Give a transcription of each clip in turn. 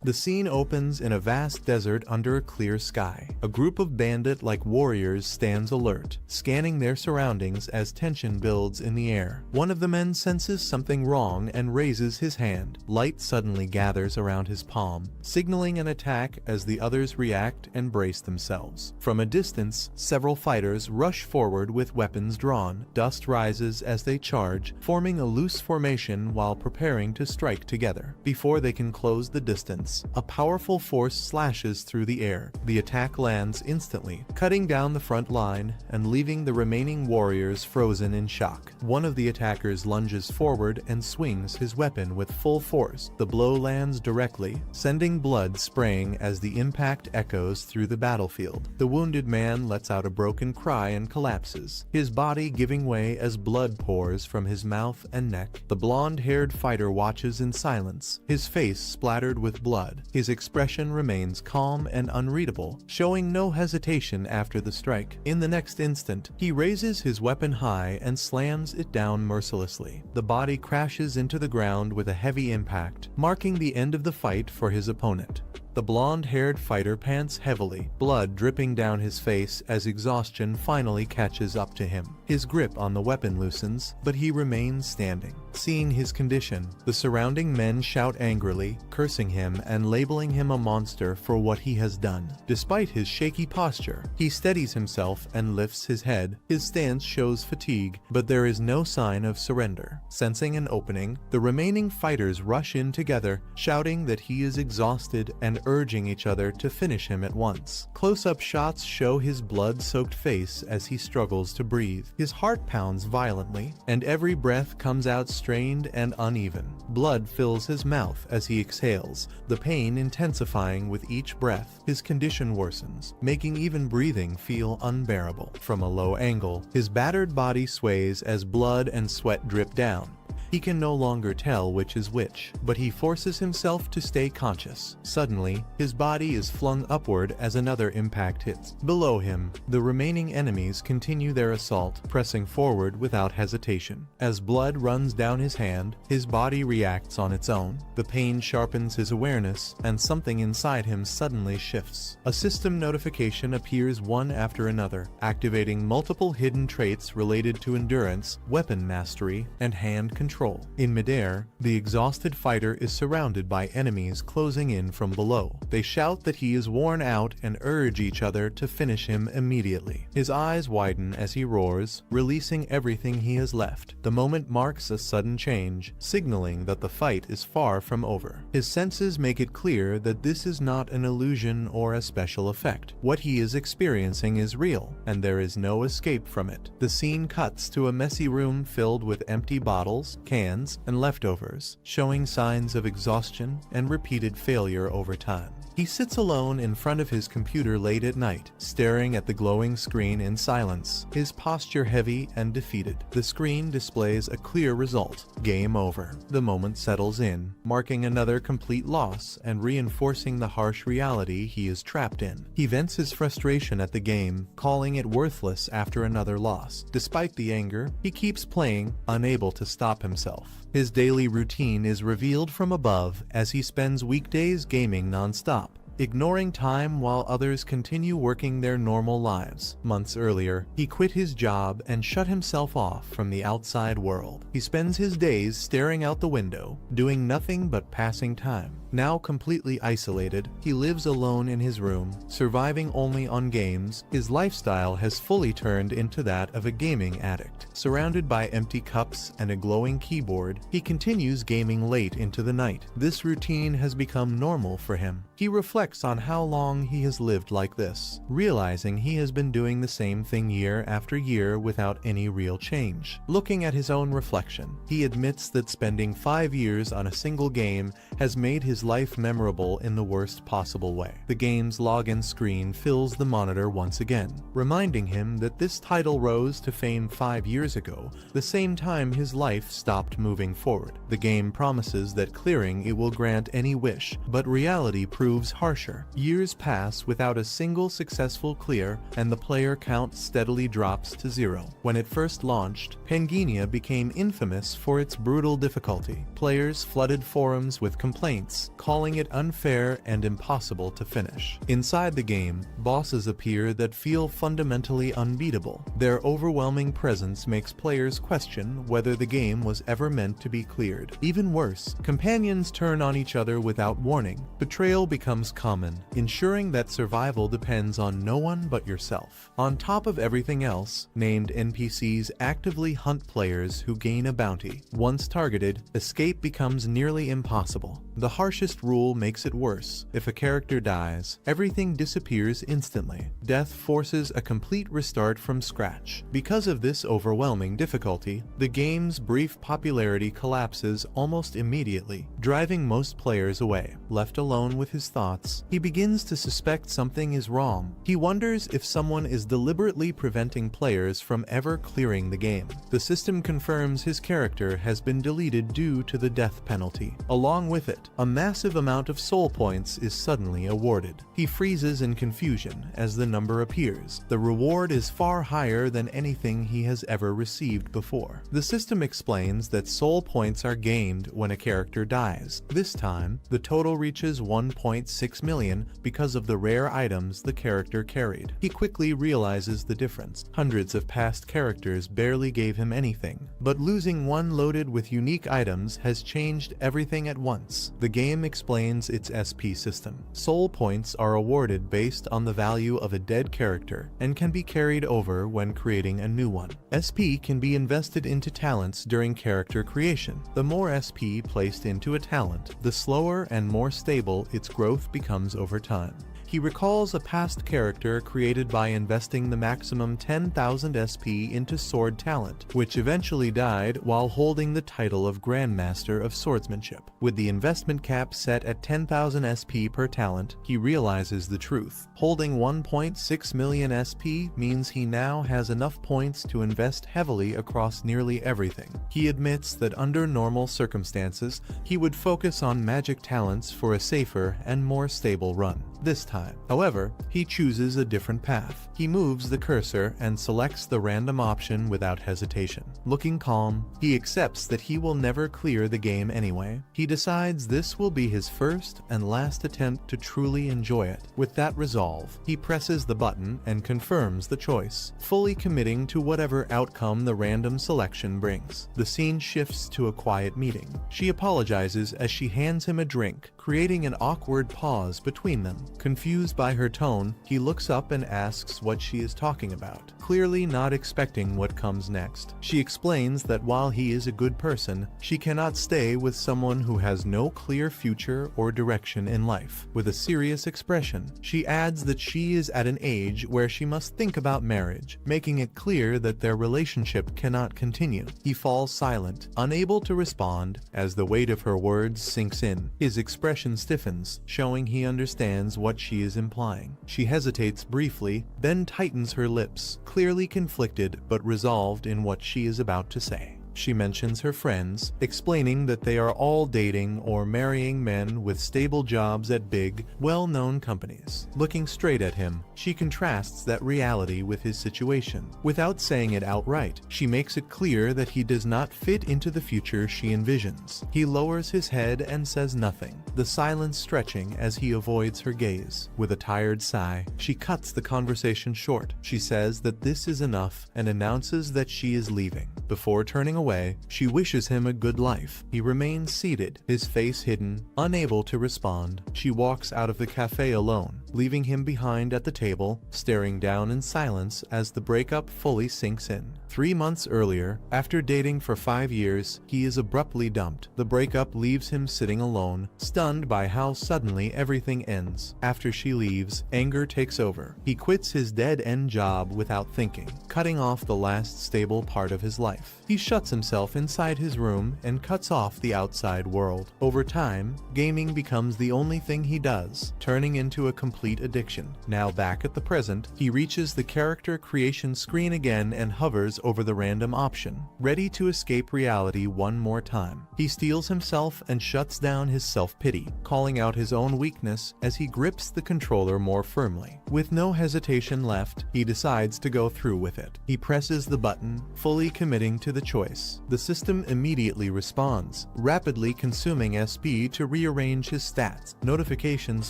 The scene opens in a vast desert under a clear sky. A group of bandit-like warriors stands alert, scanning their surroundings as tension builds in the air. One of the men senses something wrong and raises his hand. Light suddenly gathers around his palm, signaling an attack as the others react and brace themselves. From a distance, several fighters rush forward with weapons drawn. Dust rises as they charge, forming a loose formation while preparing to strike together. Before they can close the distance, a powerful force slashes through the air. The attack lands instantly, cutting down the front line and leaving the remaining warriors frozen in shock. One of the attackers lunges forward and swings his weapon with full force. The blow lands directly, sending blood spraying as the impact echoes through the battlefield. The wounded man lets out a broken cry and collapses, his body giving way as blood pours from his mouth and neck. The blonde-haired fighter watches in silence, his face splattered with blood. His expression remains calm and unreadable, showing no hesitation after the strike. In the next instant, he raises his weapon high and slams it down mercilessly. The body crashes into the ground with a heavy impact, marking the end of the fight for his opponent. The blonde-haired fighter pants heavily, blood dripping down his face as exhaustion finally catches up to him. His grip on the weapon loosens, but he remains standing. Seeing his condition, the surrounding men shout angrily, cursing him and labeling him a monster for what he has done. Despite his shaky posture, he steadies himself and lifts his head. His stance shows fatigue, but there is no sign of surrender. Sensing an opening, the remaining fighters rush in together, shouting that he is exhausted and urging each other to finish him at once. Close-up shots show his blood-soaked face as he struggles to breathe. His heart pounds violently, and every breath comes out strained and uneven. Blood fills his mouth as he exhales, the pain intensifying with each breath. His condition worsens, making even breathing feel unbearable. From a low angle, his battered body sways as blood and sweat drip down. He can no longer tell which is which, but he forces himself to stay conscious. Suddenly, his body is flung upward as another impact hits. Below him, the remaining enemies continue their assault, pressing forward without hesitation. As blood runs down his hand, his body reacts on its own. The pain sharpens his awareness, and something inside him suddenly shifts. A system notification appears one after another, activating multiple hidden traits related to endurance, weapon mastery, and hand control. In midair, the exhausted fighter is surrounded by enemies closing in from below. They shout that he is worn out and urge each other to finish him immediately. His eyes widen as he roars, releasing everything he has left. The moment marks a sudden change, signaling that the fight is far from over. His senses make it clear that this is not an illusion or a special effect. What he is experiencing is real, and there is no escape from it. The scene cuts to a messy room filled with empty bottles, cans, and leftovers, showing signs of exhaustion and repeated failure over time. He sits alone in front of his computer late at night, staring at the glowing screen in silence, his posture heavy and defeated. The screen displays a clear result: game over. The moment settles in, marking another complete loss and reinforcing the harsh reality he is trapped in. He vents his frustration at the game, calling it worthless after another loss. Despite the anger, he keeps playing, unable to stop himself. His daily routine is revealed from above as he spends weekdays gaming non-stop, ignoring time while others continue working their normal lives. Months earlier, he quit his job and shut himself off from the outside world. He spends his days staring out the window, doing nothing but passing time. Now completely isolated, he lives alone in his room, surviving only on games. His lifestyle has fully turned into that of a gaming addict. Surrounded by empty cups and a glowing keyboard, he continues gaming late into the night. This routine has become normal for him. He reflects on how long he has lived like this, realizing he has been doing the same thing year after year without any real change. Looking at his own reflection, he admits that spending 5 years on a single game has made his life memorable in the worst possible way. The game's login screen fills the monitor once again, reminding him that this title rose to fame 5 years ago, the same time his life stopped moving forward. The game promises that clearing it will grant any wish, but reality proves harsher harsher. Years pass without a single successful clear, and the player count steadily drops to 0. When it first launched, Pangania became infamous for its brutal difficulty. Players flooded forums with complaints, calling it unfair and impossible to finish. Inside the game, bosses appear that feel fundamentally unbeatable. Their overwhelming presence makes players question whether the game was ever meant to be cleared. Even worse, companions turn on each other without warning. Betrayal becomes common, ensuring that survival depends on no one but yourself. On top of everything else, named NPCs actively hunt players who gain a bounty. Once targeted, escape becomes nearly impossible. The harshest rule makes it worse. If a character dies, everything disappears instantly. Death forces a complete restart from scratch. Because of this overwhelming difficulty, the game's brief popularity collapses almost immediately, driving most players away. Left alone with his thoughts, he begins to suspect something is wrong. He wonders if someone is deliberately preventing players from ever clearing the game. The system confirms his character has been deleted due to the death penalty. Along with it, a massive amount of soul points is suddenly awarded. He freezes in confusion as the number appears. The reward is far higher than anything he has ever received before. The system explains that soul points are gained when a character dies. This time, the total reaches 1.6 million because of the rare items the character carried. He quickly realizes the difference. Hundreds of past characters barely gave him anything, but losing one loaded with unique items has changed everything at once. The game explains its SP system. Soul points are awarded based on the value of a dead character and can be carried over when creating a new one. SP can be invested into talents during character creation. The more SP placed into a talent, the slower and more stable its growth becomes over time. He recalls a past character created by investing the maximum 10,000 SP into sword talent, which eventually died while holding the title of Grandmaster of Swordsmanship. With the investment cap set at 10,000 SP per talent, he realizes the truth. Holding 1.6 million SP means he now has enough points to invest heavily across nearly everything. He admits that under normal circumstances, he would focus on magic talents for a safer and more stable run. This time, however, he chooses a different path. He moves the cursor and selects the random option without hesitation. Looking calm, he accepts that he will never clear the game anyway. He decides this will be his first and last attempt to truly enjoy it. With that resolve, he presses the button and confirms the choice, fully committing to whatever outcome the random selection brings. The scene shifts to a quiet meeting. She apologizes as she hands him a drink, creating an awkward pause between them. Confused by her tone, he looks up and asks what she is talking about, clearly not expecting what comes next. She explains that while he is a good person, she cannot stay with someone who has no clear future or direction in life. With a serious expression, she adds that she is at an age where she must think about marriage, making it clear that their relationship cannot continue. He falls silent, unable to respond, as the weight of her words sinks in. His expression stiffens, showing he understands what she is implying. She hesitates briefly, then tightens her lips, clearly conflicted but resolved in what she is about to say. She mentions her friends, explaining that they are all dating or marrying men with stable jobs at big, well-known companies. Looking straight at him, she contrasts that reality with his situation. Without saying it outright, she makes it clear that he does not fit into the future she envisions. He lowers his head and says nothing, the silence stretching as he avoids her gaze. With a tired sigh, she cuts the conversation short. She says that this is enough and announces that she is leaving. Before turning away, she wishes him a good life. He remains seated, his face hidden, unable to respond. She walks out of the cafe alone, leaving him behind at the table, staring down in silence as the breakup fully sinks in. 3 months earlier, after dating for 5 years, he is abruptly dumped. The breakup leaves him sitting alone, stunned by how suddenly everything ends. After she leaves, anger takes over. He quits his dead-end job without thinking, cutting off the last stable part of his life. He shuts himself inside his room and cuts off the outside world. Over time, gaming becomes the only thing he does, turning into a complete complete addiction. Now back at the present, he reaches the character creation screen again and hovers over the random option, ready to escape reality one more time. He steels himself and shuts down his self-pity, calling out his own weakness as he grips the controller more firmly. With no hesitation left, he decides to go through with it. He presses the button, fully committing to the choice. The system immediately responds, rapidly consuming SP to rearrange his stats. Notifications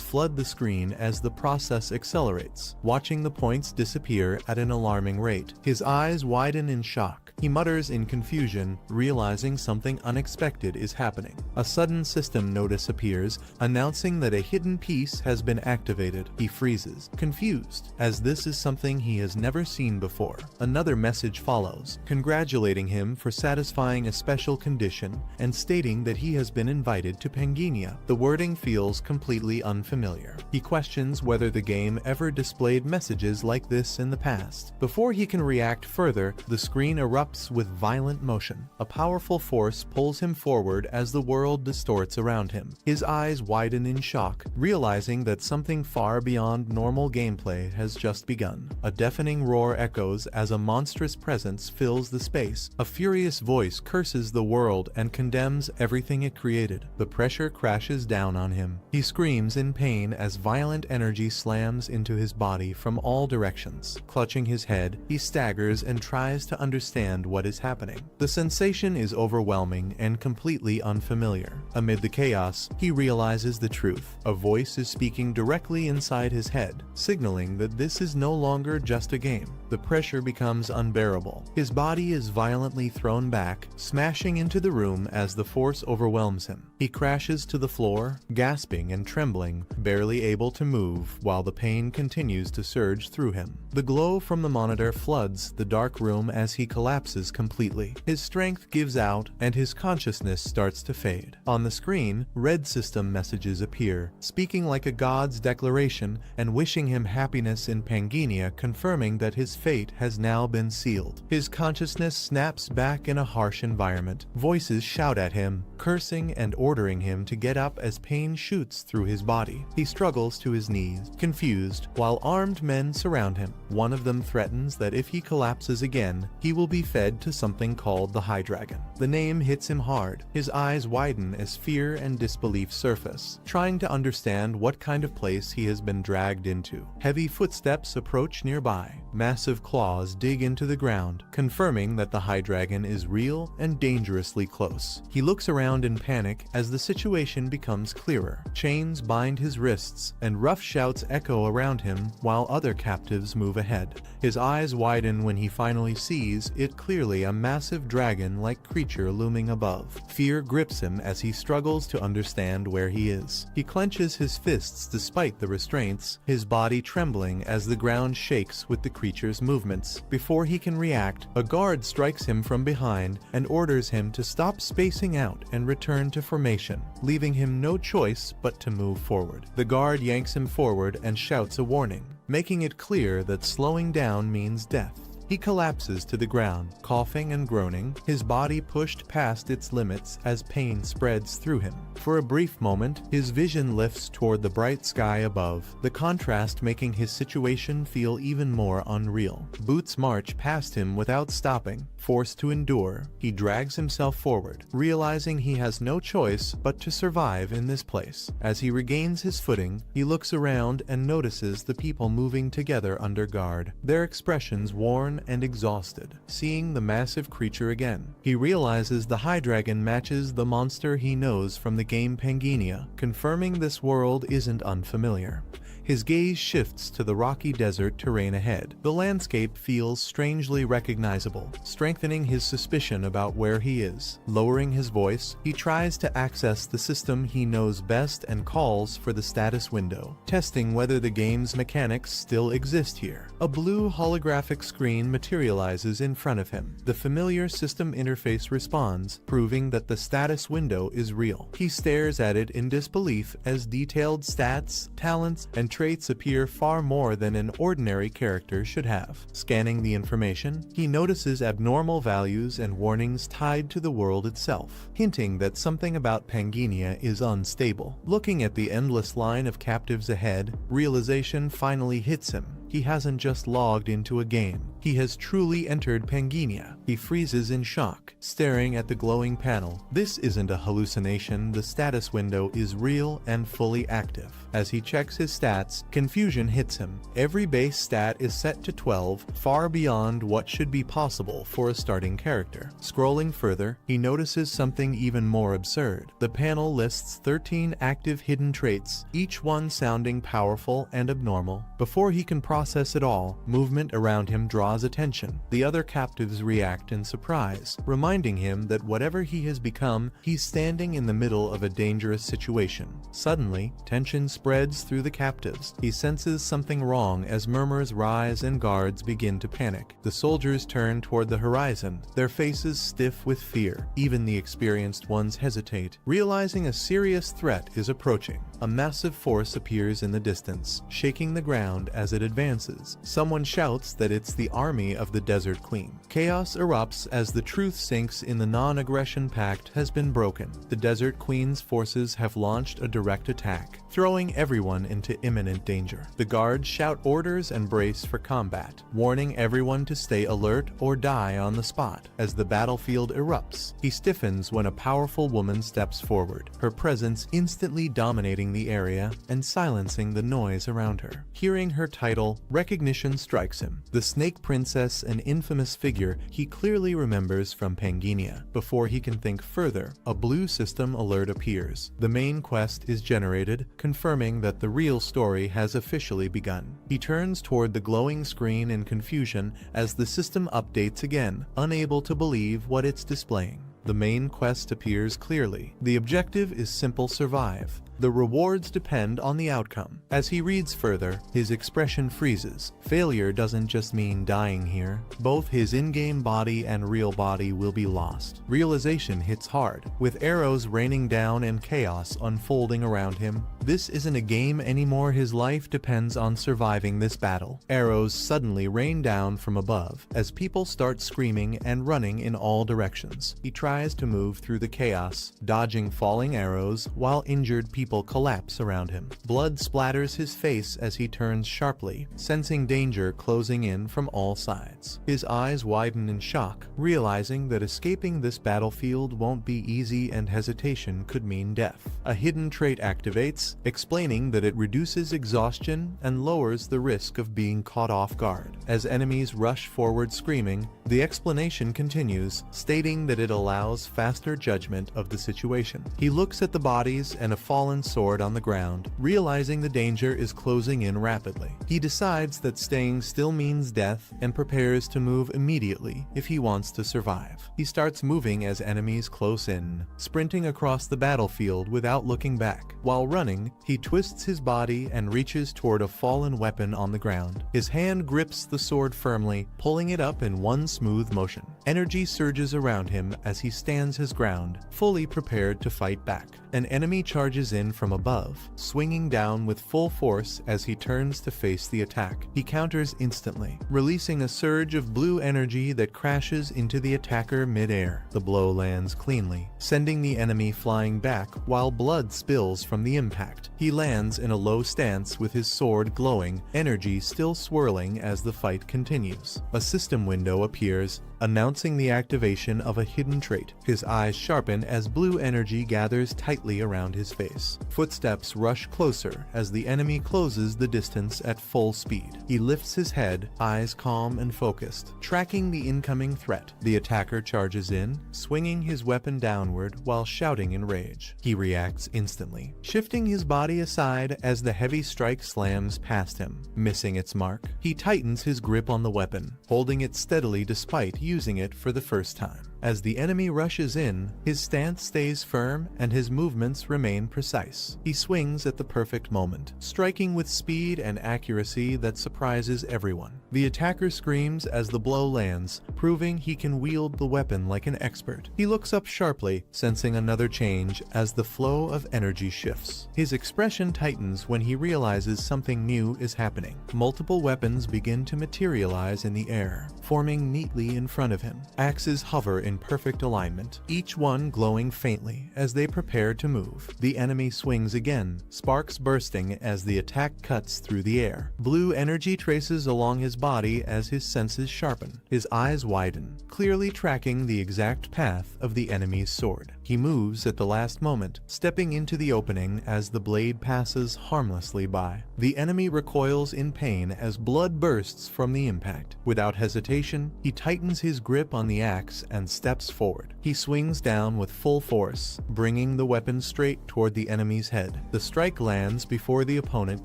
flood the screen as the process accelerates, watching the points disappear at an alarming rate. His eyes widen in shock. He mutters in confusion, realizing something unexpected is happening. A sudden system notice appears, announcing that a hidden piece has been activated. He freezes, confused, as this is something he has never seen before. Another message follows, congratulating him for satisfying a special condition and stating that he has been invited to Pangaea. The wording feels completely unfamiliar. He questions whether the game ever displayed messages like this in the past. Before he can react further, the screen erupts with violent motion. A powerful force pulls him forward as the world distorts around him. His eyes widen in shock, realizing that something far beyond normal gameplay has just begun. A deafening roar echoes as a monstrous presence fills the space. A furious voice curses the world and condemns everything it created. The pressure crashes down on him. He screams in pain as violent energy slams into his body from all directions. Clutching his head, he staggers and tries to understand what is happening. The sensation is overwhelming and completely unfamiliar. Amid the chaos, he realizes the truth. A voice is speaking directly inside his head, signaling that this is no longer just a game. The pressure becomes unbearable. His body is violently thrown back, smashing into the room as the force overwhelms him. He crashes to the floor, gasping and trembling, barely able to move while the pain continues to surge through him. The glow from the monitor floods the dark room as he collapses completely. His strength gives out and his consciousness starts to fade. On the screen, red system messages appear, speaking like a god's declaration and wishing him happiness in Pangaea, confirming that his fate has now been sealed. His consciousness snaps back in a harsh environment. Voices shout at him, cursing and ordering him to get up as pain shoots through his body. He struggles to his knees, confused, while armed men surround him. One of them threatens that if he collapses again, he will be fed to something called the High Dragon. The name hits him hard. His eyes widen as fear and disbelief surface, trying to understand what kind of place he has been dragged into. Heavy footsteps approach nearby. Massive claws dig into the ground, confirming that the High Dragon is real and dangerously close. He looks around in panic as the situation becomes clearer. Chains bind his wrists, and rough shouts echo around him while other captives move ahead. His eyes widen when he finally sees it clearly, a massive dragon-like creature looming above. Fear grips him as he struggles to understand where he is. He clenches his fists despite the restraints, his body trembling as the ground shakes with the creature's movements. Before he can react, a guard strikes him from behind and orders him to stop spacing out and return to formation, leaving him no choice but to move forward. The guard yanks him forward and shouts a warning, making it clear that slowing down means death. He collapses to the ground, coughing and groaning, his body pushed past its limits as pain spreads through him. For a brief moment, his vision lifts toward the bright sky above, the contrast making his situation feel even more unreal. Boots march past him without stopping. Forced to endure, he drags himself forward, realizing he has no choice but to survive in this place. As he regains his footing, he looks around and notices the people moving together under guard, their expressions worn and exhausted. Seeing the massive creature again, he realizes the High Dragon matches the monster he knows from the game Pangaea, confirming this world isn't unfamiliar. His gaze shifts to the rocky desert terrain ahead. The landscape feels strangely recognizable, strengthening his suspicion about where he is. Lowering his voice, he tries to access the system he knows best and calls for the status window, testing whether the game's mechanics still exist here. A blue holographic screen then materializes in front of him. The familiar system interface responds, proving that the status window is real. He stares at it in disbelief as detailed stats, talents, and traits appear far more than an ordinary character should have. Scanning the information, he notices abnormal values and warnings tied to the world itself, hinting that something about Pangenia is unstable. Looking at the endless line of captives ahead, realization finally hits him. He hasn't just logged into a game. He has truly entered Pangenia. He freezes in shock, staring at the glowing panel. This isn't a hallucination. The status window is real and fully active. As he checks his stats, confusion hits him. Every base stat is set to 12, far beyond what should be possible for a starting character. Scrolling further, he notices something even more absurd. The panel lists 13 active hidden traits, each one sounding powerful and abnormal. Before he can process it all, movement around him draws attention. The other captives react in surprise, reminding him that whatever he has become, he's standing in the middle of a dangerous situation. Suddenly, tension spreads through the captives. He senses something wrong as murmurs rise and guards begin to panic. The soldiers turn toward the horizon, their faces stiff with fear. Even the experienced ones hesitate, realizing a serious threat is approaching. A massive force appears in the distance, shaking the ground as it advances. Someone shouts that it's the army of the Desert Queen. Chaos erupts as the truth sinks in. The non-aggression pact has been broken. The Desert Queen's forces have launched a direct attack, throwing everyone into imminent danger. The guards shout orders and brace for combat, warning everyone to stay alert or die on the spot. As the battlefield erupts, he stiffens when a powerful woman steps forward, her presence instantly dominating the area and silencing the noise around her. Hearing her title, recognition strikes him. The Snake Princess, an infamous figure he clearly remembers from Pangenia. Before he can think further, a blue system alert appears. The main quest is generated, confirming that the real story has officially begun. He turns toward the glowing screen in confusion as the system updates again, unable to believe what it's displaying. The main quest appears clearly. The objective is simple: survive. The rewards depend on the outcome. As he reads further, his expression freezes. Failure doesn't just mean dying here. Both his in-game body and real body will be lost. Realization hits hard, with arrows raining down and chaos unfolding around him. This isn't a game anymore. His life depends on surviving this battle. Arrows suddenly rain down from above as people start screaming and running in all directions. He tries to move through the chaos, dodging falling arrows while injured people collapse around him. Blood splatters his face as he turns sharply, sensing danger closing in from all sides. His eyes widen in shock, realizing that escaping this battlefield won't be easy and hesitation could mean death. A hidden trait activates, explaining that it reduces exhaustion and lowers the risk of being caught off guard. As enemies rush forward screaming, the explanation continues, stating that it allows faster judgment of the situation. He looks at the bodies and a fallen sword on the ground, realizing the danger is closing in rapidly. He decides that staying still means death and prepares to move immediately if he wants to survive. He starts moving as enemies close in, sprinting across the battlefield without looking back. While running, he twists his body and reaches toward a fallen weapon on the ground. His hand grips the sword firmly, pulling it up in one smooth motion. Energy surges around him as he stands his ground, fully prepared to fight back. An enemy charges in from above, swinging down with full force as he turns to face the attack. He counters instantly, releasing a surge of blue energy that crashes into the attacker mid-air. The blow lands cleanly, sending the enemy flying back while blood spills from the impact. He lands in a low stance with his sword glowing, energy still swirling as the fight continues. A system window appears, announcing the activation of a hidden trait. His eyes sharpen as blue energy gathers tightly around his face. Footsteps rush closer as the enemy closes the distance at full speed. He lifts his head, eyes calm and focused, tracking the incoming threat. The attacker charges in, swinging his weapon downward while shouting in rage. He reacts instantly, shifting his body aside as the heavy strike slams past him. Missing its mark, he tightens his grip on the weapon, holding it steadily despite using it for the first time. As the enemy rushes in, his stance stays firm and his movements remain precise. He swings at the perfect moment, striking with speed and accuracy that surprises everyone. The attacker screams as the blow lands, proving he can wield the weapon like an expert. He looks up sharply, sensing another change as the flow of energy shifts. His expression tightens when he realizes something new is happening. Multiple weapons begin to materialize in the air, forming neatly in front of him. Axes hover in perfect alignment, each one glowing faintly as they prepare to move. The enemy swings again, sparks bursting as the attack cuts through the air. Blue energy traces along his body as his senses sharpen. His eyes widen, clearly tracking the exact path of the enemy's sword. He moves at the last moment, stepping into the opening as the blade passes harmlessly by. The enemy recoils in pain as blood bursts from the impact. Without hesitation, he tightens his grip on the axe and steps forward. He swings down with full force, bringing the weapon straight toward the enemy's head. The strike lands before the opponent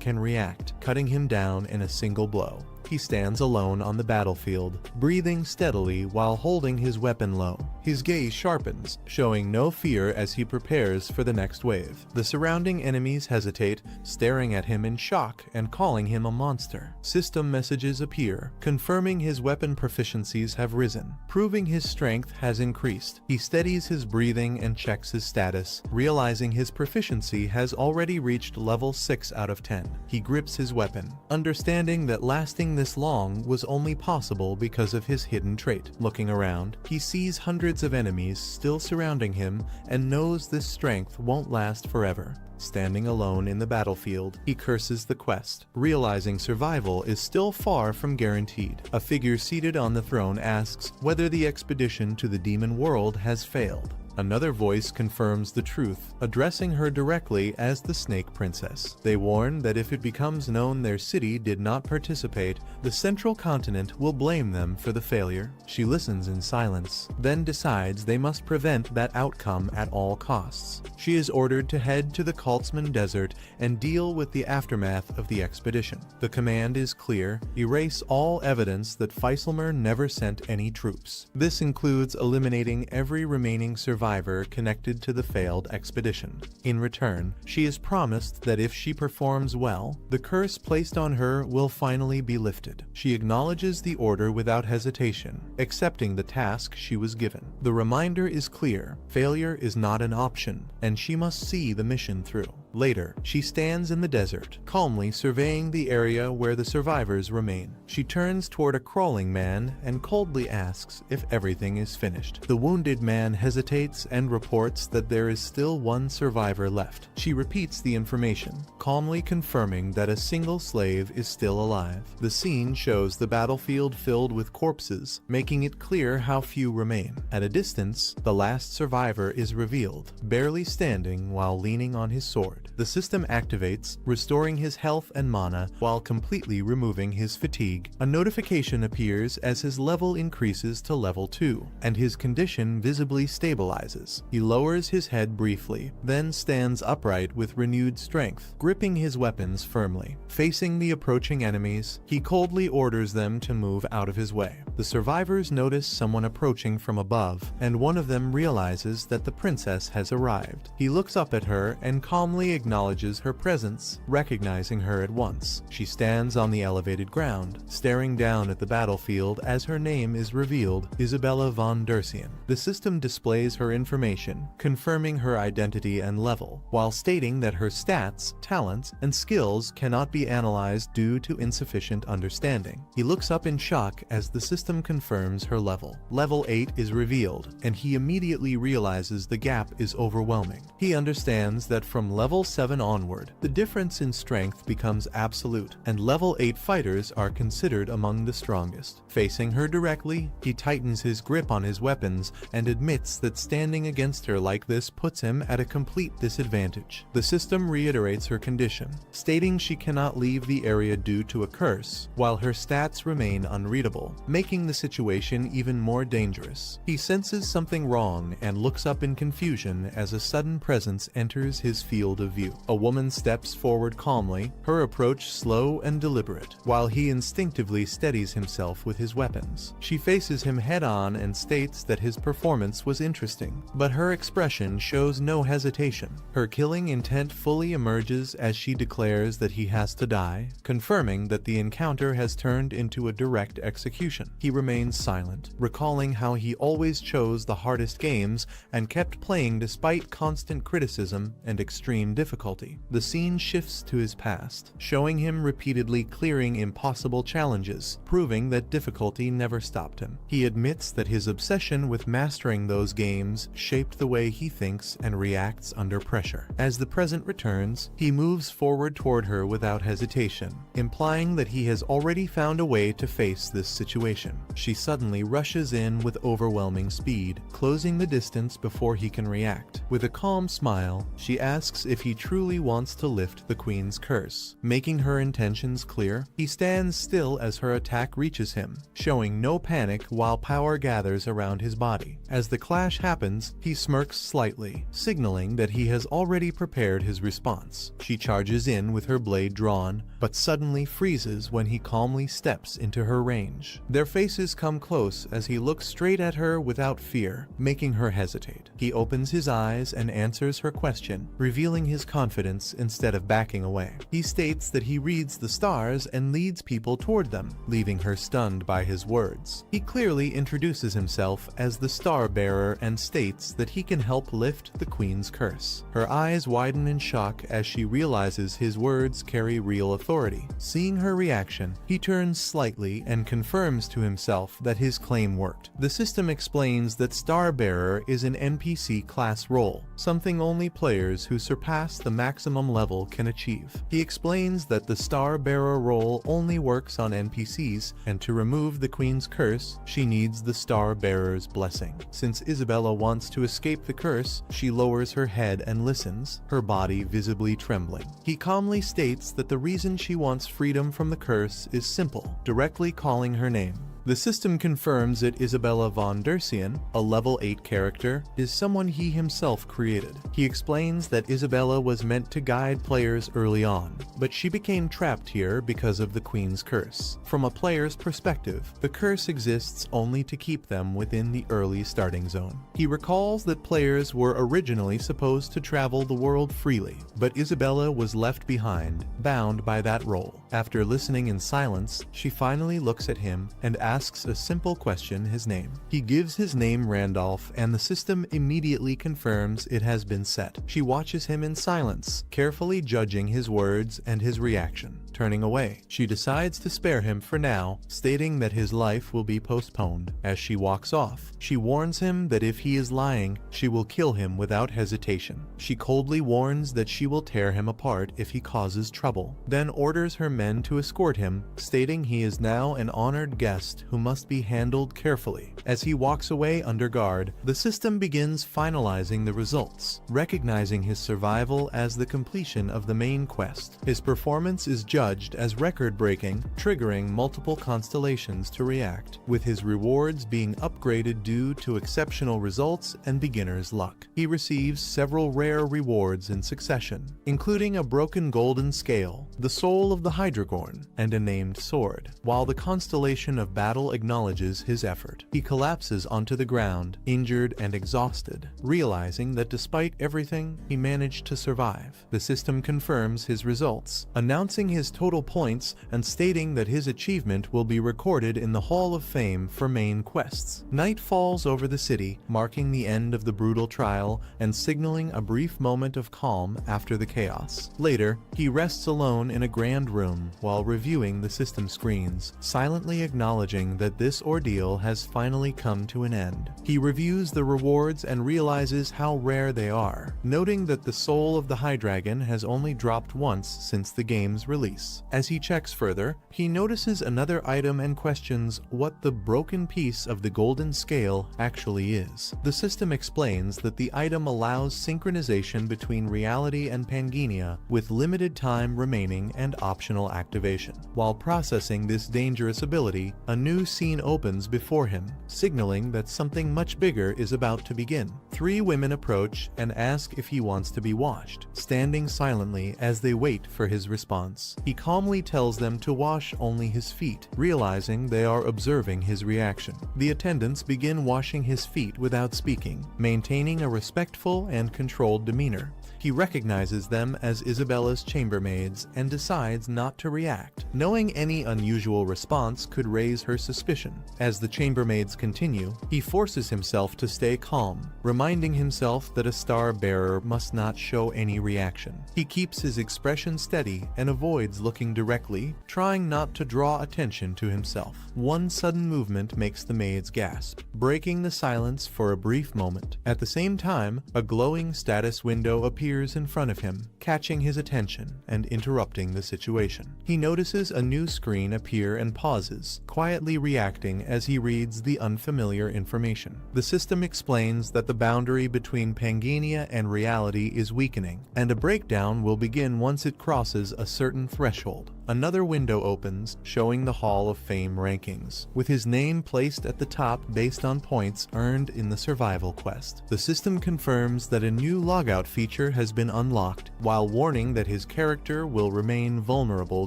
can react, cutting him down in a single blow. He stands alone on the battlefield, breathing steadily while holding his weapon low. His gaze sharpens, showing no fear as he prepares for the next wave. The surrounding enemies hesitate, staring at him in shock and calling him a monster. System messages appear, confirming his weapon proficiencies have risen, proving his strength has increased. He steadies his breathing and checks his status, realizing his proficiency has already reached level 6 out of 10. He grips his weapon, understanding that lasting this long was only possible because of his hidden trait. Looking around, he sees hundreds of enemies still surrounding him and knows this strength won't last forever. Standing alone in the battlefield, he curses the quest, realizing survival is still far from guaranteed. A figure seated on the throne asks whether the expedition to the demon world has failed. Another voice confirms the truth, addressing her directly as the Snake Princess. They warn that if it becomes known their city did not participate, the central continent will blame them for the failure. She listens in silence, then decides they must prevent that outcome at all costs. She is ordered to head to the Kaltzman Desert and deal with the aftermath of the expedition. The command is clear: erase all evidence that Feiselmer never sent any troops. This includes eliminating every remaining survivor connected to the failed expedition. In return, she is promised that if she performs well, the curse placed on her will finally be lifted. She acknowledges the order without hesitation, accepting the task she was given. The reminder is clear: failure is not an option, and she must see the mission through. Later, she stands in the desert, calmly surveying the area where the survivors remain. She turns toward a crawling man and coldly asks if everything is finished. The wounded man hesitates and reports that there is still one survivor left. She repeats the information, calmly confirming that a single slave is still alive. The scene shows the battlefield filled with corpses, making it clear how few remain. At a distance, the last survivor is revealed, barely standing while leaning on his sword. The system activates, restoring his health and mana while completely removing his fatigue. A notification appears as his level increases to level 2, and his condition visibly stabilizes. He lowers his head briefly, then stands upright with renewed strength, gripping his weapons firmly. Facing the approaching enemies, he coldly orders them to move out of his way. The survivors notice someone approaching from above, and one of them realizes that the princess has arrived. He looks up at her and calmly acknowledges her presence, recognizing her at once. She stands on the elevated ground, staring down at the battlefield as her name is revealed: Isabella von Dersian. The system displays her information, confirming her identity and level, while stating that her stats, talents, and skills cannot be analyzed due to insufficient understanding. He looks up in shock as the system confirms her level. Level 8 is revealed, and he immediately realizes the gap is overwhelming. He understands that from level 7 onward, the difference in strength becomes absolute, and level 8 fighters are considered among the strongest. Facing her directly, he tightens his grip on his weapons and admits that standing against her like this puts him at a complete disadvantage. The system reiterates her condition, stating she cannot leave the area due to a curse, while her stats remain unreadable, making the situation even more dangerous. He senses something wrong and looks up in confusion as a sudden presence enters his field of of view. A woman steps forward calmly, her approach slow and deliberate, while he instinctively steadies himself with his weapons. She faces him head-on and states that his performance was interesting, but her expression shows no hesitation. Her killing intent fully emerges as she declares that he has to die, confirming that the encounter has turned into a direct execution. He remains silent, recalling how he always chose the hardest games and kept playing despite constant criticism and extreme difficulty. The scene shifts to his past, showing him repeatedly clearing impossible challenges, proving that difficulty never stopped him. He admits that his obsession with mastering those games shaped the way he thinks and reacts under pressure. As the present returns, he moves forward toward her without hesitation, implying that he has already found a way to face this situation. She suddenly rushes in with overwhelming speed, closing the distance before he can react. With a calm smile, she asks if he truly wants to lift the Queen's curse. Making her intentions clear, he stands still as her attack reaches him, showing no panic while power gathers around his body. As the clash happens, he smirks slightly, signaling that he has already prepared his response. She charges in with her blade drawn, but suddenly freezes when he calmly steps into her range. Their faces come close as he looks straight at her without fear, making her hesitate. He opens his eyes and answers her question, revealing his confidence instead of backing away. He states that he reads the stars and leads people toward them, leaving her stunned by his words. He clearly introduces himself as the Star Bearer and states that he can help lift the Queen's curse. Her eyes widen in shock as she realizes his words carry real authority. Seeing her reaction, he turns slightly and confirms to himself that his claim worked. The system explains that Star Bearer is an NPC class role, something only players who surpass the maximum level can achieve. He explains that the Star Bearer role only works on NPCs, and to remove the Queen's curse, she needs the Star Bearer's blessing. Since Isabella wants to escape the curse, she lowers her head and listens, her body visibly trembling. He calmly states that the reason she wants freedom from the curse is simple, directly calling her name. The system confirms that Isabella von Dercian, a level 8 character, is someone he himself created. He explains that Isabella was meant to guide players early on, but she became trapped here because of the Queen's curse. From a player's perspective, the curse exists only to keep them within the early starting zone. He recalls that players were originally supposed to travel the world freely, but Isabella was left behind, bound by that role. After listening in silence, she finally looks at him and asks a simple question: his name. He gives his name Randolph, and the system immediately confirms it has been set. She watches him in silence, carefully judging his words and his reaction. Turning away, she decides to spare him for now, stating that his life will be postponed. As she walks off, she warns him that if he is lying, she will kill him without hesitation. She coldly warns that she will tear him apart if he causes trouble, then orders her men to escort him, stating he is now an honored guest who must be handled carefully. As he walks away under guard, the system begins finalizing the results, recognizing his survival as the completion of the main quest. His performance is judged as record-breaking, triggering multiple constellations to react, with his rewards being upgraded due to exceptional results and beginner's luck. He receives several rare rewards in succession, including a broken golden scale, the soul of the Hydragorn, and a named sword. While the constellation of battle acknowledges his effort, he collapses onto the ground, injured and exhausted, realizing that despite everything, he managed to survive. The system confirms his results, announcing his total points and stating that his achievement will be recorded in the Hall of Fame for main quests. Night falls over the city, marking the end of the brutal trial and signaling a brief moment of calm after the chaos. Later, he rests alone in a grand room while reviewing the system screens, silently acknowledging that this ordeal has finally come to an end. He reviews the rewards and realizes how rare they are, noting that the soul of the Hydragon has only dropped once since the game's release. As he checks further, he notices another item and questions what the broken piece of the golden scale actually is. The system explains that the item allows synchronization between reality and Pangenia, with limited time remaining and optional activation. While processing this dangerous ability, a new scene opens before him, signaling that something much bigger is about to begin. 3 women approach and ask if he wants to be washed, standing silently as they wait for his response. He calmly tells them to wash only his feet, realizing they are observing his reaction. The attendants begin washing his feet without speaking, maintaining a respectful and controlled demeanor. He recognizes them as Isabella's chambermaids and decides not to react, knowing any unusual response could raise her suspicion. As the chambermaids continue, he forces himself to stay calm, reminding himself that a star-bearer must not show any reaction. He keeps his expression steady and avoids looking directly, trying not to draw attention to himself. One sudden movement makes the maids gasp, breaking the silence for a brief moment. At the same time, a glowing status window appears in front of him, catching his attention and interrupting the situation. He notices a new screen appear and pauses, quietly reacting as he reads the unfamiliar information. The system explains that the boundary between Pangania and reality is weakening, and a breakdown will begin once it crosses a certain threshold. Another window opens, showing the Hall of Fame rankings, with his name placed at the top based on points earned in the survival quest. The system confirms that a new logout feature has been unlocked, while warning that his character will remain vulnerable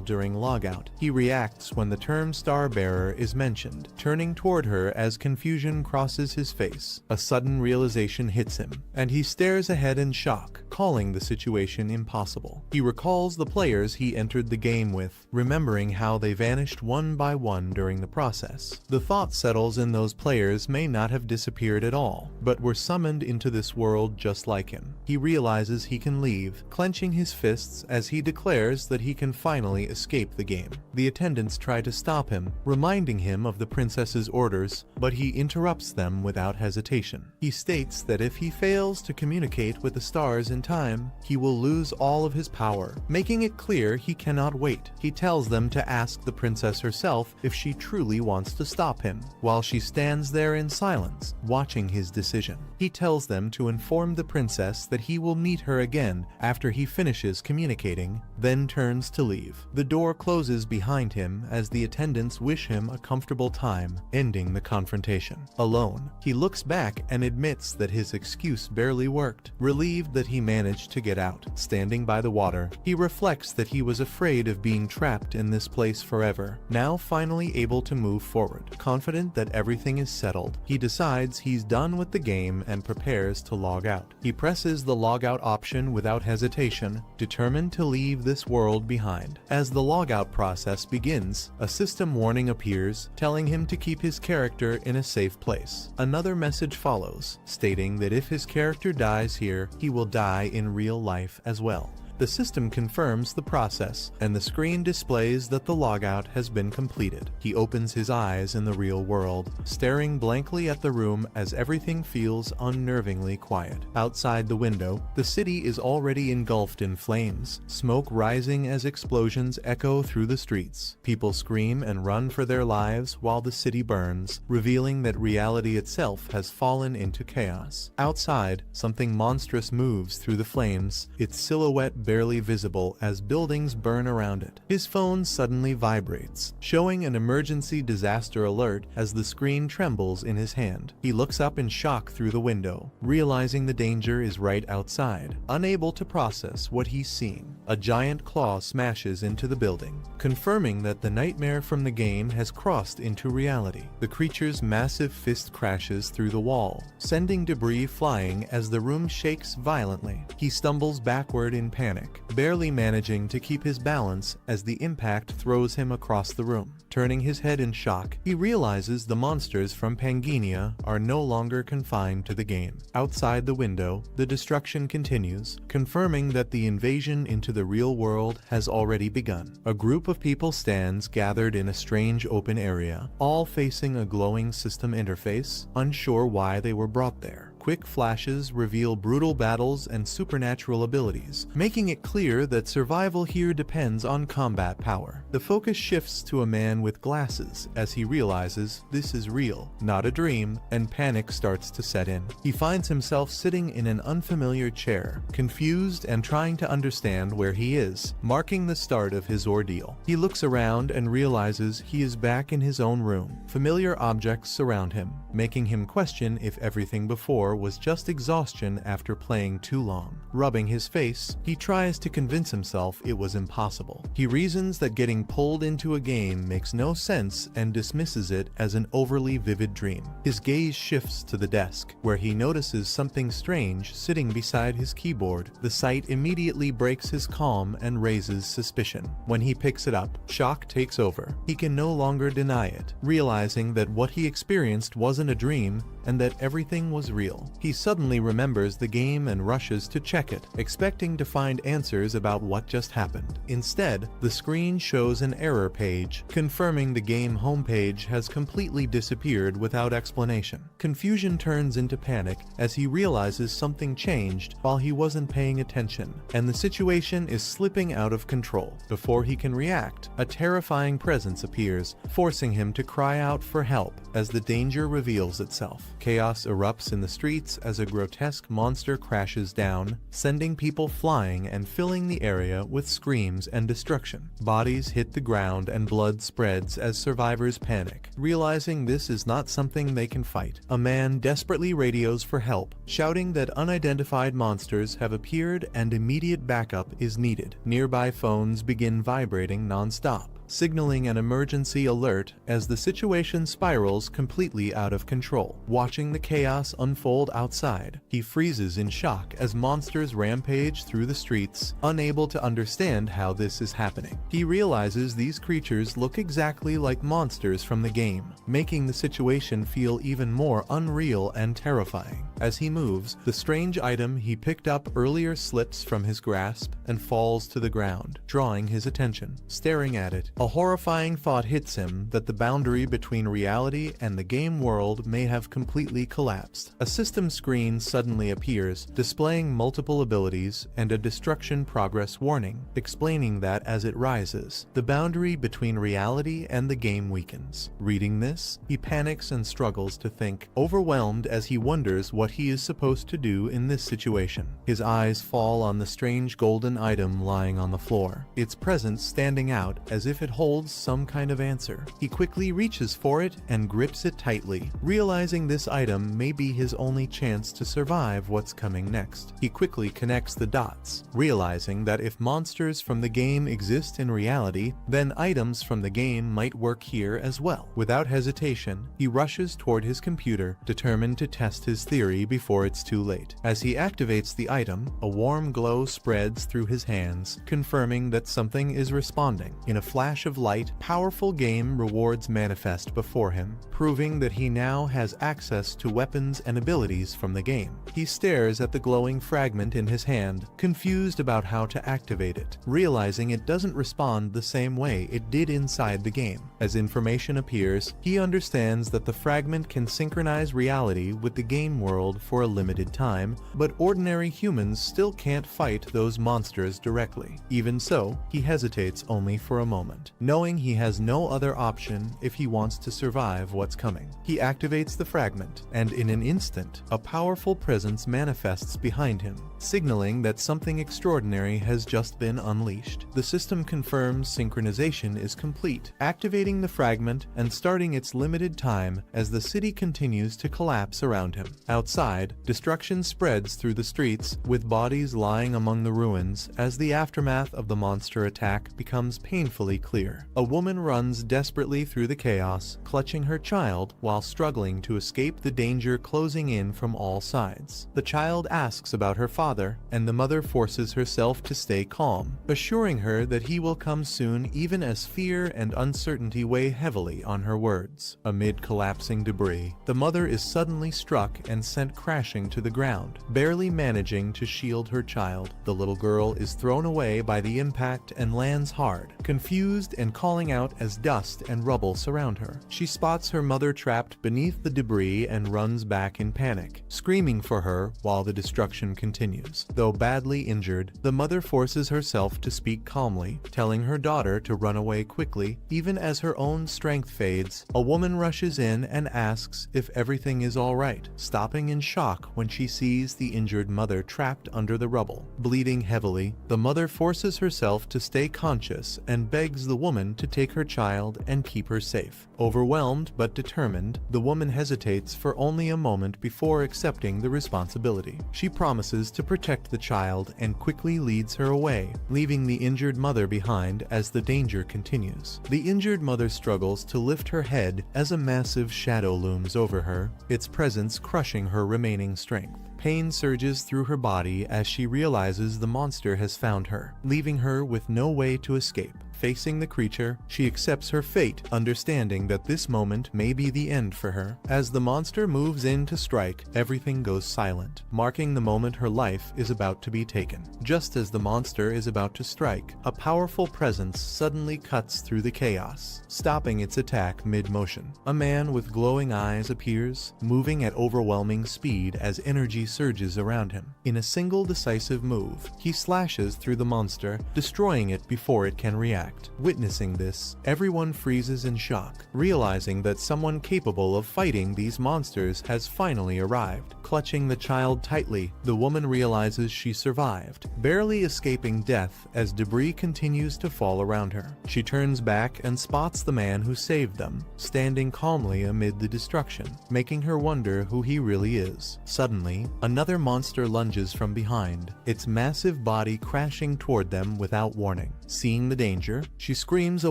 during logout. He reacts when the term Starbearer is mentioned, turning toward her as confusion crosses his face. A sudden realization hits him, and he stares ahead in shock, calling the situation impossible. He recalls the players he entered the game with, remembering how they vanished one by one during the process. The thought settles in those players may not have disappeared at all, but were summoned into this world just like him. He realizes he can leave, clenching his fists as he declares that he can finally escape the game. The attendants try to stop him, reminding him of the princess's orders, but he interrupts them without hesitation. He states that if he fails to communicate with the stars in time, he will lose all of his power, making it clear he cannot wait. He tells them to ask the princess herself if she truly wants to stop him, while she stands there in silence, watching his decision. He tells them to inform the princess that he will meet her again after he finishes communicating, then turns to leave. The door closes behind him as the attendants wish him a comfortable time, ending the confrontation. Alone, he looks back and admits that his excuse barely worked, relieved that he managed to get out. Standing by the water, he reflects that he was afraid of being trapped in this place forever, now finally able to move forward. Confident that everything is settled, he decides he's done with the game and prepares to log out. He presses the logout option without hesitation, determined to leave this world behind. As the logout process begins, a system warning appears, telling him to keep his character in a safe place. Another message follows, stating that if his character dies here, he will die in real life as well. The system confirms the process, and the screen displays that the logout has been completed. He opens his eyes in the real world, staring blankly at the room as everything feels unnervingly quiet. Outside the window, the city is already engulfed in flames, smoke rising as explosions echo through the streets. People scream and run for their lives while the city burns, revealing that reality itself has fallen into chaos. Outside, something monstrous moves through the flames, its silhouette barely visible as buildings burn around it. His phone suddenly vibrates, showing an emergency disaster alert as the screen trembles in his hand. He looks up in shock through the window, realizing the danger is right outside. Unable to process what he's seeing, a giant claw smashes into the building, confirming that the nightmare from the game has crossed into reality. The creature's massive fist crashes through the wall, sending debris flying as the room shakes violently. He stumbles backward in panic, barely managing to keep his balance as the impact throws him across the room. Turning his head in shock, he realizes the monsters from Pangania are no longer confined to the game. Outside the window, the destruction continues, confirming that the invasion into the real world has already begun. A group of people stands gathered in a strange open area, all facing a glowing system interface, unsure why they were brought there. Quick flashes reveal brutal battles and supernatural abilities, making it clear that survival here depends on combat power. The focus shifts to a man with glasses as he realizes this is real, not a dream, and panic starts to set in. He finds himself sitting in an unfamiliar chair, confused and trying to understand where he is, marking the start of his ordeal. He looks around and realizes he is back in his own room. Familiar objects surround him, making him question if everything before was just exhaustion after playing too long. Rubbing his face, he tries to convince himself it was impossible. He reasons that getting pulled into a game makes no sense and dismisses it as an overly vivid dream. His gaze shifts to the desk, where he notices something strange sitting beside his keyboard. The sight immediately breaks his calm and raises suspicion. When he picks it up, shock takes over. He can no longer deny it, realizing that what he experienced wasn't a dream and that everything was real. He suddenly remembers the game and rushes to check it, expecting to find answers about what just happened. Instead, the screen shows an error page, confirming the game homepage has completely disappeared without explanation. Confusion turns into panic as he realizes something changed while he wasn't paying attention, and the situation is slipping out of control. Before he can react, a terrifying presence appears, forcing him to cry out for help as the danger reveals itself. Chaos erupts in the streets as a grotesque monster crashes down, sending people flying and filling the area with screams and destruction. Bodies hit the ground and blood spreads as survivors panic. Realizing this is not something they can fight, a man desperately radios for help, shouting that unidentified monsters have appeared and immediate backup is needed. Nearby phones begin vibrating non-stop, signaling an emergency alert as the situation spirals completely out of control. Watching the chaos unfold outside, he freezes in shock as monsters rampage through the streets, unable to understand how this is happening. He realizes these creatures look exactly like monsters from the game, making the situation feel even more unreal and terrifying. As he moves, the strange item he picked up earlier slips from his grasp and falls to the ground, drawing his attention. Staring at it, a horrifying thought hits him that the boundary between reality and the game world may have completely collapsed. A system screen suddenly appears, displaying multiple abilities and a destruction progress warning, explaining that as it rises, the boundary between reality and the game weakens. Reading this, he panics and struggles to think, overwhelmed as he wonders what he is supposed to do in this situation. His eyes fall on the strange golden item lying on the floor, its presence standing out as if it holds some kind of answer. He quickly reaches for it and grips it tightly, realizing this item may be his only chance to survive what's coming next. He quickly connects the dots, realizing that if monsters from the game exist in reality, then items from the game might work here as well. Without hesitation, he rushes toward his computer, determined to test his theory before it's too late. As he activates the item, a warm glow spreads through his hands, confirming that something is responding. In a flash of light, powerful game rewards manifest before him, proving that he now has access to weapons and abilities from the game. He stares at the glowing fragment in his hand, confused about how to activate it, realizing it doesn't respond the same way it did inside the game. As information appears, he understands that the fragment can synchronize reality with the game world for a limited time, but ordinary humans still can't fight those monsters directly. Even so, he hesitates only for a moment, knowing he has no other option if he wants to survive what's coming. He activates the fragment, and in an instant, a powerful presence manifests behind him, signaling that something extraordinary has just been unleashed. The system confirms synchronization is complete, activating the fragment and starting its limited time as the city continues to collapse around him. Outside, destruction spreads through the streets, with bodies lying among the ruins as the aftermath of the monster attack becomes painfully clear. A woman runs desperately through the chaos, clutching her child while struggling to escape the danger closing in from all sides. The child asks about her father, and the mother forces herself to stay calm, assuring her that he will come soon even as fear and uncertainty weigh heavily on her words. Amid collapsing debris, the mother is suddenly struck and sent crashing to the ground, barely managing to shield her child. The little girl is thrown away by the impact and lands hard. Confused confused and calling out as dust and rubble surround her. She spots her mother trapped beneath the debris and runs back in panic, screaming for her while the destruction continues. Though badly injured, the mother forces herself to speak calmly, telling her daughter to run away quickly. Even as her own strength fades, a woman rushes in and asks if everything is all right, stopping in shock when she sees the injured mother trapped under the rubble. Bleeding heavily, the mother forces herself to stay conscious and begs the woman to take her child and keep her safe. Overwhelmed but determined, the woman hesitates for only a moment before accepting the responsibility. She promises to protect the child and quickly leads her away, leaving the injured mother behind as the danger continues. The injured mother struggles to lift her head as a massive shadow looms over her, its presence crushing her remaining strength. Pain surges through her body as she realizes the monster has found her, leaving her with no way to escape. Facing the creature, she accepts her fate, understanding that this moment may be the end for her. As the monster moves in to strike, everything goes silent, marking the moment her life is about to be taken. Just as the monster is about to strike, a powerful presence suddenly cuts through the chaos, stopping its attack mid-motion. A man with glowing eyes appears, moving at overwhelming speed as energy surges around him. In a single decisive move, he slashes through the monster, destroying it before it can react. Witnessing this, everyone freezes in shock, realizing that someone capable of fighting these monsters has finally arrived. Clutching the child tightly, the woman realizes she survived, barely escaping death as debris continues to fall around her. She turns back and spots the man who saved them, standing calmly amid the destruction, making her wonder who he really is. Suddenly, another monster lunges from behind, its massive body crashing toward them without warning. Seeing the danger, she screams a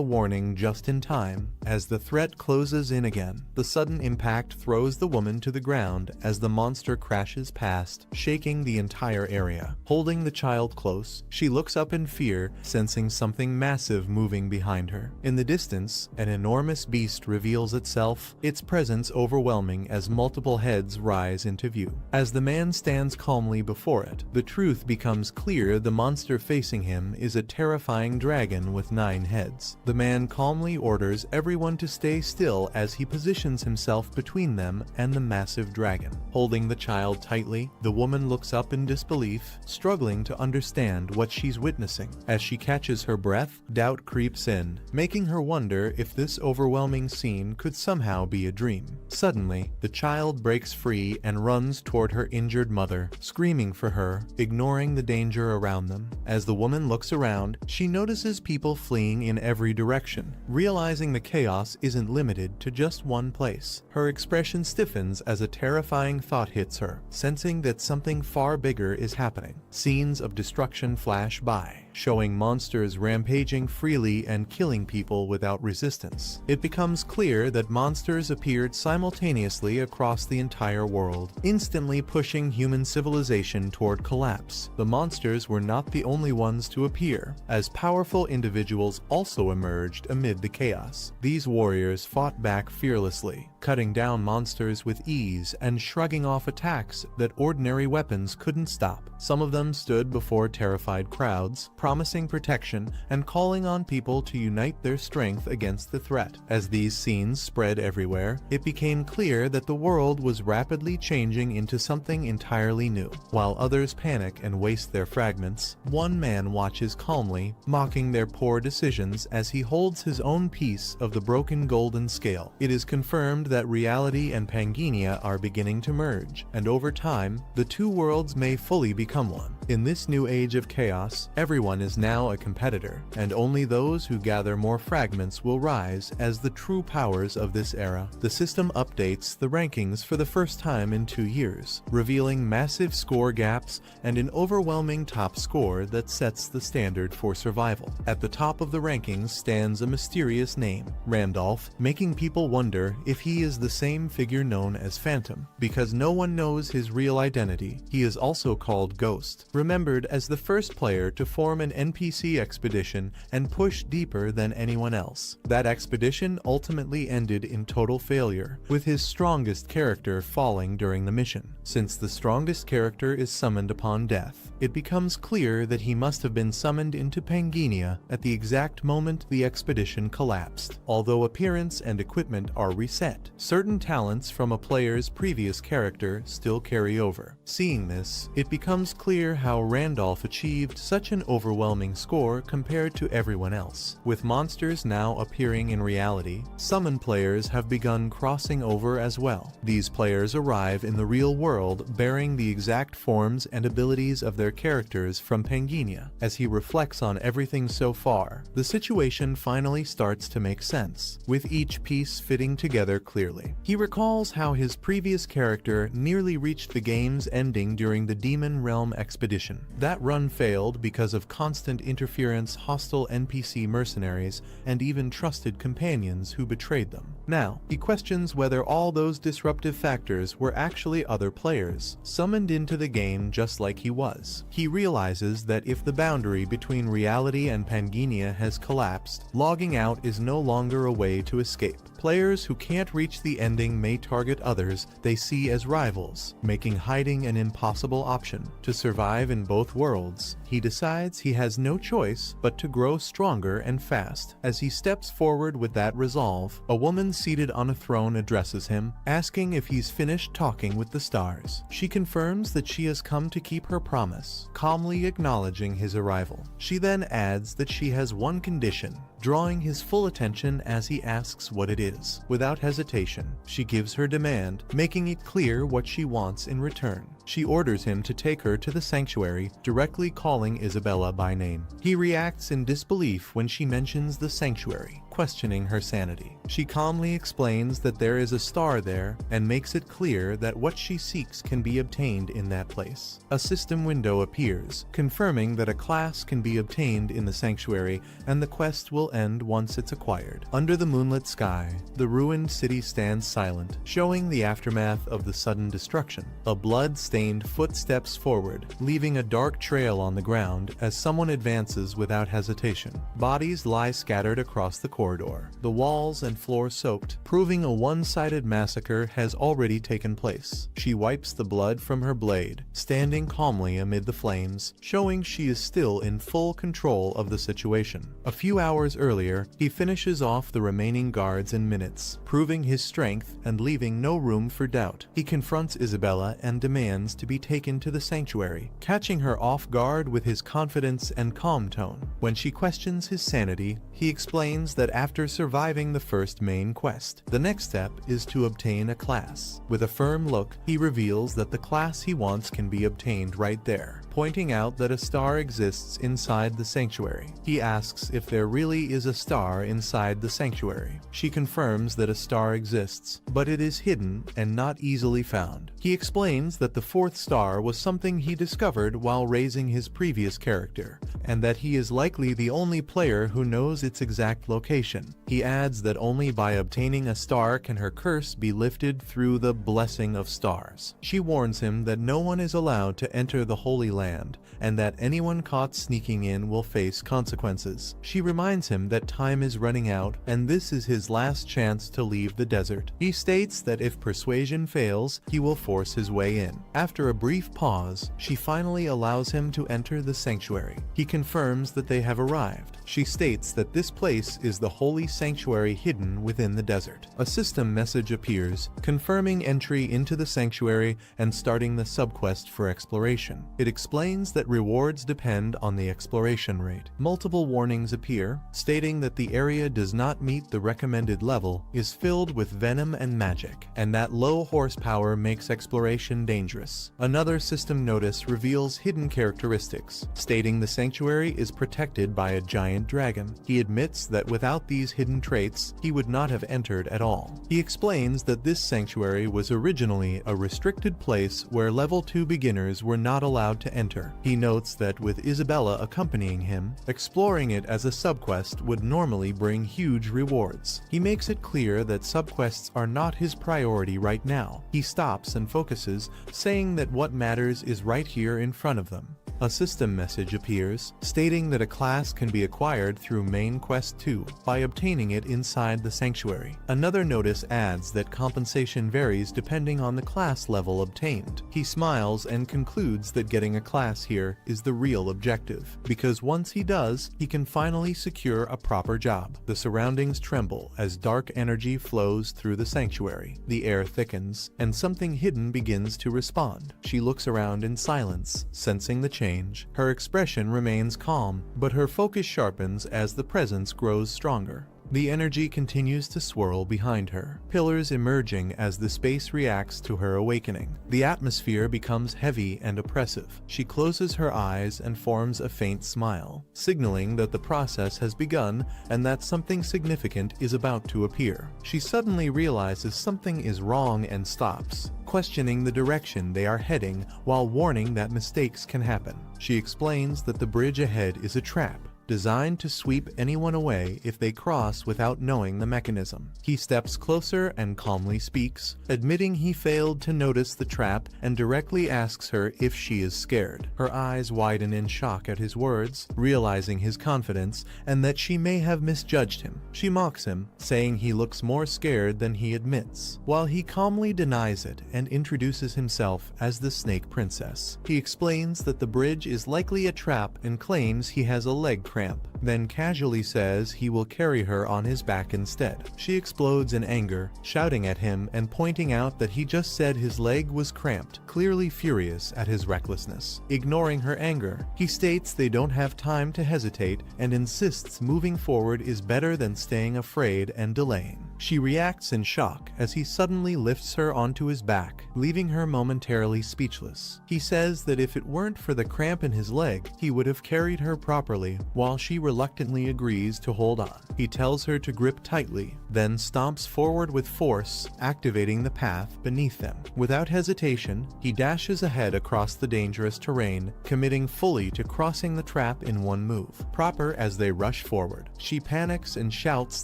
warning just in time as the threat closes in again. The sudden impact throws the woman to the ground as the monster crashes past, shaking the entire area. Holding the child close, she looks up in fear, sensing something massive moving behind her. In the distance, an enormous beast reveals itself, its presence overwhelming as multiple heads rise into view. As the man stands calmly before it, the truth becomes clear: the monster facing him is a terrifying dragon with 9 heads. The man calmly orders everyone to stay still as he positions himself between them and the massive dragon. Holding the child tightly, the woman looks up in disbelief, struggling to understand what she's witnessing. As she catches her breath, doubt creeps in, making her wonder if this overwhelming scene could somehow be a dream. Suddenly, the child breaks free and runs toward her injured mother, screaming for her, ignoring the danger around them. As the woman looks around, she notices people fleeing in every direction. Realizing the chaos isn't limited to just one place, her expression stiffens as a terrifying thought hits her, sensing that something far bigger is happening. Scenes of destruction flash by, showing monsters rampaging freely and killing people without resistance. It becomes clear that monsters appeared simultaneously across the entire world, instantly pushing human civilization toward collapse. The monsters were not the only ones to appear, as powerful individuals also emerged amid the chaos. These warriors fought back fearlessly, cutting down monsters with ease and shrugging off attacks that ordinary weapons couldn't stop. Some of them stood before terrified crowds, promising protection and calling on people to unite their strength against the threat. As these scenes spread everywhere, it became clear that the world was rapidly changing into something entirely new. While others panic and waste their fragments, one man watches calmly, mocking their poor decisions as he holds his own piece of the broken golden scale. It is confirmed that reality and Pangenia are beginning to merge, and over time, the two worlds may fully become one. In this new age of chaos, everyone is now a competitor, and only those who gather more fragments will rise as the true powers of this era. The system updates the rankings for the first time in 2 years, revealing massive score gaps and an overwhelming top score that sets the standard for survival. At the top of the rankings stands a mysterious name, Randolph, making people wonder if he he is the same figure known as Phantom. Because no one knows his real identity, he is also called Ghost, remembered as the first player to form an NPC expedition and push deeper than anyone else. That expedition ultimately ended in total failure, with his strongest character falling during the mission. Since the strongest character is summoned upon death, it becomes clear that he must have been summoned into Pangenia at the exact moment the expedition collapsed. Although appearance and equipment are reset, certain talents from a player's previous character still carry over. Seeing this, it becomes clear how Randolph achieved such an overwhelming score compared to everyone else. With monsters now appearing in reality, summon players have begun crossing over as well. These players arrive in the real world bearing the exact forms and abilities of their characters from Pangenia. As he reflects on everything so far, the situation finally starts to make sense, with each piece fitting together clearly. He recalls how his previous character nearly reached the game's ending during the Demon Realm expedition. That run failed because of constant interference, hostile NPC mercenaries, and even trusted companions who betrayed them. Now, he questions whether all those disruptive factors were actually other players, summoned into the game just like he was. He realizes that if the boundary between reality and Pangenia has collapsed, logging out is no longer a way to escape. Players who can't reach the ending may target others they see as rivals, making hiding an impossible option. To survive in both worlds, he decides he has no choice but to grow stronger and fast. As he steps forward with that resolve, a woman seated on a throne addresses him, asking if he's finished talking with the stars. She confirms that she has come to keep her promise, calmly acknowledging his arrival. She then adds that she has one condition, drawing his full attention as he asks what it is. Without hesitation, she gives her demand, making it clear what she wants in return. She orders him to take her to the sanctuary, directly calling Isabella by name. He reacts in disbelief when she mentions the sanctuary, questioning her sanity. She calmly explains that there is a star there and makes it clear that what she seeks can be obtained in that place. A system window appears, confirming that a class can be obtained in the sanctuary and the quest will end once it's acquired. Under the moonlit sky, the ruined city stands silent, showing the aftermath of the sudden destruction. A blood-stained foot steps forward, leaving a dark trail on the ground as someone advances without hesitation. Bodies lie scattered across the corridor, the walls and floor soaked, proving a one-sided massacre has already taken place. She wipes the blood from her blade, standing calmly amid the flames, showing she is still in full control of the situation. A few hours earlier, he finishes off the remaining guards in minutes, proving his strength and leaving no room for doubt. He confronts Isabella and demands to be taken to the sanctuary, catching her off guard with his confidence and calm tone. When she questions his sanity, he explains that after surviving the first main quest, the next step is to obtain a class. With a firm look, he reveals that the class he wants can be obtained right there, pointing out that a star exists inside the sanctuary. He asks if there really is a star inside the sanctuary. She confirms that a star exists, but it is hidden and not easily found. He explains that the fourth star was something he discovered while raising his previous character, and that he is likely the only player who knows its exact location. He adds that only by obtaining a star can her curse be lifted through the blessing of stars. She warns him that no one is allowed to enter the Holy Land, and that anyone caught sneaking in will face consequences. She reminds him that time is running out, and this is his last chance to leave the desert. He states that if persuasion fails, he will force his way in. After a brief pause, she finally allows him to enter the sanctuary. He confirms that they have arrived. She states that this place is the holy sanctuary hidden within the desert. A system message appears, confirming entry into the sanctuary and starting the subquest for exploration. It explains that rewards depend on the exploration rate. Multiple warnings appear, stating that the area does not meet the recommended level, is filled with venom and magic, and that low horsepower makes exploration dangerous. Another system notice reveals hidden characteristics, stating the sanctuary is protected by a giant dragon. He admits that without these hidden traits, he would not have entered at all. He explains that this sanctuary was originally a restricted place where level 2 beginners were not allowed to enter. He notes that with Isabella accompanying him, exploring it as a subquest would normally bring huge rewards. He makes it clear that subquests are not his priority right now. He stops and focuses, saying that what matters is right here in front of them. A system message appears, stating that a class can be acquired through Main Quest 2 by obtaining it inside the sanctuary. Another notice adds that compensation varies depending on the class level obtained. He smiles and concludes that getting a class here is the real objective, because once he does, he can finally secure a proper job. The surroundings tremble as dark energy flows through the sanctuary. The air thickens, and something hidden begins to respond. She looks around in silence, sensing the change. Her expression remains calm, but her focus sharpens as the presence grows stronger. The energy continues to swirl behind her, pillars emerging as the space reacts to her awakening. The atmosphere becomes heavy and oppressive. She closes her eyes and forms a faint smile, signaling that the process has begun and that something significant is about to appear. She suddenly realizes something is wrong and stops, questioning the direction they are heading while warning that mistakes can happen. She explains that the bridge ahead is a trap, designed to sweep anyone away if they cross without knowing the mechanism. He steps closer and calmly speaks, admitting he failed to notice the trap, and directly asks her if she is scared. Her eyes widen in shock at his words, realizing his confidence and that she may have misjudged him. She mocks him, saying he looks more scared than he admits, while he calmly denies it and introduces himself as the Snake Princess. He explains that the bridge is likely a trap and claims he has a leg cramp, then casually says he will carry her on his back instead. She explodes in anger, shouting at him and pointing out that he just said his leg was cramped, clearly furious at his recklessness. Ignoring her anger, he states they don't have time to hesitate and insists moving forward is better than staying afraid and delaying. She reacts in shock as he suddenly lifts her onto his back, leaving her momentarily speechless. He says that if it weren't for the cramp in his leg, he would have carried her properly, while she reluctantly agrees to hold on. He tells her to grip tightly, then stomps forward with force, activating the path beneath them. Without hesitation, he dashes ahead across the dangerous terrain, committing fully to crossing the trap in one move. Proper as they rush forward, she panics and shouts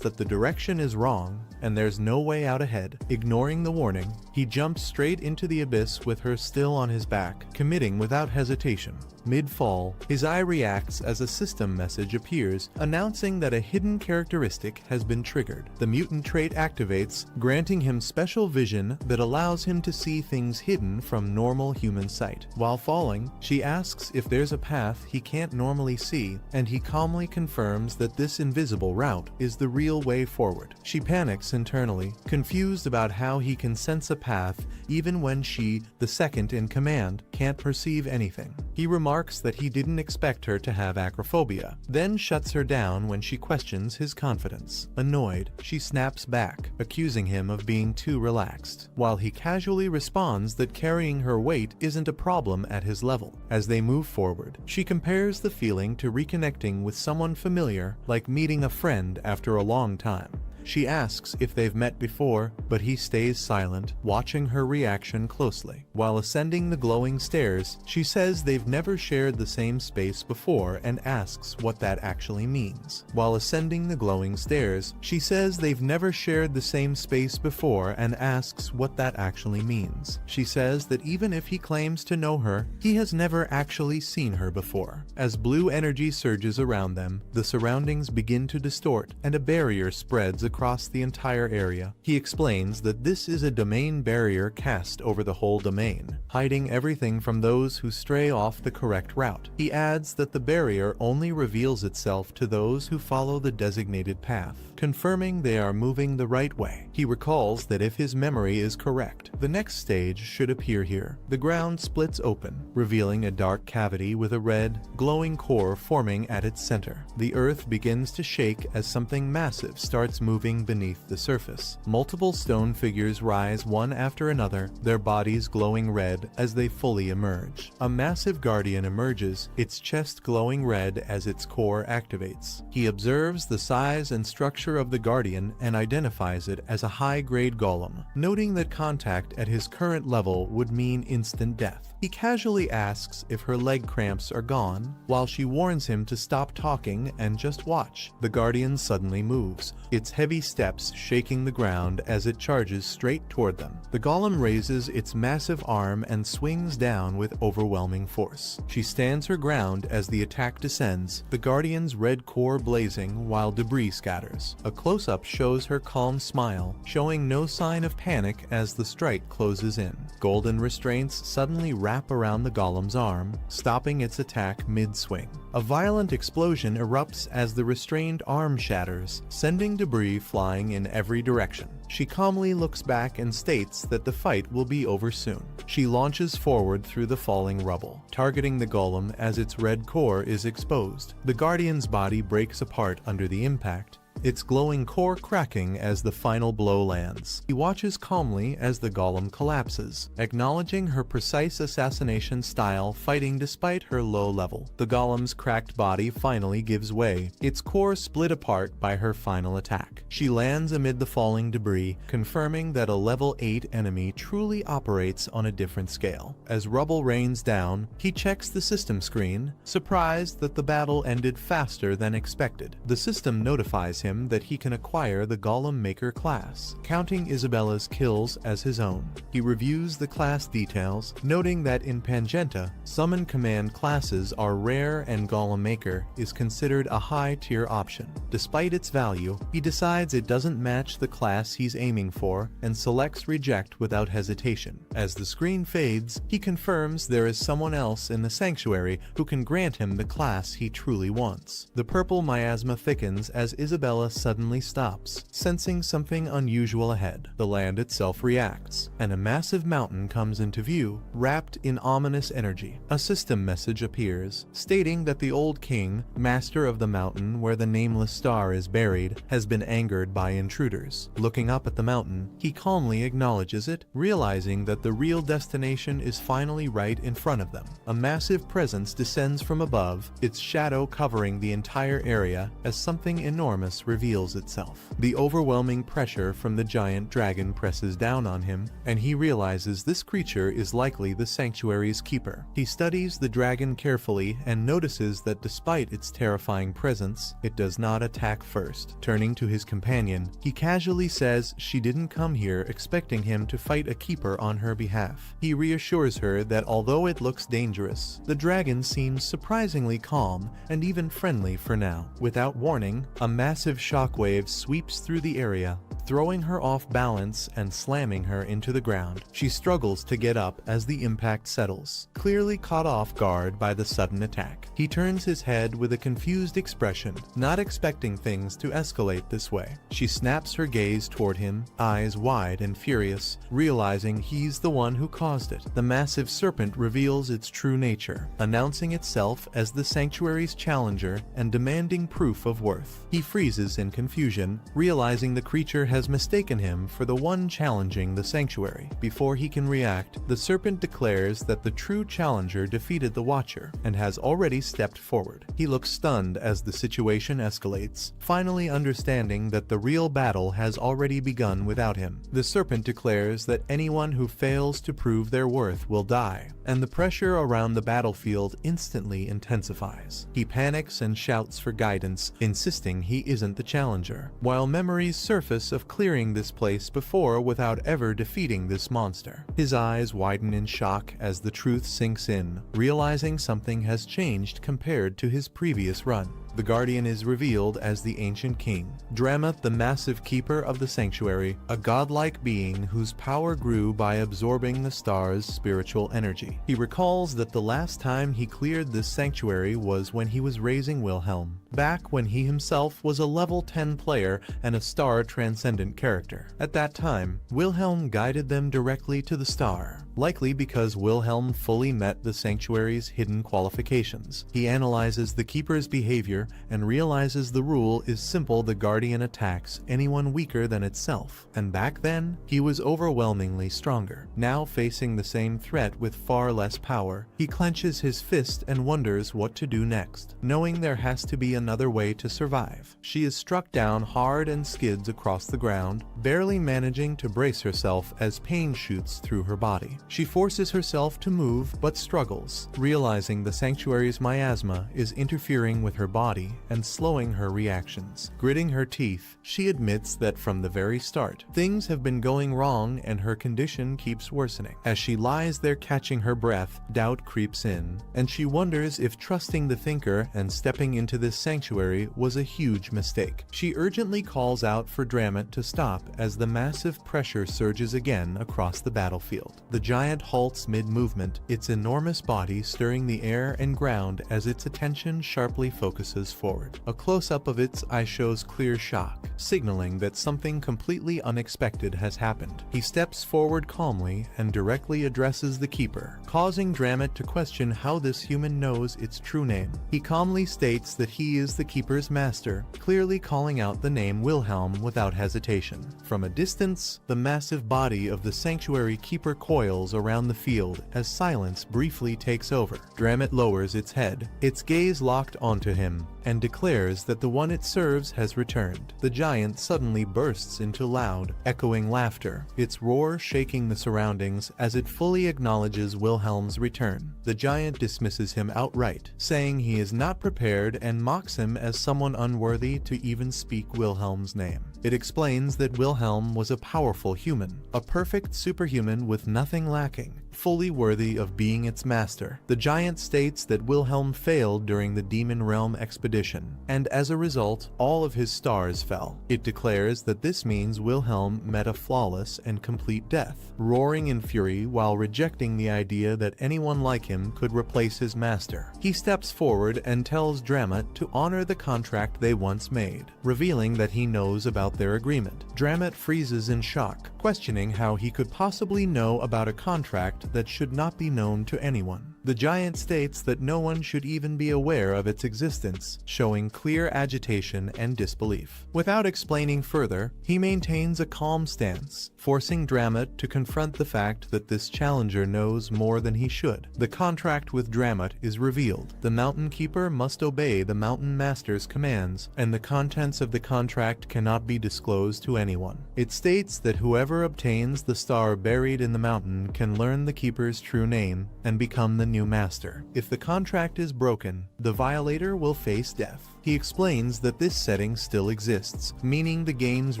that the direction is wrong and there's no way out ahead. Ignoring the warning, he jumps straight into the abyss with her still on his back, committing without hesitation. Mid-fall, his eye reacts as a system message appears, announcing that a hidden characteristic has been triggered. The mutant trait activates, granting him special vision that allows him to see things hidden from normal human sight. While falling, she asks if there's a path he can't normally see, and he calmly confirms that this invisible route is the real way forward. She panics internally, confused about how he can sense a path even when she, the second in command, can't perceive anything. He remarks that he didn't expect her to have acrophobia, then shuts her down when she questions his confidence. Annoyed, she snaps back, accusing him of being too relaxed, while he casually responds that carrying her weight isn't a problem at his level. As they move forward, she compares the feeling to reconnecting with someone familiar, like meeting a friend after a long time. She asks if they've met before, but he stays silent, watching her reaction closely. While ascending the glowing stairs, she says they've never shared the same space before and asks what that actually means. While ascending the glowing stairs, she says they've never shared the same space before and asks what that actually means. She says that even if he claims to know her, he has never actually seen her before. As blue energy surges around them, the surroundings begin to distort and a barrier spreads across the entire area. He explains that this is a domain barrier cast over the whole domain, hiding everything from those who stray off the correct route. He adds that the barrier only reveals itself to those who follow the designated path, confirming they are moving the right way. He recalls that if his memory is correct, the next stage should appear here. The ground splits open, revealing a dark cavity with a red, glowing core forming at its center. The earth begins to shake as something massive starts moving beneath the surface. Multiple stone figures rise one after another, their bodies glowing red as they fully emerge. A massive guardian emerges, its chest glowing red as its core activates. He observes the size and structure picture of the Guardian and identifies it as a high-grade golem, noting that contact at his current level would mean instant death. He casually asks if her leg cramps are gone, while she warns him to stop talking and just watch. The Guardian suddenly moves, its heavy steps shaking the ground as it charges straight toward them. The golem raises its massive arm and swings down with overwhelming force. She stands her ground as the attack descends, the Guardian's red core blazing while debris scatters. A close-up shows her calm smile, showing no sign of panic as the strike closes in. Golden restraints suddenly wrap around the golem's arm, stopping its attack mid-swing. A violent explosion erupts as the restrained arm shatters, sending debris flying in every direction. She calmly looks back and states that the fight will be over soon. She launches forward through the falling rubble, targeting the golem as its red core is exposed. The Guardian's body breaks apart under the impact, its glowing core cracking as the final blow lands. He watches calmly as the golem collapses, acknowledging her precise assassination style fighting despite her low level. The golem's cracked body finally gives way, its core split apart by her final attack. She lands amid the falling debris, confirming that a level 8 enemy truly operates on a different scale. As rubble rains down, he checks the system screen, surprised that the battle ended faster than expected. The system notifies him that he can acquire the Golem Maker class, counting Isabella's kills as his own. He reviews the class details, noting that in Pangenta, Summon Command classes are rare and Golem Maker is considered a high-tier option. Despite its value, he decides it doesn't match the class he's aiming for and selects Reject without hesitation. As the screen fades, he confirms there is someone else in the Sanctuary who can grant him the class he truly wants. The purple miasma thickens as Isabella suddenly stops, sensing something unusual ahead. The land itself reacts, and a massive mountain comes into view, wrapped in ominous energy. A system message appears, stating that the old king, master of the mountain where the nameless star is buried, has been angered by intruders. Looking up at the mountain, he calmly acknowledges it, realizing that the real destination is finally right in front of them. A massive presence descends from above, its shadow covering the entire area as something enormous reveals itself. The overwhelming pressure from the giant dragon presses down on him, and he realizes this creature is likely the sanctuary's keeper. He studies the dragon carefully and notices that despite its terrifying presence, it does not attack first. Turning to his companion, he casually says she didn't come here expecting him to fight a keeper on her behalf. He reassures her that although it looks dangerous, the dragon seems surprisingly calm and even friendly for now. Without warning, a massive shockwave sweeps through the area, throwing her off balance and slamming her into the ground. She struggles to get up as the impact settles, clearly caught off guard by the sudden attack. He turns his head with a confused expression, not expecting things to escalate this way. She snaps her gaze toward him, eyes wide and furious, realizing he's the one who caused it. The massive serpent reveals its true nature, announcing itself as the sanctuary's challenger and demanding proof of worth. He freezes in confusion, realizing the creature has mistaken him for the one challenging the sanctuary. Before he can react, the serpent declares that the true challenger defeated the Watcher and has already stepped forward. He looks stunned as the situation escalates, finally understanding that the real battle has already begun without him. The serpent declares that anyone who fails to prove their worth will die, and the pressure around the battlefield instantly intensifies. He panics and shouts for guidance, insisting he isn't the challenger, while memories surface of clearing this place before without ever defeating this monster. His eyes widen in shock as the truth sinks in, realizing something has changed compared to his previous run. The Guardian is revealed as the Ancient King, Dramath, the massive keeper of the sanctuary, a godlike being whose power grew by absorbing the star's spiritual energy. He recalls that the last time he cleared this sanctuary was when he was raising Wilhelm, back when he himself was a level 10 player and a star transcendent character. At that time, Wilhelm guided them directly to the star, likely because Wilhelm fully met the sanctuary's hidden qualifications. He analyzes the keeper's behavior, master and realizes the rule is simple: the guardian attacks anyone weaker than itself. And back then, he was overwhelmingly stronger. Now facing the same threat with far less power, he clenches his fist and wonders what to do next, knowing there has to be another way to survive. She is struck down hard and skids across the ground, barely managing to brace herself as pain shoots through her body. She forces herself to move but struggles, realizing the sanctuary's miasma is interfering with her body and slowing her reactions. Gritting her teeth, she admits that from the very start, things have been going wrong and her condition keeps worsening. As she lies there catching her breath, doubt creeps in, and she wonders if trusting the thinker and stepping into this sanctuary was a huge mistake. She urgently calls out for Dramit to stop as the massive pressure surges again across the battlefield. The giant halts mid-movement, its enormous body stirring the air and ground as its attention sharply focuses forward. A close-up of its eye shows clear shock, signaling that something completely unexpected has happened. He steps forward calmly and directly addresses the Keeper, causing Dramit to question how this human knows its true name. He calmly states that he is the Keeper's master, clearly calling out the name Wilhelm without hesitation. From a distance, the massive body of the sanctuary Keeper coils around the field as silence briefly takes over. Dramit lowers its head, its gaze locked onto him, and declares that the one it serves has returned. The giant suddenly bursts into loud, echoing laughter, its roar shaking the surroundings as it fully acknowledges Wilhelm's return. The giant dismisses him outright, saying he is not prepared and mocks him as someone unworthy to even speak Wilhelm's name. It explains that Wilhelm was a powerful human, a perfect superhuman with nothing lacking, fully worthy of being its master. The giant states that Wilhelm failed during the Demon Realm expedition, and as a result, all of his stars fell. It declares that this means Wilhelm met a flawless and complete death, roaring in fury while rejecting the idea that anyone like him could replace his master. He steps forward and tells Dramit to honor the contract they once made, revealing that he knows about their agreement. Dramit freezes in shock, questioning how he could possibly know about a contract that should not be known to anyone. The giant states that no one should even be aware of its existence, showing clear agitation and disbelief. Without explaining further, he maintains a calm stance, forcing Dramit to confront the fact that this challenger knows more than he should. The contract with Dramit is revealed. The Mountain Keeper must obey the Mountain Master's commands, and the contents of the contract cannot be disclosed to anyone. It states that whoever obtains the star buried in the mountain can learn the Keeper's true name and become the new master. If the contract is broken, the violator will face death. He explains that this setting still exists, meaning the game's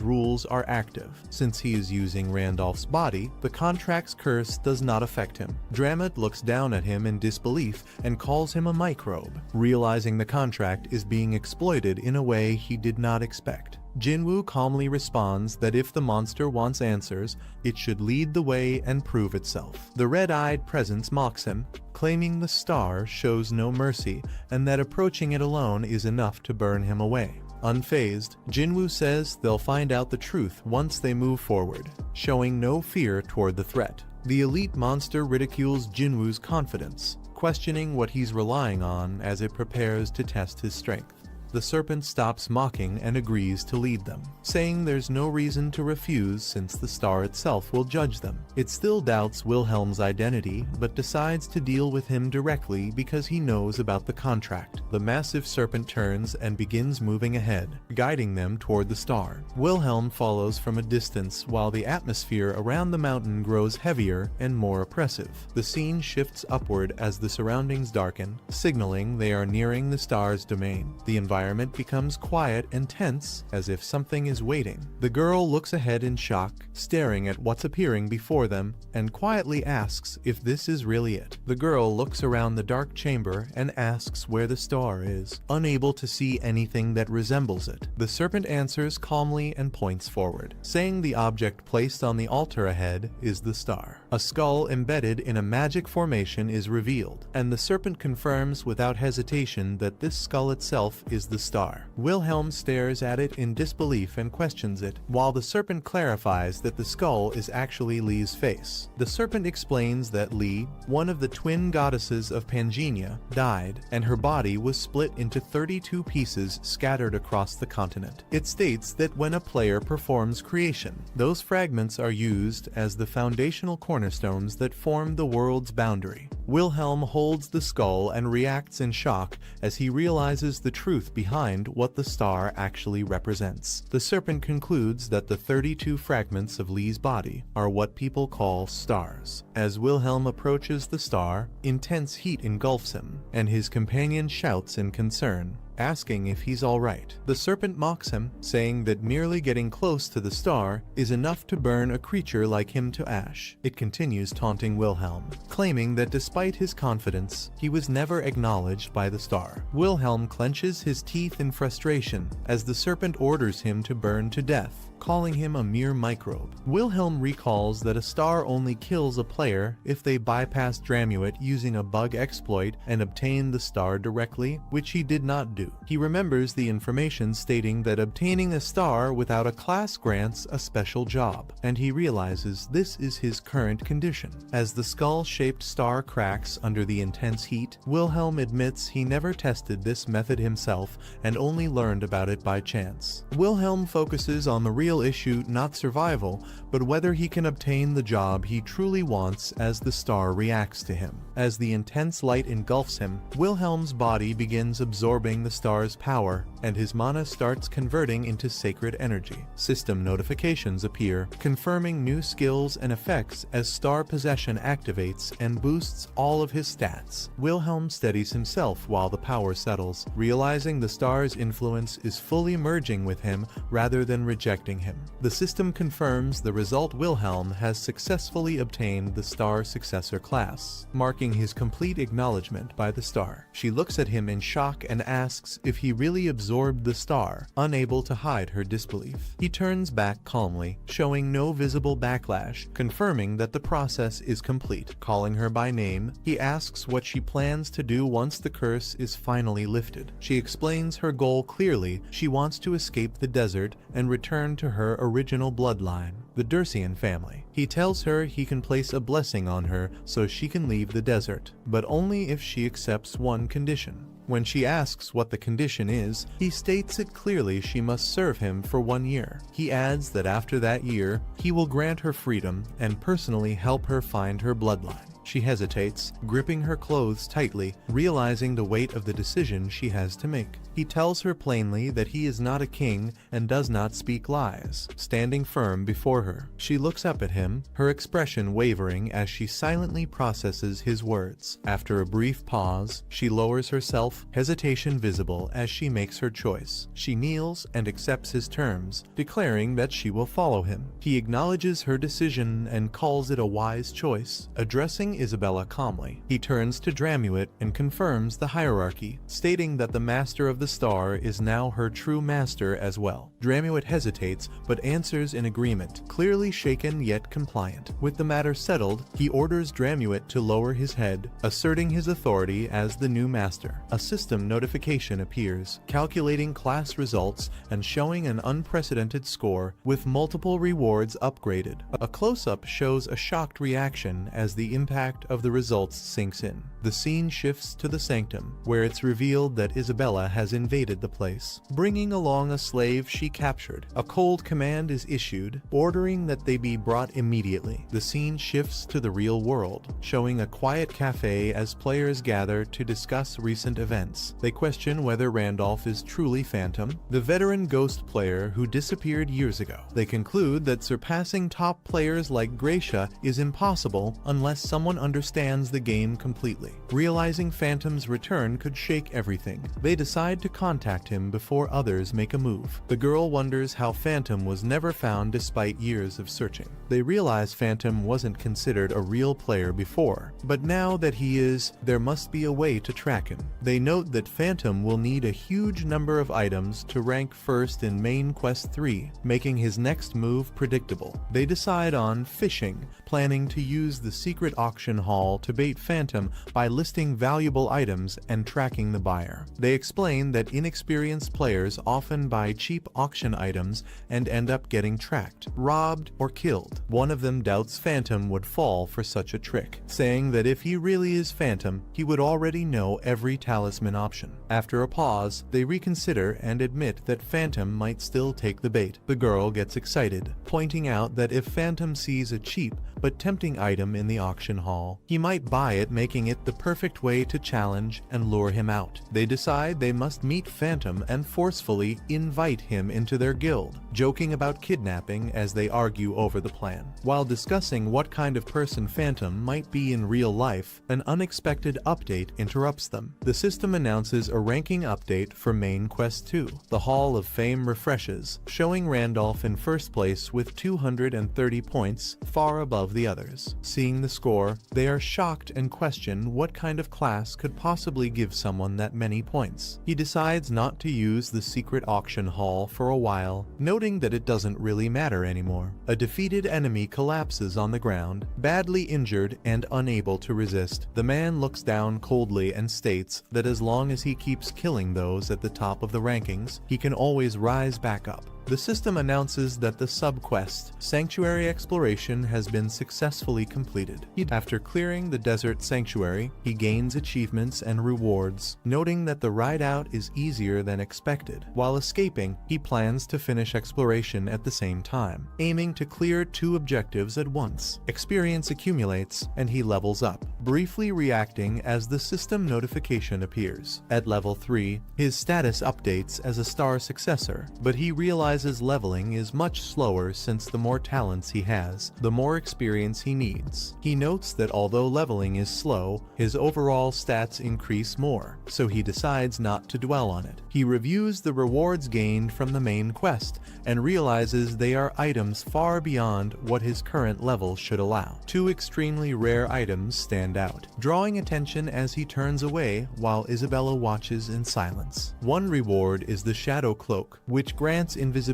rules are active. Since he is using Randolph's body, the contract's curse does not affect him. Dramit looks down at him in disbelief and calls him a microbe, realizing the contract is being exploited in a way he did not expect. Jinwoo calmly responds that if the monster wants answers, it should lead the way and prove itself. The red-eyed presence mocks him, claiming the star shows no mercy and that approaching it alone is enough to burn him away. Unfazed, Jinwoo says they'll find out the truth once they move forward, showing no fear toward the threat. The elite monster ridicules Jinwoo's confidence, questioning what he's relying on as it prepares to test his strength. The serpent stops mocking and agrees to lead them, saying there's no reason to refuse since the star itself will judge them. It still doubts Wilhelm's identity, but decides to deal with him directly because he knows about the contract. The massive serpent turns and begins moving ahead, guiding them toward the star. Wilhelm follows from a distance while the atmosphere around the mountain grows heavier and more oppressive. The scene shifts upward as the surroundings darken, signaling they are nearing the star's domain. The environment becomes quiet and tense, as if something is waiting. The girl looks ahead in shock, staring at what's appearing before them, and quietly asks if this is really it. The girl looks around the dark chamber and asks where the star is, unable to see anything that resembles it. The serpent answers calmly and points forward, saying the object placed on the altar ahead is the star. A skull embedded in a magic formation is revealed, and the serpent confirms without hesitation that this skull itself is the the star. Wilhelm stares at it in disbelief and questions it, while the serpent clarifies that the skull is actually Li's face. The serpent explains that Li, one of the twin goddesses of Pangenia, died, and her body was split into 32 pieces scattered across the continent. It states that when a player performs creation, those fragments are used as the foundational cornerstones that form the world's boundary. Wilhelm holds the skull and reacts in shock as he realizes the truth behind what the star actually represents. The serpent concludes that the 32 fragments of Li's body are what people call stars. As Wilhelm approaches the star, intense heat engulfs him, and his companion shouts in concern, asking if he's alright. The serpent mocks him, saying that merely getting close to the star is enough to burn a creature like him to ash. It continues taunting Wilhelm, claiming that despite his confidence, he was never acknowledged by the star. Wilhelm clenches his teeth in frustration as the serpent orders him to burn to death, calling him a mere microbe. Wilhelm recalls that a star only kills a player if they bypass Dramuit using a bug exploit and obtain the star directly, which he did not do. He remembers the information stating that obtaining a star without a class grants a special job, and he realizes this is his current condition. As the skull-shaped star cracks under the intense heat, Wilhelm admits he never tested this method himself and only learned about it by chance. Wilhelm focuses on the real issue, not survival, but whether he can obtain the job he truly wants as the star reacts to him. As the intense light engulfs him, Wilhelm's body begins absorbing the star's power, and his mana starts converting into sacred energy. System notifications appear, confirming new skills and effects as star possession activates and boosts all of his stats. Wilhelm steadies himself while the power settles, realizing the star's influence is fully merging with him rather than rejecting him. The system confirms the result. Wilhelm has successfully obtained the star successor class, marking his complete acknowledgement by the star. She looks at him in shock and asks if he really absorbed the star, unable to hide her disbelief. He turns back calmly, showing no visible backlash, confirming that the process is complete. Calling her by name, he asks what she plans to do once the curse is finally lifted. She explains her goal clearly. She wants to escape the desert and return to her original bloodline, the Dursian family. He tells her he can place a blessing on her so she can leave the desert, but only if she accepts one condition. When she asks what the condition is, he states it clearly: she must serve him for 1 year. He adds that after that year, he will grant her freedom and personally help her find her bloodline. She hesitates, gripping her clothes tightly, realizing the weight of the decision she has to make. He tells her plainly that he is not a king and does not speak lies, standing firm before her. She looks up at him, her expression wavering as she silently processes his words. After a brief pause, she lowers herself, hesitation visible as she makes her choice. She kneels and accepts his terms, declaring that she will follow him. He acknowledges her decision and calls it a wise choice, addressing Isabella calmly. He turns to Dramuit and confirms the hierarchy, stating that the master of the star is now her true master as well. Dramuit hesitates but answers in agreement, clearly shaken yet compliant. With the matter settled, he orders Dramuit to lower his head, asserting his authority as the new master. A system notification appears, calculating class results and showing an unprecedented score with multiple rewards upgraded. A close-up shows a shocked reaction as the impact of the results sinks in. The scene shifts to the sanctum, where it's revealed that Isabella has invaded the place, bringing along a slave she captured. A cold command is issued, ordering that they be brought immediately. The scene shifts to the real world, showing a quiet cafe as players gather to discuss recent events. They question whether Randolph is truly Phantom, the veteran ghost player who disappeared years ago. They conclude that surpassing top players like Gracia is impossible unless someone understands the game completely. Realizing Phantom's return could shake everything, they decide to contact him before others make a move. The girl wonders how Phantom was never found despite years of searching. They realize Phantom wasn't considered a real player before, but now that he is, there must be a way to track him. They note that Phantom will need a huge number of items to rank first in Main Quest 3, making his next move predictable. They decide on fishing, planning to use the secret auction hall to bait Phantom by listing valuable items and tracking the buyer. They explain that inexperienced players often buy cheap auction items and end up getting tracked, robbed, or killed. One of them doubts Phantom would fall for such a trick, saying that if he really is Phantom, he would already know every talisman option. After a pause, they reconsider and admit that Phantom might still take the bait. The girl gets excited, pointing out that if Phantom sees a cheap but tempting item in the auction hall, he might buy it, making it the perfect way to challenge and lure him out. They decide they must meet Phantom and forcefully invite him into their guild, joking about kidnapping as they argue over the plan. While discussing what kind of person Phantom might be in real life, an unexpected update interrupts them. The system announces a ranking update for Main Quest 2. The Hall of Fame refreshes, showing Randolph in first place with 230 points, far above the others. Seeing the score, they are shocked and question what kind of class could possibly give someone that many points. He decides not to use the secret auction hall for a while, noting that it doesn't really matter anymore. A defeated enemy collapses on the ground, badly injured and unable to resist. The man looks down coldly and states that as long as he keeps killing those at the top of the rankings, he can always rise back up. The system announces that the sub-quest, Sanctuary Exploration, has been successfully completed. After clearing the desert sanctuary, he gains achievements and rewards, noting that the ride out is easier than expected. While escaping, he plans to finish exploration at the same time, aiming to clear 2 objectives at once. Experience accumulates, and he levels up, briefly reacting as the system notification appears. At level 3, his status updates as a star successor, but he realizes leveling is much slower since the more talents he has, the more experience he needs. He notes that although leveling is slow, his overall stats increase more, so he decides not to dwell on it. He reviews the rewards gained from the main quest and realizes they are items far beyond what his current level should allow. 2 extremely rare items stand out, drawing attention as he turns away while Isabella watches in silence. One reward is the Shadow Cloak, which grants invisibility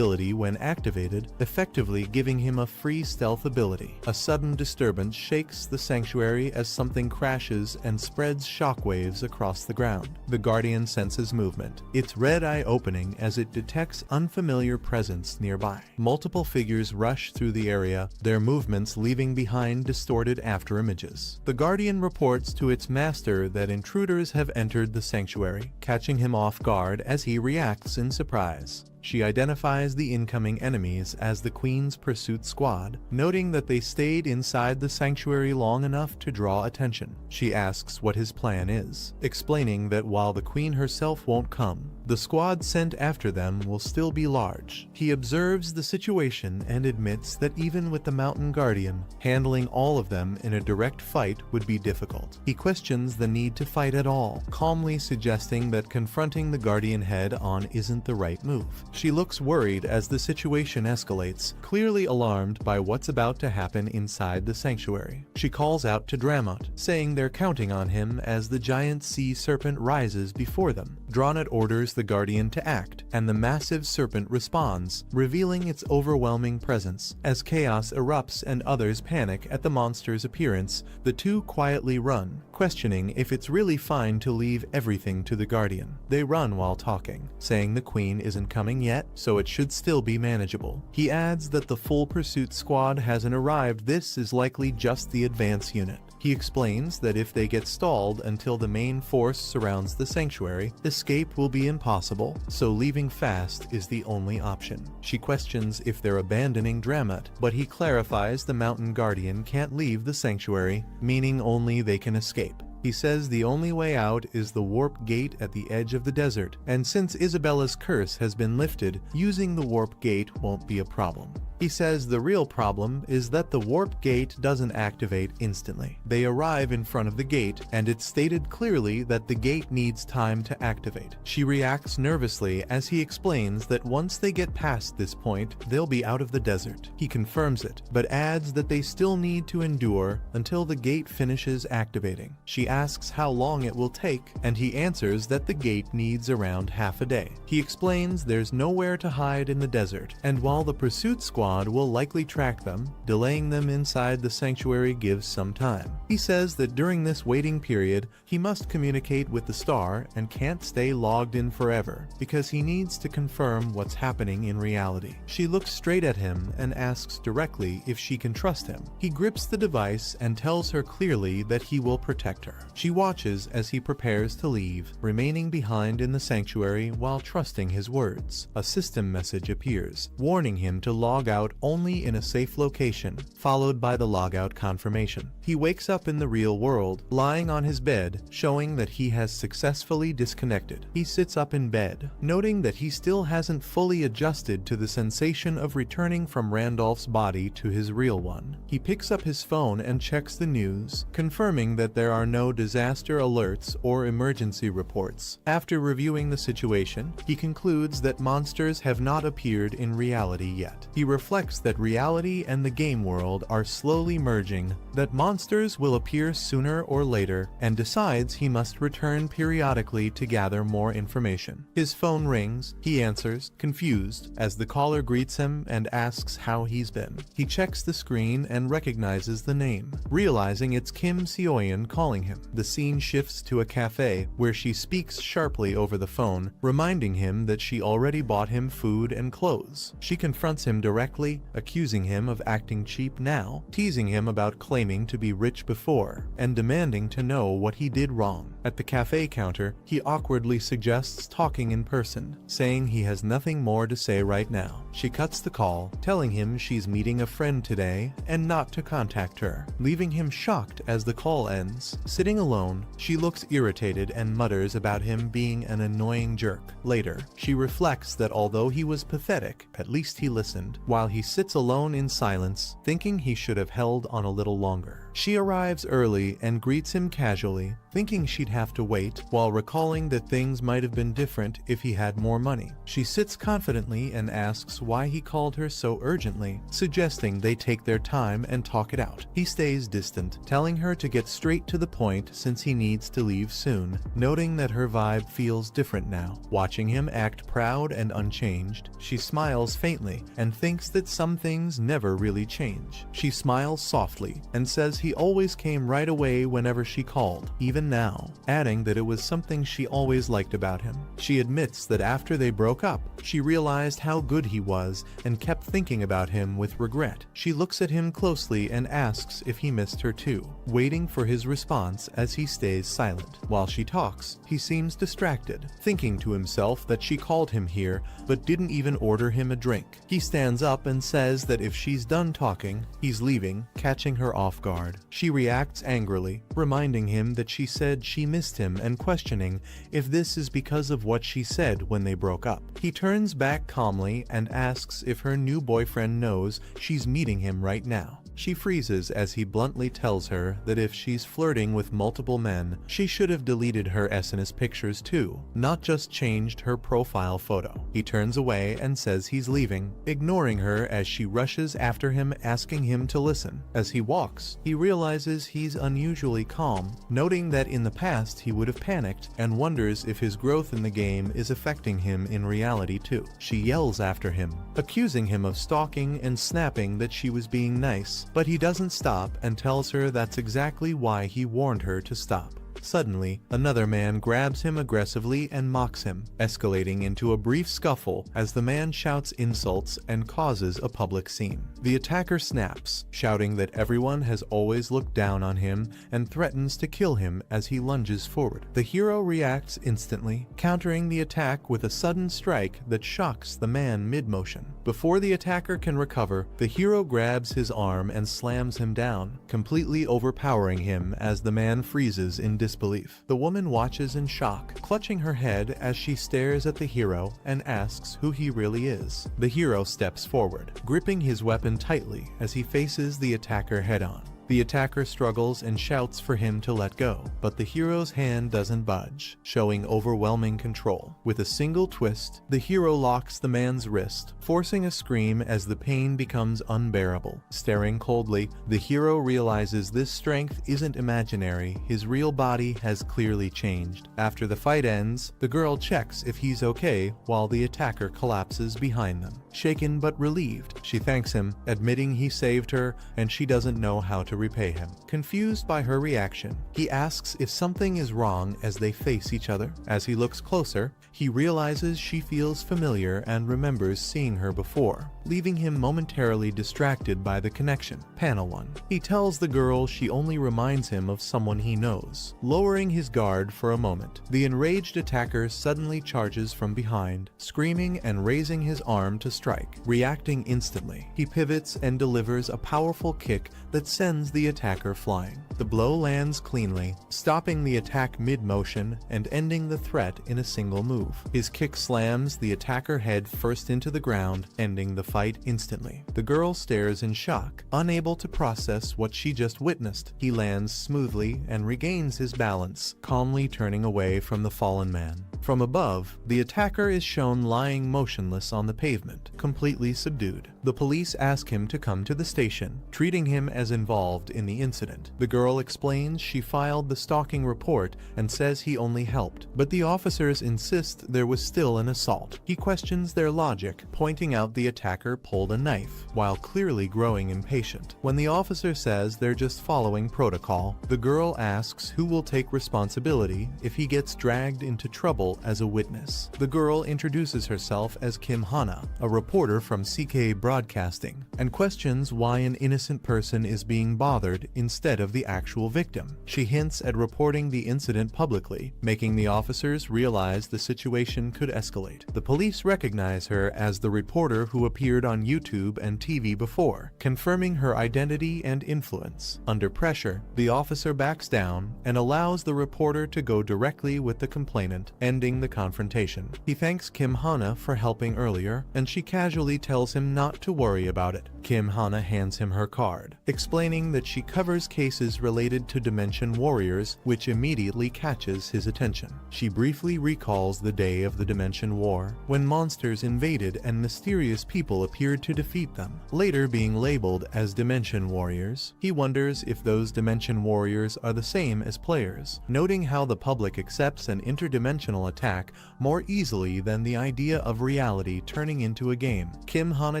when activated, effectively giving him a free stealth ability. A sudden disturbance shakes the sanctuary as something crashes and spreads shockwaves across the ground. The Guardian senses movement, its red eye opening as it detects unfamiliar presence nearby. Multiple figures rush through the area, their movements leaving behind distorted afterimages. The Guardian reports to its master that intruders have entered the sanctuary, catching him off guard as he reacts in surprise. She identifies the incoming enemies as the Queen's pursuit squad, noting that they stayed inside the sanctuary long enough to draw attention. She asks what his plan is, explaining that while the Queen herself won't come, the squad sent after them will still be large. He observes the situation and admits that even with the Mountain Guardian, handling all of them in a direct fight would be difficult. He questions the need to fight at all, calmly suggesting that confronting the Guardian head-on isn't the right move. She looks worried as the situation escalates, clearly alarmed by what's about to happen inside the sanctuary. She calls out to Dramot, saying they're counting on him as the giant sea serpent rises before them. Dramot orders the Guardian to act, and the massive serpent responds, revealing its overwhelming presence. As chaos erupts and others panic at the monster's appearance, the two quietly run, questioning if it's really fine to leave everything to the Guardian. They run while talking, saying the Queen isn't coming yet, so it should still be manageable. He adds that the full pursuit squad hasn't arrived. This is likely just the advance unit. He explains that if they get stalled until the main force surrounds the sanctuary, escape will be impossible, so leaving fast is the only option. She questions if they're abandoning Dramot, but he clarifies the Mountain Guardian can't leave the sanctuary, meaning only they can escape. He says the only way out is the warp gate at the edge of the desert, and since Isabella's curse has been lifted, using the warp gate won't be a problem. He says the real problem is that the warp gate doesn't activate instantly. They arrive in front of the gate, and it's stated clearly that the gate needs time to activate. She reacts nervously as he explains that once they get past this point, they'll be out of the desert. He confirms it, but adds that they still need to endure until the gate finishes activating. She asks how long it will take, and he answers that the gate needs around half a day. He explains there's nowhere to hide in the desert, and while the pursuit squad will likely track them, delaying them inside the sanctuary gives some time. He says that during this waiting period, he must communicate with the star and can't stay logged in forever, because he needs to confirm what's happening in reality. She looks straight at him and asks directly if she can trust him. He grips the device and tells her clearly that he will protect her. She watches as he prepares to leave, remaining behind in the sanctuary while trusting his words. A system message appears, warning him to log out only in a safe location, followed by the logout confirmation. He wakes up in the real world, lying on his bed, showing that he has successfully disconnected. He sits up in bed, noting that he still hasn't fully adjusted to the sensation of returning from Randolph's body to his real one. He picks up his phone and checks the news, confirming that there are no disaster alerts or emergency reports. After reviewing the situation, he concludes that monsters have not appeared in reality yet. He reflects that reality and the game world are slowly merging, that monsters will appear sooner or later, and decides he must return periodically to gather more information. His phone rings. He answers, confused, as the caller greets him and asks how he's been. He checks the screen and recognizes the name, realizing it's Kim Seoyeon calling him. The scene shifts to a cafe, where she speaks sharply over the phone, reminding him that she already bought him food and clothes. She confronts him directly, accusing him of acting cheap now, teasing him about claiming to be rich before, and demanding to know what he did wrong. At the cafe counter, he awkwardly suggests talking in person, saying he has nothing more to say right now. She cuts the call, telling him she's meeting a friend today and not to contact her, leaving him shocked as the call ends. Sitting alone, she looks irritated and mutters about him being an annoying jerk. Later, she reflects that although he was pathetic, at least he listened, while he sits alone in silence, thinking he should have held on a little longer. She arrives early and greets him casually, thinking she'd have to wait, while recalling that things might have been different if he had more money. She sits confidently and asks why he called her so urgently, suggesting they take their time and talk it out. He stays distant, telling her to get straight to the point since he needs to leave soon, noting that her vibe feels different now. Watching him act proud and unchanged, she smiles faintly and thinks that some things never really change. She smiles softly and says he always came right away whenever she called, even now, adding that it was something she always liked about him. She admits that after they broke up, she realized how good he was and kept thinking about him with regret. She looks at him closely and asks if he missed her too, waiting for his response as he stays silent. While she talks, he seems distracted, thinking to himself that she called him here but didn't even order him a drink. He stands up and says that if she's done talking, he's leaving, catching her off guard. She reacts angrily, reminding him that she said she missed him and questioning if this is because of what she said when they broke up. He turns back calmly and asks if her new boyfriend knows she's meeting him right now. She freezes as he bluntly tells her that if she's flirting with multiple men, she should have deleted her SNS pictures too, not just changed her profile photo. He turns away and says he's leaving, ignoring her as she rushes after him, asking him to listen. As he walks, he realizes he's unusually calm, noting that in the past he would have panicked, and wonders if his growth in the game is affecting him in reality too. She yells after him, accusing him of stalking and snapping that she was being nice, but he doesn't stop and tells her that's exactly why he warned her to stop. Suddenly, another man grabs him aggressively and mocks him, escalating into a brief scuffle as the man shouts insults and causes a public scene. The attacker snaps, shouting that everyone has always looked down on him and threatens to kill him as he lunges forward. The hero reacts instantly, countering the attack with a sudden strike that shocks the man mid-motion. Before the attacker can recover, the hero grabs his arm and slams him down, completely overpowering him as the man freezes in disbelief. The woman watches in shock, clutching her head as she stares at the hero and asks who he really is. The hero steps forward, gripping his weapon tightly as he faces the attacker head-on. The attacker struggles and shouts for him to let go, but the hero's hand doesn't budge, showing overwhelming control. With a single twist, the hero locks the man's wrist, forcing a scream as the pain becomes unbearable. Staring coldly, the hero realizes this strength isn't imaginary, his real body has clearly changed. After the fight ends, the girl checks if he's okay while the attacker collapses behind them. Shaken but relieved, she thanks him, admitting he saved her and she doesn't know how to repay him. Confused by her reaction, he asks if something is wrong as they face each other. As he looks closer, he realizes she feels familiar and remembers seeing her before, leaving him momentarily distracted by the connection. Panel 1. He tells the girl she only reminds him of someone he knows. Lowering his guard for a moment, the enraged attacker suddenly charges from behind, screaming and raising his arm to strike. Reacting instantly, he pivots and delivers a powerful kick that sends the attacker flying. The blow lands cleanly, stopping the attack mid-motion and ending the threat in a single move. His kick slams the attacker head first into the ground, ending the fight instantly. The girl stares in shock, unable to process what she just witnessed. He lands smoothly and regains his balance, calmly turning away from the fallen man. From above, the attacker is shown lying motionless on the pavement, completely subdued. The police ask him to come to the station, treating him as involved in the incident. The girl explains she filed the stalking report and says he only helped, but the officers insist there was still an assault. He questions their logic, pointing out the attacker pulled a knife, while clearly growing impatient. When the officer says they're just following protocol, the girl asks who will take responsibility if he gets dragged into trouble as a witness. The girl introduces herself as Kim Hana, a reporter from CK Broadcasting, and questions why an innocent person is being bothered instead of the actual victim. She hints at reporting the incident publicly, making the officers realize the situation could escalate. The police recognize her as the reporter who appeared on YouTube and TV before, confirming her identity and influence. Under pressure, the officer backs down and allows the reporter to go directly with the complainant, ending the confrontation. He thanks Kim Hana for helping earlier, and she casually tells him not to worry about it. Kim Hana hands him her card, explaining that she covers cases related to Dimension Warriors, which immediately catches his attention. She briefly recalls the day of the Dimension War, when monsters invaded and mysterious people appeared to defeat them, later being labeled as Dimension Warriors. He wonders if those Dimension Warriors are the same as players, noting how the public accepts an interdimensional attack more easily than the idea of reality turning into a game. Kim Hana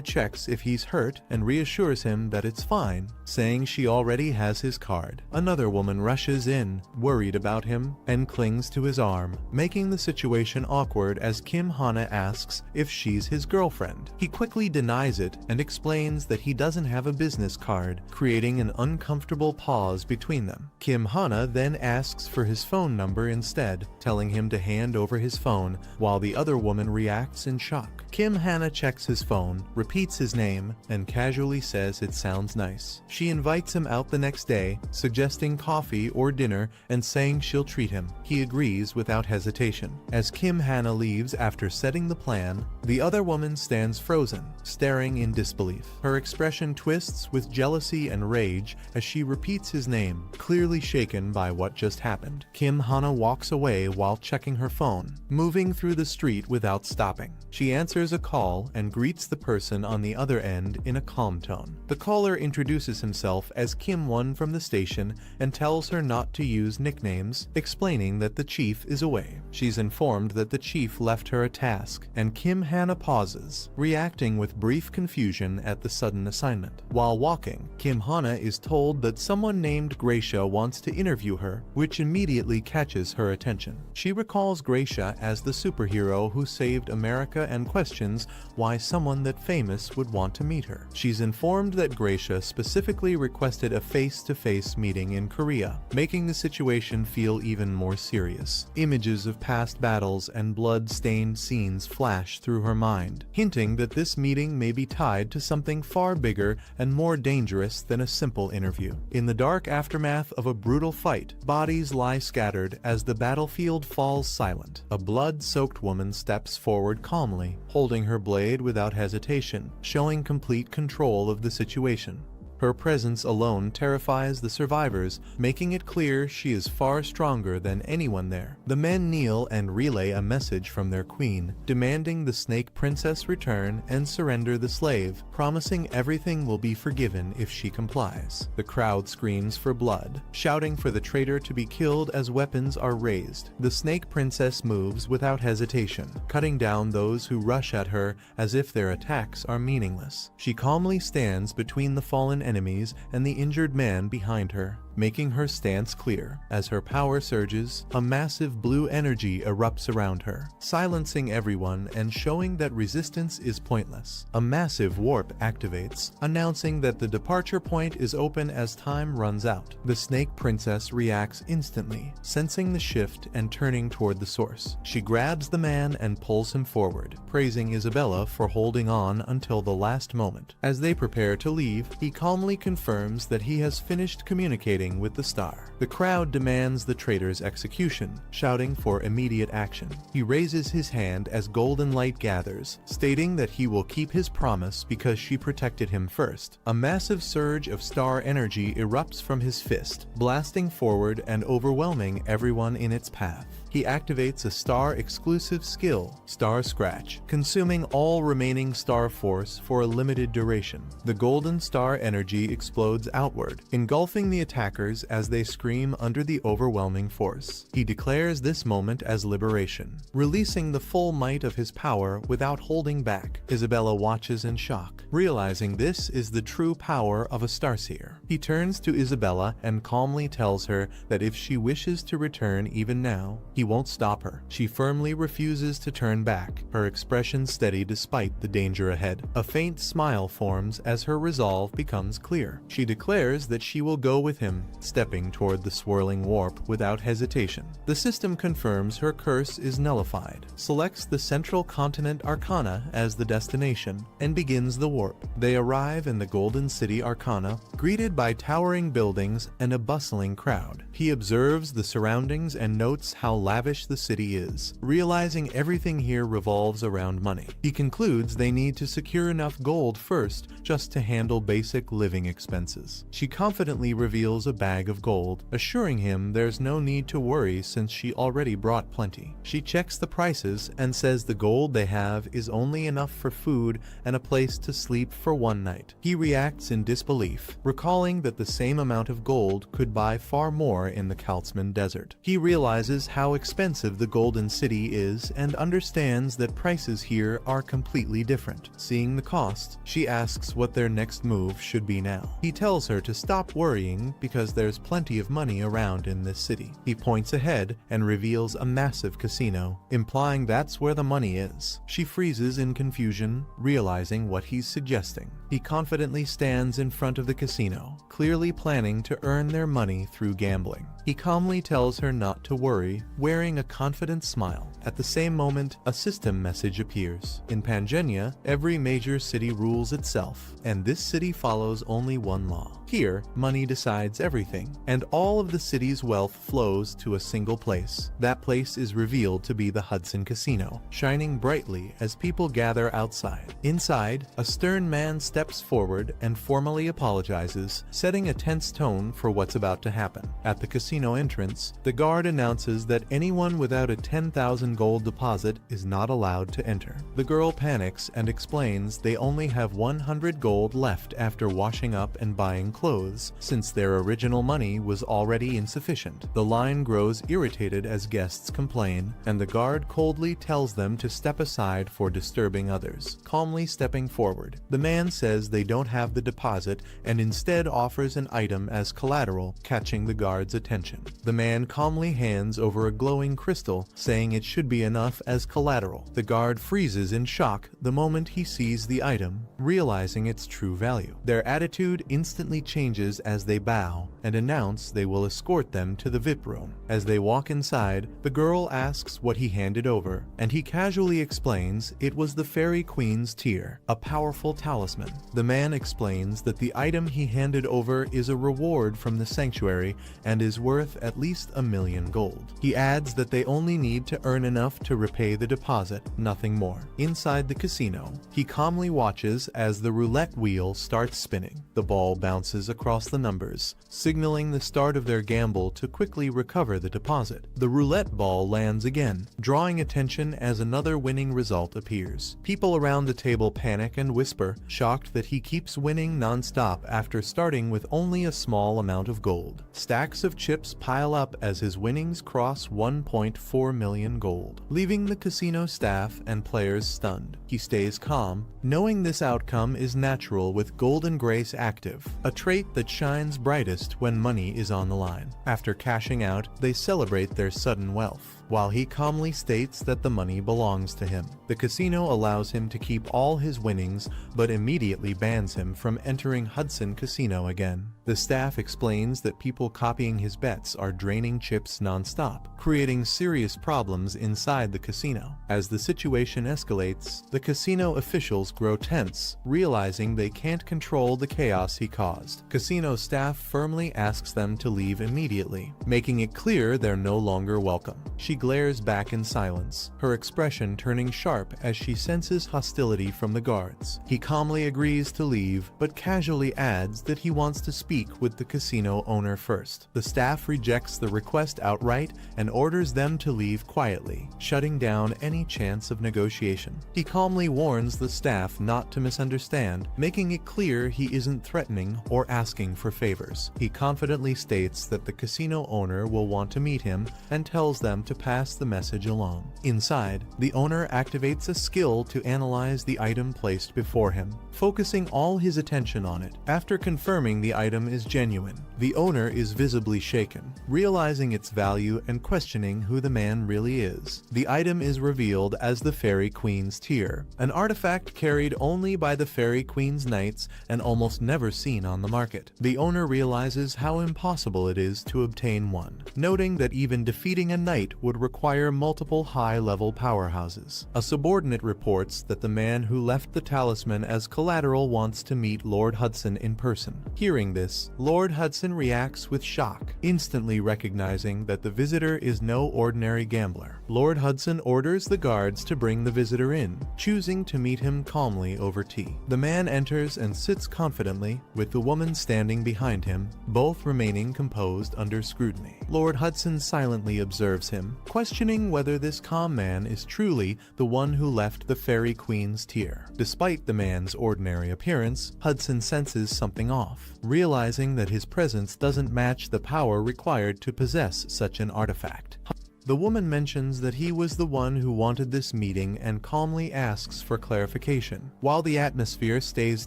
checks if he's hurt and reassures him that it's fine, saying she already has his card. Another woman rushes in, worried about him, and clings to his arm, making the situation awkward as Kim Hana asks if she's his girlfriend. He quickly denies it and explains that he doesn't have a business card, creating an uncomfortable pause between them. Kim Hana then asks for his phone number instead, telling him to hand over his phone, while the other woman reacts in shock. Kim Hana checks his phone, repeats his name, and casually says it sounds nice. She invites him out the next day, suggesting coffee or dinner and saying she'll treat him. He agrees without hesitation. As Kim Hana leaves after setting the plan, the other woman stands frozen, staring in disbelief. Her expression twists with jealousy and rage as she repeats his name, clearly shaken by what just happened. Kim Hana walks away while checking her phone, moving through the street without stopping. She answers a call and greets the person on the other end in a calm tone. The caller introduces himself as Kim-won from the station and tells her not to use nicknames, explaining that the chief is away. She's informed that the chief left her a task, and Kim Hana pauses, reacting with brief confusion at the sudden assignment. While walking, Kim Hana is told that someone named Gracia wants to interview her, which immediately catches her attention. She recalls Gracia as the superhero who saved America and questions why someone that famous would want to meet her. She's informed that Gracia specifically requested a face-to-face meeting in Korea, making the situation feel even more serious. Images of past battles and blood-stained scenes flash through her mind, hinting that this meeting may be tied to something far bigger and more dangerous than a simple interview. In the dark aftermath of a brutal fight, bodies lie scattered as the battlefield falls silent. A blood-soaked woman steps forward calmly, holding her blade without hesitation, showing complete control of the situation. Her presence alone terrifies the survivors, making it clear she is far stronger than anyone there. The men kneel and relay a message from their queen, demanding the Snake Princess return and surrender the slave, promising everything will be forgiven if she complies. The crowd screams for blood, shouting for the traitor to be killed as weapons are raised. The Snake Princess moves without hesitation, cutting down those who rush at her as if their attacks are meaningless. She calmly stands between the fallen enemies and the injured man behind her, making her stance clear. As her power surges, a massive blue energy erupts around her, silencing everyone and showing that resistance is pointless. A massive warp activates, announcing that the departure point is open as time runs out. The Snake Princess reacts instantly, sensing the shift and turning toward the source. She grabs the man and pulls him forward, praising Isabella for holding on until the last moment. As they prepare to leave, he calmly confirms that he has finished communicating with the star. The crowd demands the traitor's execution, shouting for immediate action. He raises his hand as golden light gathers, stating that he will keep his promise because she protected him first. A massive surge of star energy erupts from his fist, blasting forward and overwhelming everyone in its path. He activates a star-exclusive skill, Star Scratch, consuming all remaining star force for a limited duration. The golden star energy explodes outward, engulfing the attackers as they scream under the overwhelming force. He declares this moment as liberation, releasing the full might of his power without holding back. Isabella watches in shock, realizing this is the true power of a Starseer. He turns to Isabella and calmly tells her that if she wishes to return even now, he won't stop her. She firmly refuses to turn back, her expression steady despite the danger ahead. A faint smile forms as her resolve becomes clear. She declares that she will go with him, stepping toward the swirling warp without hesitation. The system confirms her curse is nullified, selects the Central Continent Arcana as the destination, and begins the warp. They arrive in the Golden City Arcana, greeted by towering buildings and a bustling crowd. He observes the surroundings and notes how lavish the city is, realizing everything here revolves around money. He concludes they need to secure enough gold first just to handle basic living expenses. She confidently reveals a bag of gold, assuring him there's no need to worry since she already brought plenty. She checks the prices and says the gold they have is only enough for food and a place to sleep for one night. He reacts in disbelief, recalling that the same amount of gold could buy far more in the Kaltzman Desert. He realizes how expensive the Golden City is and understands that prices here are completely different. Seeing the cost, she asks what their next move should be now. He tells her to stop worrying because there's plenty of money around in this city. He points ahead and reveals a massive casino, implying that's where the money is. She freezes in confusion, realizing what he's suggesting. He confidently stands in front of the casino, clearly planning to earn their money through gambling. He calmly tells her not to worry, wearing a confident smile. At the same moment, a system message appears. In Pangenia, every major city rules itself, and this city follows only one law. Here, money decides everything, and all of the city's wealth flows to a single place. That place is revealed to be the Hudson Casino, shining brightly as people gather outside. Inside, a stern man steps forward and formally apologizes, setting a tense tone for what's about to happen. At the casino entrance, the guard announces that anyone without a 10,000 gold deposit is not allowed to enter. The girl panics and explains they only have 100 gold left after washing up and buying clothes, since their original money was already insufficient. The line grows irritated as guests complain, and the guard coldly tells them to step aside for disturbing others, calmly stepping forward. The man says they don't have the deposit and instead offers an item as collateral, catching the guard's attention. The man calmly hands over a glowing crystal, saying it should be enough as collateral. The guard freezes in shock the moment he sees the item, realizing its true value. Their attitude instantly changes as they bow and announce they will escort them to the VIP room. As they walk inside, the girl asks what he handed over, and he casually explains it was the Fairy Queen's tear, a powerful talisman. The man explains that the item he handed over is a reward from the sanctuary and is worth at least 1 million gold. He adds that they only need to earn enough to repay the deposit, nothing more. Inside the casino, he calmly watches as the roulette wheel starts spinning. The ball bounces across the numbers, signaling the start of their gamble to quickly recover the deposit. The roulette ball lands again, drawing attention as another winning result appears. People around the table panic and whisper, shocked that he keeps winning non-stop after starting with only a small amount of gold. Stacks of chips pile up as his winnings cross 1.4 million gold, leaving the casino staff and players stunned. He stays calm, knowing this outcome is natural with Golden Grace active, a trait that shines brightest when money is on the line. After cashing out, they celebrate their sudden wealth, while he calmly states that the money belongs to him. The casino allows him to keep all his winnings, but immediately bans him from entering Hudson Casino again. The staff explains that people copying his bets are draining chips non-stop, creating serious problems inside the casino. As the situation escalates, the casino officials grow tense, realizing they can't control the chaos he caused. Casino staff firmly asks them to leave immediately, making it clear they're no longer welcome. She glares back in silence, her expression turning sharp as she senses hostility from the guards. He calmly agrees to leave, but casually adds that he wants to speak with the casino owner first. The staff rejects the request outright and orders them to leave quietly, shutting down any chance of negotiation. He calmly warns the staff not to misunderstand, making it clear he isn't threatening or asking for favors. He confidently states that the casino owner will want to meet him and tells them to pass the message along. Inside, the owner activates a skill to analyze the item placed before him, focusing all his attention on it. After confirming the item is genuine, the owner is visibly shaken, realizing its value and questioning who the man really is. The item is revealed as the Fairy Queen's tear, an artifact carried only by the Fairy Queen's knights and almost never seen on the market. The owner realizes how impossible it is to obtain one, noting that even defeating a knight would require multiple high-level powerhouses. A subordinate reports that the man who left the talisman as collateral wants to meet Lord Hudson in person. Hearing this, Lord Hudson reacts with shock, instantly recognizing that the visitor is no ordinary gambler. Lord Hudson orders the guards to bring the visitor in, choosing to meet him calmly over tea. The man enters and sits confidently, with the woman standing behind him, both remaining composed under scrutiny. Lord Hudson silently observes him, questioning whether this calm man is truly the one who left the Fairy Queen's tear. Despite the man's ordinary appearance, Hudson senses something off, realizing that his presence doesn't match the power required to possess such an artifact. The woman mentions that he was the one who wanted this meeting and calmly asks for clarification, while the atmosphere stays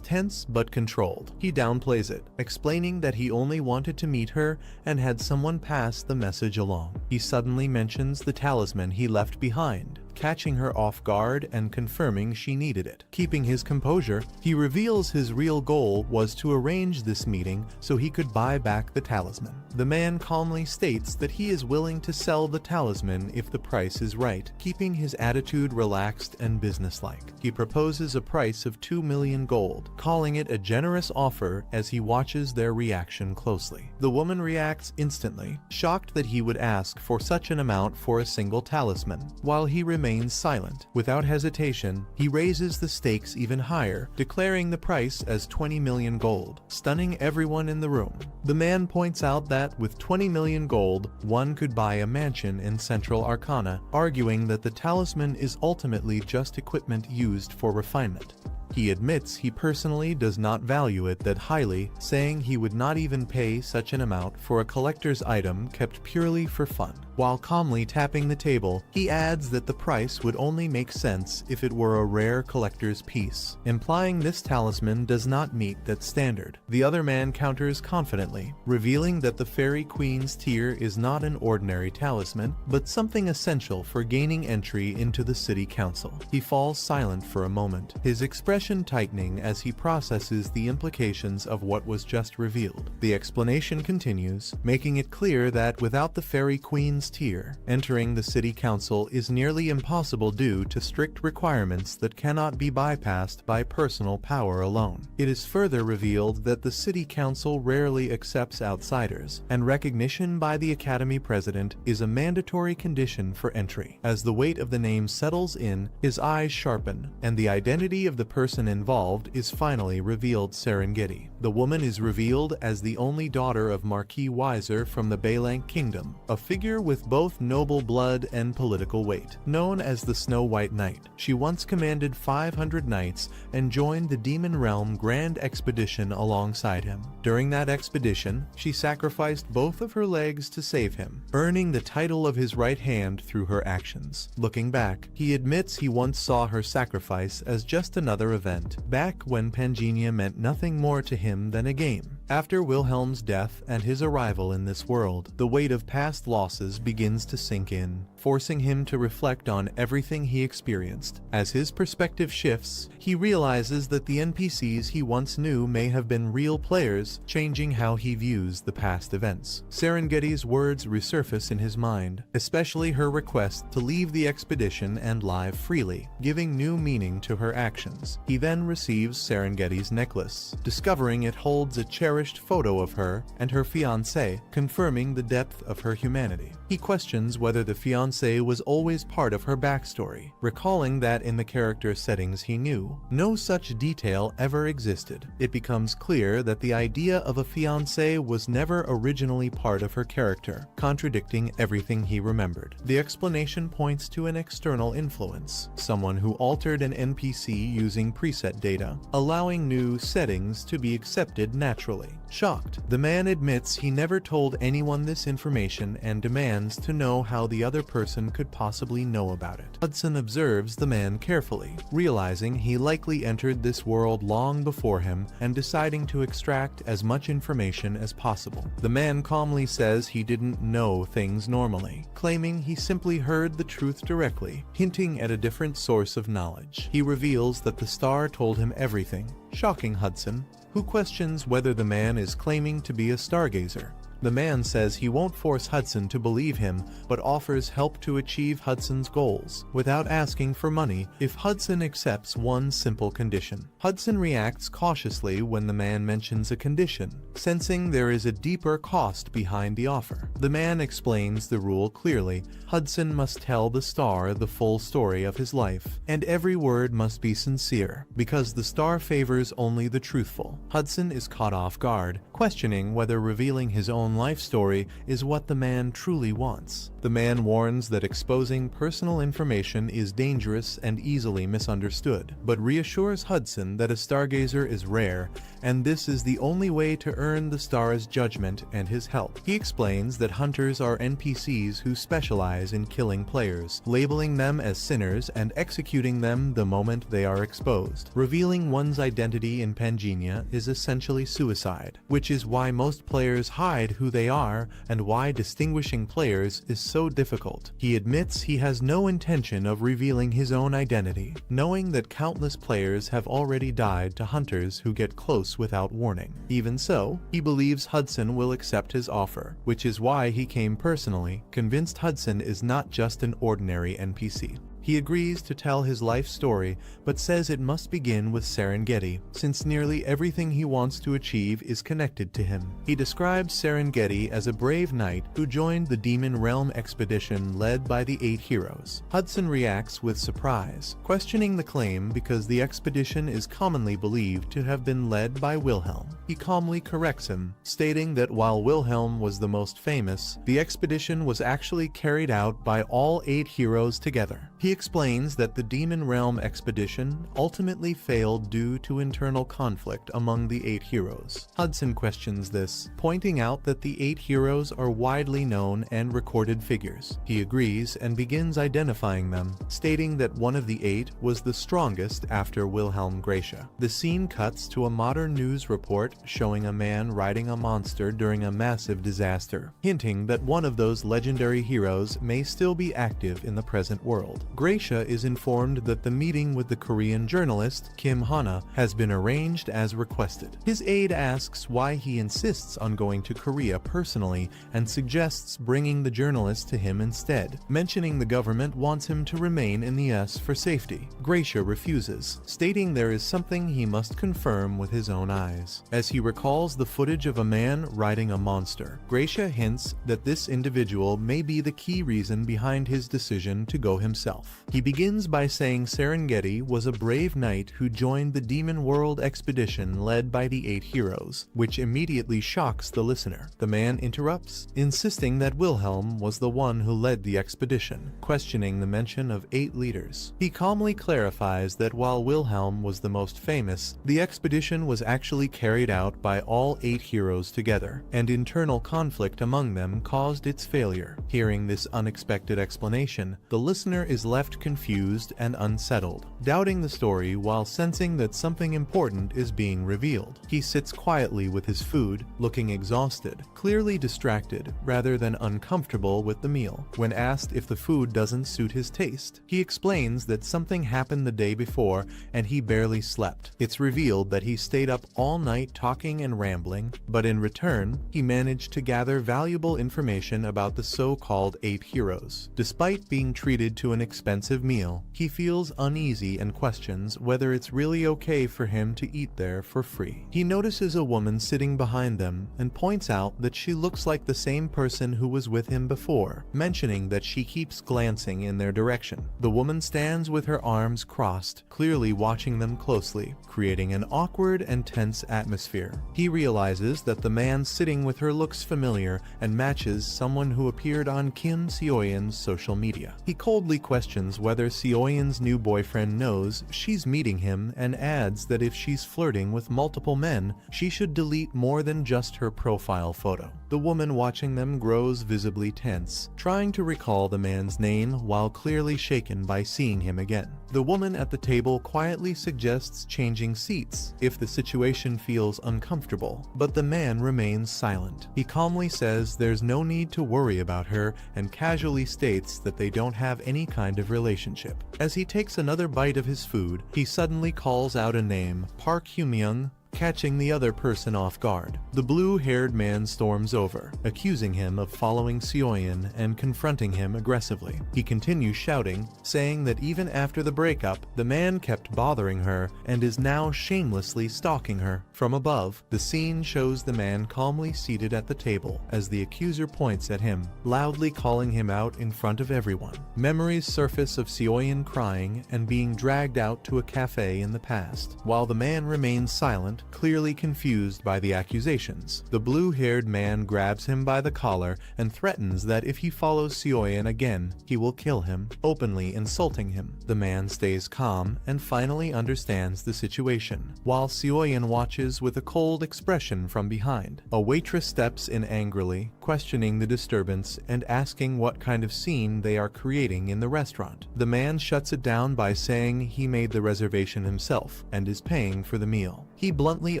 tense but controlled. He downplays it, explaining that he only wanted to meet her and had someone pass the message along. He suddenly mentions the talisman he left behind, catching her off guard and confirming she needed it. Keeping his composure, he reveals his real goal was to arrange this meeting so he could buy back the talisman. The man calmly states that he is willing to sell the talisman if the price is right, keeping his attitude relaxed and businesslike. He proposes a price of 2 million gold, calling it a generous offer as he watches their reaction closely. The woman reacts instantly, shocked that he would ask for such an amount for a single talisman, while he remains silent. Without hesitation, he raises the stakes even higher, declaring the price as 20 million gold, stunning everyone in the room. The man points out that with 20 million gold, one could buy a mansion in Central Arcana, arguing that the talisman is ultimately just equipment used for refinement. He admits he personally does not value it that highly, saying he would not even pay such an amount for a collector's item kept purely for fun. While calmly tapping the table, he adds that the price would only make sense if it were a rare collector's piece, implying this talisman does not meet that standard. The other man counters confidently, revealing that the Fairy Queen's tear is not an ordinary talisman, but something essential for gaining entry into the city council. He falls silent for a moment, his expression tightening as he processes the implications of what was just revealed. The explanation continues, making it clear that without the Fairy Queen's tear, entering the city council is nearly impossible due to strict requirements that cannot be bypassed by personal power alone. It is further revealed that the city council rarely accepts outsiders, and recognition by the academy president is a mandatory condition for entry. As the weight of the name settles in, his eyes sharpen, and the identity of the person involved is finally revealed. Serengeti. The woman is revealed as the only daughter of Marquis Weiser from the Bailank Kingdom, a figure with both noble blood and political weight. Known as the Snow White Knight, she once commanded 500 knights and joined the Demon Realm Grand Expedition alongside him. During that expedition, she sacrificed both of her legs to save him, earning the title of his right hand through her actions. Looking back, he admits he once saw her sacrifice as just another event, back when Pangenia meant nothing more to him than a game. After Wilhelm's death and his arrival in this world, the weight of past losses begins to sink in, forcing him to reflect on everything he experienced. As his perspective shifts, he realizes that the NPCs he once knew may have been real players, changing how he views the past events. Serengeti's words resurface in his mind, especially her request to leave the expedition and live freely, giving new meaning to her actions. He then receives Serengeti's necklace, discovering it holds a cherished photo of her and her fiancé, confirming the depth of her humanity. He questions whether the fiancé was always part of her backstory, recalling that in the character settings he knew, no such detail ever existed. It becomes clear that the idea of a fiancé was never originally part of her character, contradicting everything he remembered. The explanation points to an external influence, someone who altered an NPC using preset data, allowing new settings to be accepted naturally. Shocked, the man admits he never told anyone this information and demands to know how the other person could possibly know about it. Hudson observes the man carefully, realizing he likely entered this world long before him and deciding to extract as much information as possible. The man calmly says he didn't know things normally, claiming he simply heard the truth directly, hinting at a different source of knowledge. He reveals that the star told him everything, shocking Hudson, who questions whether the man is claiming to be a stargazer. The man says he won't force Hudson to believe him, but offers help to achieve Hudson's goals, without asking for money if Hudson accepts one simple condition. Hudson reacts cautiously when the man mentions a condition, sensing there is a deeper cost behind the offer. The man explains the rule clearly. Hudson must tell the star the full story of his life, and every word must be sincere, because the star favors only the truthful. Hudson is caught off guard, questioning whether revealing his own life story is what the man truly wants. The man warns that exposing personal information is dangerous and easily misunderstood, but reassures Hudson that a stargazer is rare, and this is the only way to earn the star's judgment and his help. He explains that hunters are NPCs who specialize in killing players, labeling them as sinners and executing them the moment they are exposed. Revealing one's identity in Pangenia is essentially suicide, which is why most players hide who they are and why distinguishing players is so difficult. He admits he has no intention of revealing his own identity, knowing that countless players have already died to hunters who get close without warning. Even so, he believes Hudson will accept his offer, which is why he came personally, convinced Hudson is not just an ordinary NPC. He agrees to tell his life story, but says it must begin with Serengeti, since nearly everything he wants to achieve is connected to him. He describes Serengeti as a brave knight who joined the Demon Realm expedition led by the 8 heroes. Hudson reacts with surprise, questioning the claim because the expedition is commonly believed to have been led by Wilhelm. He calmly corrects him, stating that while Wilhelm was the most famous, the expedition was actually carried out by all 8 heroes together. He explains that the Demon Realm expedition ultimately failed due to internal conflict among the 8 heroes. Hudson questions this, pointing out that the 8 heroes are widely known and recorded figures. He agrees and begins identifying them, stating that one of the 8 was the strongest after Wilhelm Gracia. The scene cuts to a modern news report showing a man riding a monster during a massive disaster, hinting that one of those legendary heroes may still be active in the present world. Gracia is informed that the meeting with the Korean journalist Kim Hana has been arranged as requested. His aide asks why he insists on going to Korea personally and suggests bringing the journalist to him instead, mentioning the government wants him to remain in the US for safety. Gracia refuses, stating there is something he must confirm with his own eyes. As he recalls the footage of a man riding a monster, Gracia hints that this individual may be the key reason behind his decision to go himself. He begins by saying Serengeti was a brave knight who joined the Demon World expedition led by the 8 heroes, which immediately shocks the listener. The man interrupts, insisting that Wilhelm was the one who led the expedition, questioning the mention of 8 leaders. He calmly clarifies that while Wilhelm was the most famous, the expedition was actually carried out by all 8 heroes together, and internal conflict among them caused its failure. Hearing this unexpected explanation, the listener is left confused and unsettled, doubting the story while sensing that something important is being revealed. He sits quietly with his food, looking exhausted, clearly distracted rather than uncomfortable with the meal. When asked if the food doesn't suit his taste, he explains that something happened the day before and he barely slept. It's revealed that he stayed up all night talking and rambling, but in return, he managed to gather valuable information about the so-called 8 heroes. Despite being treated to an expensive meal, he feels uneasy and questions whether it's really okay for him to eat there for free. He notices a woman sitting behind them and points out that she looks like the same person who was with him before, mentioning that she keeps glancing in their direction. The woman stands with her arms crossed, clearly watching them closely, creating an awkward and tense atmosphere. He realizes that the man sitting with her looks familiar and matches someone who appeared on Kim Seoyeon's social media. He coldly questions whether Seoyeon's new boyfriend knows she's meeting him and adds that if she's flirting with multiple men, she should delete more than just her profile photo. The woman watching them grows visibly tense, trying to recall the man's name while clearly shaken by seeing him again. The woman at the table quietly suggests changing seats if the situation feels uncomfortable, but the man remains silent. He calmly says there's no need to worry about her and casually states that they don't have any kind of relationship. As he takes another bite of his food, he suddenly calls out a name, Park Hyun-myung, catching the other person off guard. The blue-haired man storms over, accusing him of following Seoyeon and confronting him aggressively. He continues shouting, saying that even after the breakup, the man kept bothering her and is now shamelessly stalking her. From above, the scene shows the man calmly seated at the table as the accuser points at him, loudly calling him out in front of everyone. Memories surface of Seoyeon crying and being dragged out to a cafe in the past, while the man remains silent, clearly confused by the accusations. The blue-haired man grabs him by the collar and threatens that if he follows Seoyeon again, he will kill him, openly insulting him. The man stays calm and finally understands the situation, while Seoyeon watches with a cold expression from behind. A waitress steps in angrily, questioning the disturbance and asking what kind of scene they are creating in the restaurant. The man shuts it down by saying he made the reservation himself and is paying for the meal. He bluntly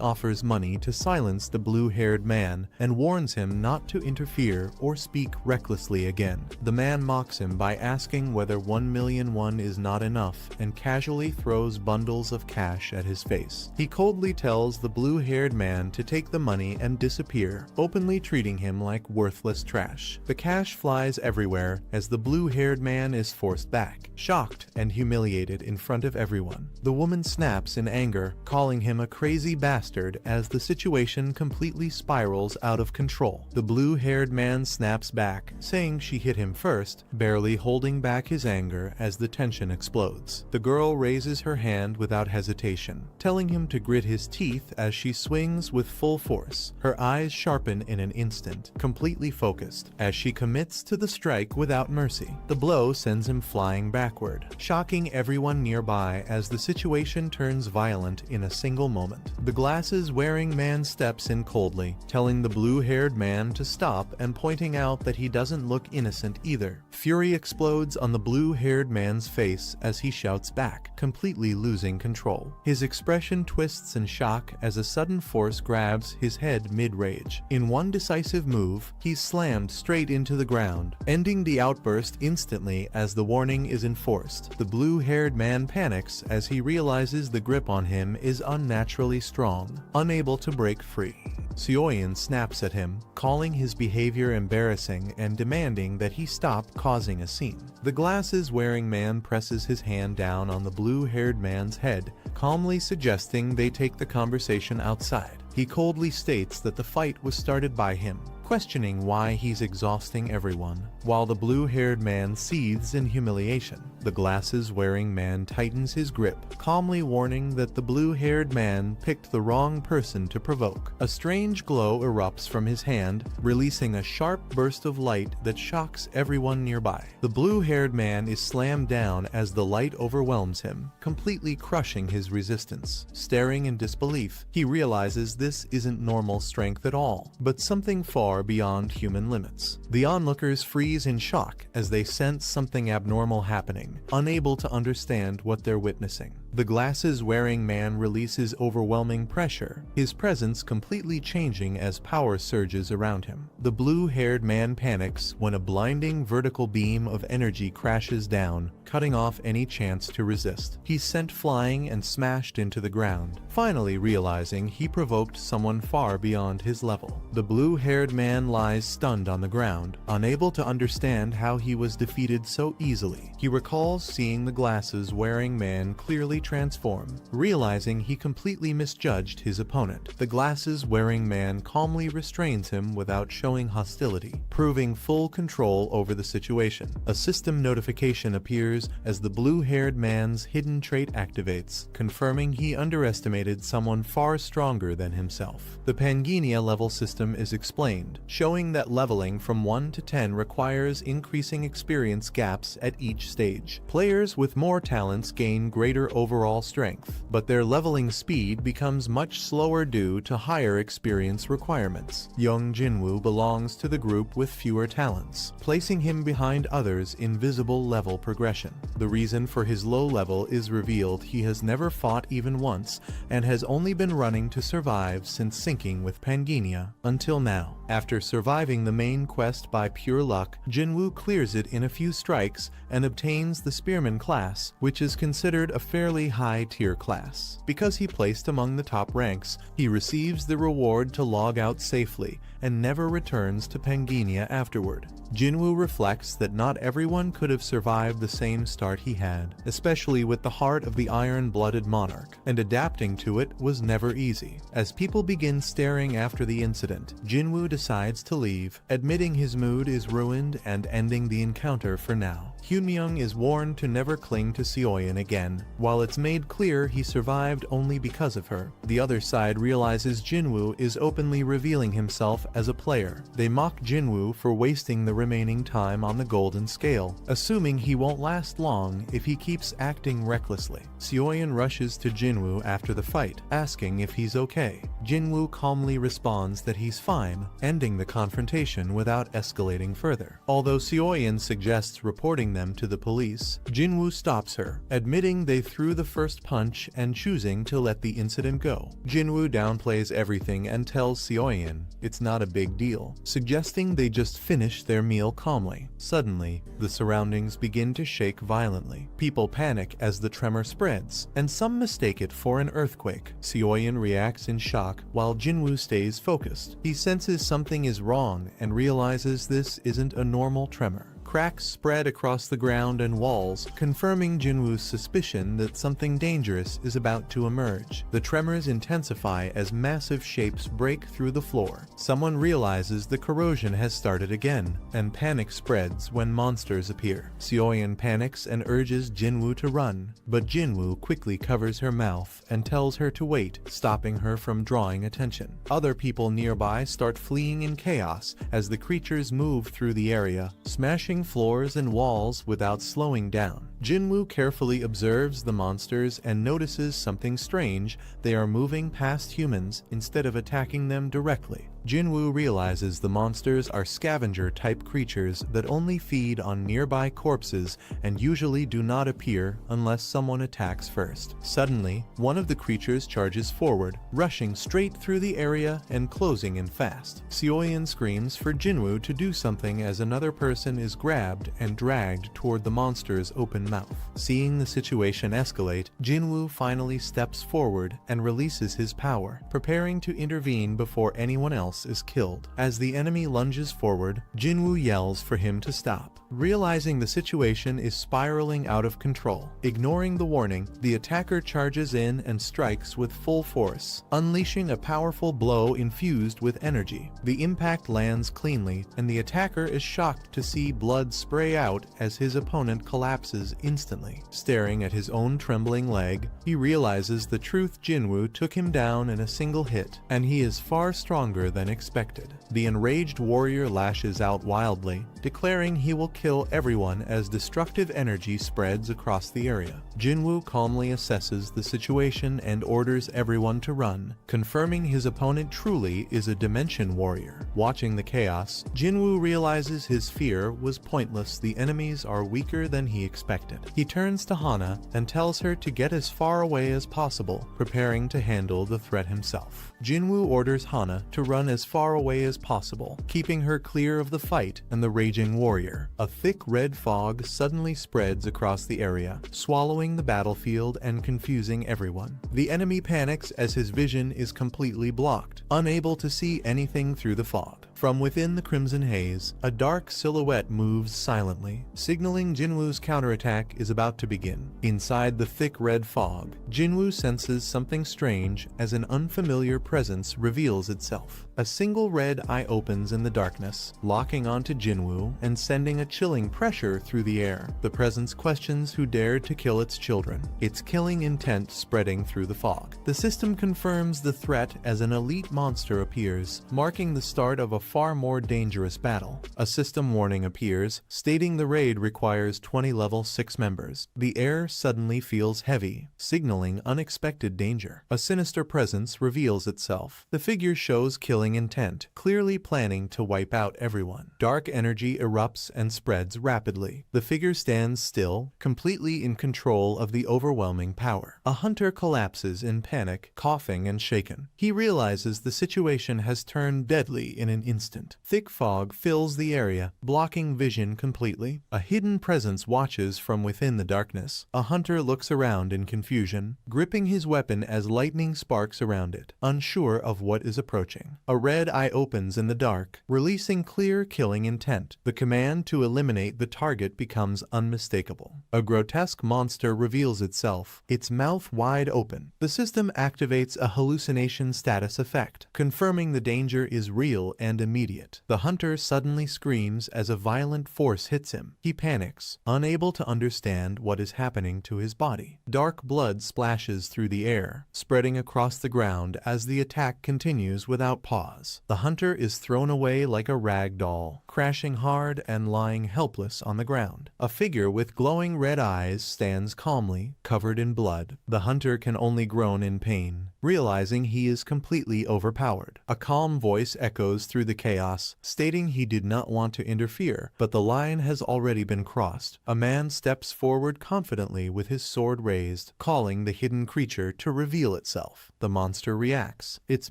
offers money to silence the blue-haired man and warns him not to interfere or speak recklessly again. The man mocks him by asking whether 1 million won is not enough and casually throws bundles of cash at his face. He coldly tells the blue-haired man to take the money and disappear, openly treating him like worthless trash. The cash flies everywhere as the blue-haired man is forced back, shocked and humiliated in front of everyone. The woman snaps in anger, calling him a crazy crazy bastard as the situation completely spirals out of control. The blue-haired man snaps back, saying she hit him first, barely holding back his anger as the tension explodes. The girl raises her hand without hesitation, telling him to grit his teeth as she swings with full force. Her eyes sharpen in an instant, completely focused, as she commits to the strike without mercy. The blow sends him flying backward, shocking everyone nearby as the situation turns violent in a single moment. The glasses-wearing man steps in coldly, telling the blue-haired man to stop and pointing out that he doesn't look innocent either. Fury explodes on the blue-haired man's face as he shouts back, completely losing control. His expression twists in shock as a sudden force grabs his head mid-rage. In one decisive move, he's slammed straight into the ground, ending the outburst instantly as the warning is enforced. The blue-haired man panics as he realizes the grip on him is unnaturally strong, unable to break free. Seoyin snaps at him, calling his behavior embarrassing and demanding that he stop causing a scene. The glasses-wearing man presses his hand down on the blue-haired man's head, calmly suggesting they take the conversation outside. He coldly states that the fight was started by him, questioning why he's exhausting everyone, while the blue-haired man seethes in humiliation. The glasses-wearing man tightens his grip, calmly warning that the blue-haired man picked the wrong person to provoke. A strange glow erupts from his hand, releasing a sharp burst of light that shocks everyone nearby. The blue-haired man is slammed down as the light overwhelms him, completely crushing his resistance. Staring in disbelief, he realizes this isn't normal strength at all, but something far beyond human limits. The onlookers freeze in shock as they sense something abnormal happening, unable to understand what they're witnessing. The glasses-wearing man releases overwhelming pressure, his presence completely changing as power surges around him. The blue-haired man panics when a blinding vertical beam of energy crashes down, cutting off any chance to resist. He's sent flying and smashed into the ground, finally realizing he provoked someone far beyond his level. The blue-haired man lies stunned on the ground, unable to understand how he was defeated so easily. He recalls seeing the glasses-wearing man clearly transform, realizing he completely misjudged his opponent. The glasses-wearing man calmly restrains him without showing hostility, proving full control over the situation. A system notification appears as the blue-haired man's hidden trait activates, confirming he underestimated someone far stronger than himself. The Pangenia level system is explained, showing that leveling from 1 to 10 requires increasing experience gaps at each stage. Players with more talents gain greater overall strength, but their leveling speed becomes much slower due to higher experience requirements. Young Jinwoo belongs to the group with fewer talents, placing him behind others in visible level progression. The reason for his low level is revealed: he has never fought even once and has only been running to survive since syncing with Pangenia until now. After surviving the main quest by pure luck, Jinwoo clears it in a few strikes and obtains the Spearman class, which is considered a fairly high-tier class. Because he placed among the top ranks, he receives the reward to log out safely and never returns to Pangenia afterward. Jinwoo reflects that not everyone could have survived the same start he had, especially with the heart of the iron-blooded monarch, and adapting to it was never easy. As people begin staring after the incident, Jinwoo decides to leave, admitting his mood is ruined and ending the encounter for now. Hyunmyoung is warned to never cling to Seoyin again, while it's made clear he survived only because of her. The other side realizes Jinwoo is openly revealing himself as a player. They mock Jinwoo for wasting the remaining time on the golden scale, assuming he won't last long if he keeps acting recklessly. Seoyin rushes to Jinwoo after the fight, asking if he's okay. Jinwoo calmly responds that he's fine, ending the confrontation without escalating further. Although Seoyin suggests reporting them to the police, Jinwoo stops her, admitting they threw the first punch and choosing to let the incident go. Jinwoo downplays everything and tells Seoyin it's not a big deal, suggesting they just finish their meal calmly. Suddenly, the surroundings begin to shake violently. People panic as the tremor spreads, and some mistake it for an earthquake. Seoyin reacts in shock while Jinwoo stays focused. He senses something is wrong and realizes this isn't a normal tremor. Cracks spread across the ground and walls, confirming Jinwoo's suspicion that something dangerous is about to emerge. The tremors intensify as massive shapes break through the floor. Someone realizes the corrosion has started again, and panic spreads when monsters appear. Seoyeon panics and urges Jinwoo to run, but Jinwoo quickly covers her mouth and tells her to wait, stopping her from drawing attention. Other people nearby start fleeing in chaos as the creatures move through the area, smashing floors and walls without slowing down. Jinwoo carefully observes the monsters and notices something strange: they are moving past humans instead of attacking them directly. Jinwoo realizes the monsters are scavenger-type creatures that only feed on nearby corpses and usually do not appear unless someone attacks first. Suddenly, one of the creatures charges forward, rushing straight through the area and closing in fast. Seoyeon screams for Jinwoo to do something as another person is grabbed and dragged toward the monster's open mouth. Seeing the situation escalate, Jinwoo finally steps forward and releases his power, preparing to intervene before anyone else is killed. As the enemy lunges forward, Jinwoo yells for him to stop. Realizing the situation is spiraling out of control, ignoring the warning, the attacker charges in and strikes with full force, unleashing a powerful blow infused with energy. The impact lands cleanly, and the attacker is shocked to see blood spray out as his opponent collapses instantly. Staring at his own trembling leg, he realizes the truth: Jinwoo took him down in a single hit, and he is far stronger than expected. The enraged warrior lashes out wildly, declaring he will kill everyone as destructive energy spreads across the area. Jinwoo calmly assesses the situation and orders everyone to run, confirming his opponent truly is a dimension warrior. Watching the chaos, Jinwoo realizes his fear was pointless. The enemies are weaker than he expected. He turns to Hana and tells her to get as far away as possible, preparing to handle the threat himself. Jinwoo orders Hana to run as far away as possible, keeping her clear of the fight and the raging warrior. A thick red fog suddenly spreads across the area, swallowing the battlefield and confusing everyone. The enemy panics as his vision is completely blocked, unable to see anything through the fog. From within the crimson haze, a dark silhouette moves silently, signaling Jinwoo's counterattack is about to begin. Inside the thick red fog, Jinwoo senses something strange as an unfamiliar presence reveals itself. A single red eye opens in the darkness, locking onto Jinwoo and sending a chilling pressure through the air. The presence questions who dared to kill its children, its killing intent spreading through the fog. The system confirms the threat as an elite monster appears, marking the start of a far more dangerous battle. A system warning appears, stating the raid requires 20 level 6 members. The air suddenly feels heavy, signaling unexpected danger. A sinister presence reveals itself. The figure shows killing intent, clearly planning to wipe out everyone. Dark energy erupts and spreads rapidly. The figure stands still, completely in control of the overwhelming power. A hunter collapses in panic, coughing and shaken. He realizes the situation has turned deadly in an instant. Thick fog fills the area, blocking vision completely. A hidden presence watches from within the darkness. A hunter looks around in confusion, gripping his weapon as lightning sparks around it, unsure of what is approaching. A red eye opens in the dark, releasing clear killing intent. The command to eliminate the target becomes unmistakable. A grotesque monster reveals itself, its mouth wide open. The system activates a hallucination status effect, confirming the danger is real and immediate. The hunter suddenly screams as a violent force hits him. He panics, unable to understand what is happening to his body. Dark blood splashes through the air, spreading across the ground as the attack continues without pause. The hunter is thrown away like a rag doll, crashing hard and lying helpless on the ground. A figure with glowing red eyes stands calmly, covered in blood. The hunter can only groan in pain, realizing he is completely overpowered. A calm voice echoes through the chaos, stating he did not want to interfere, but the line has already been crossed. A man steps forward confidently with his sword raised, calling the hidden creature to reveal itself. The monster reacts, its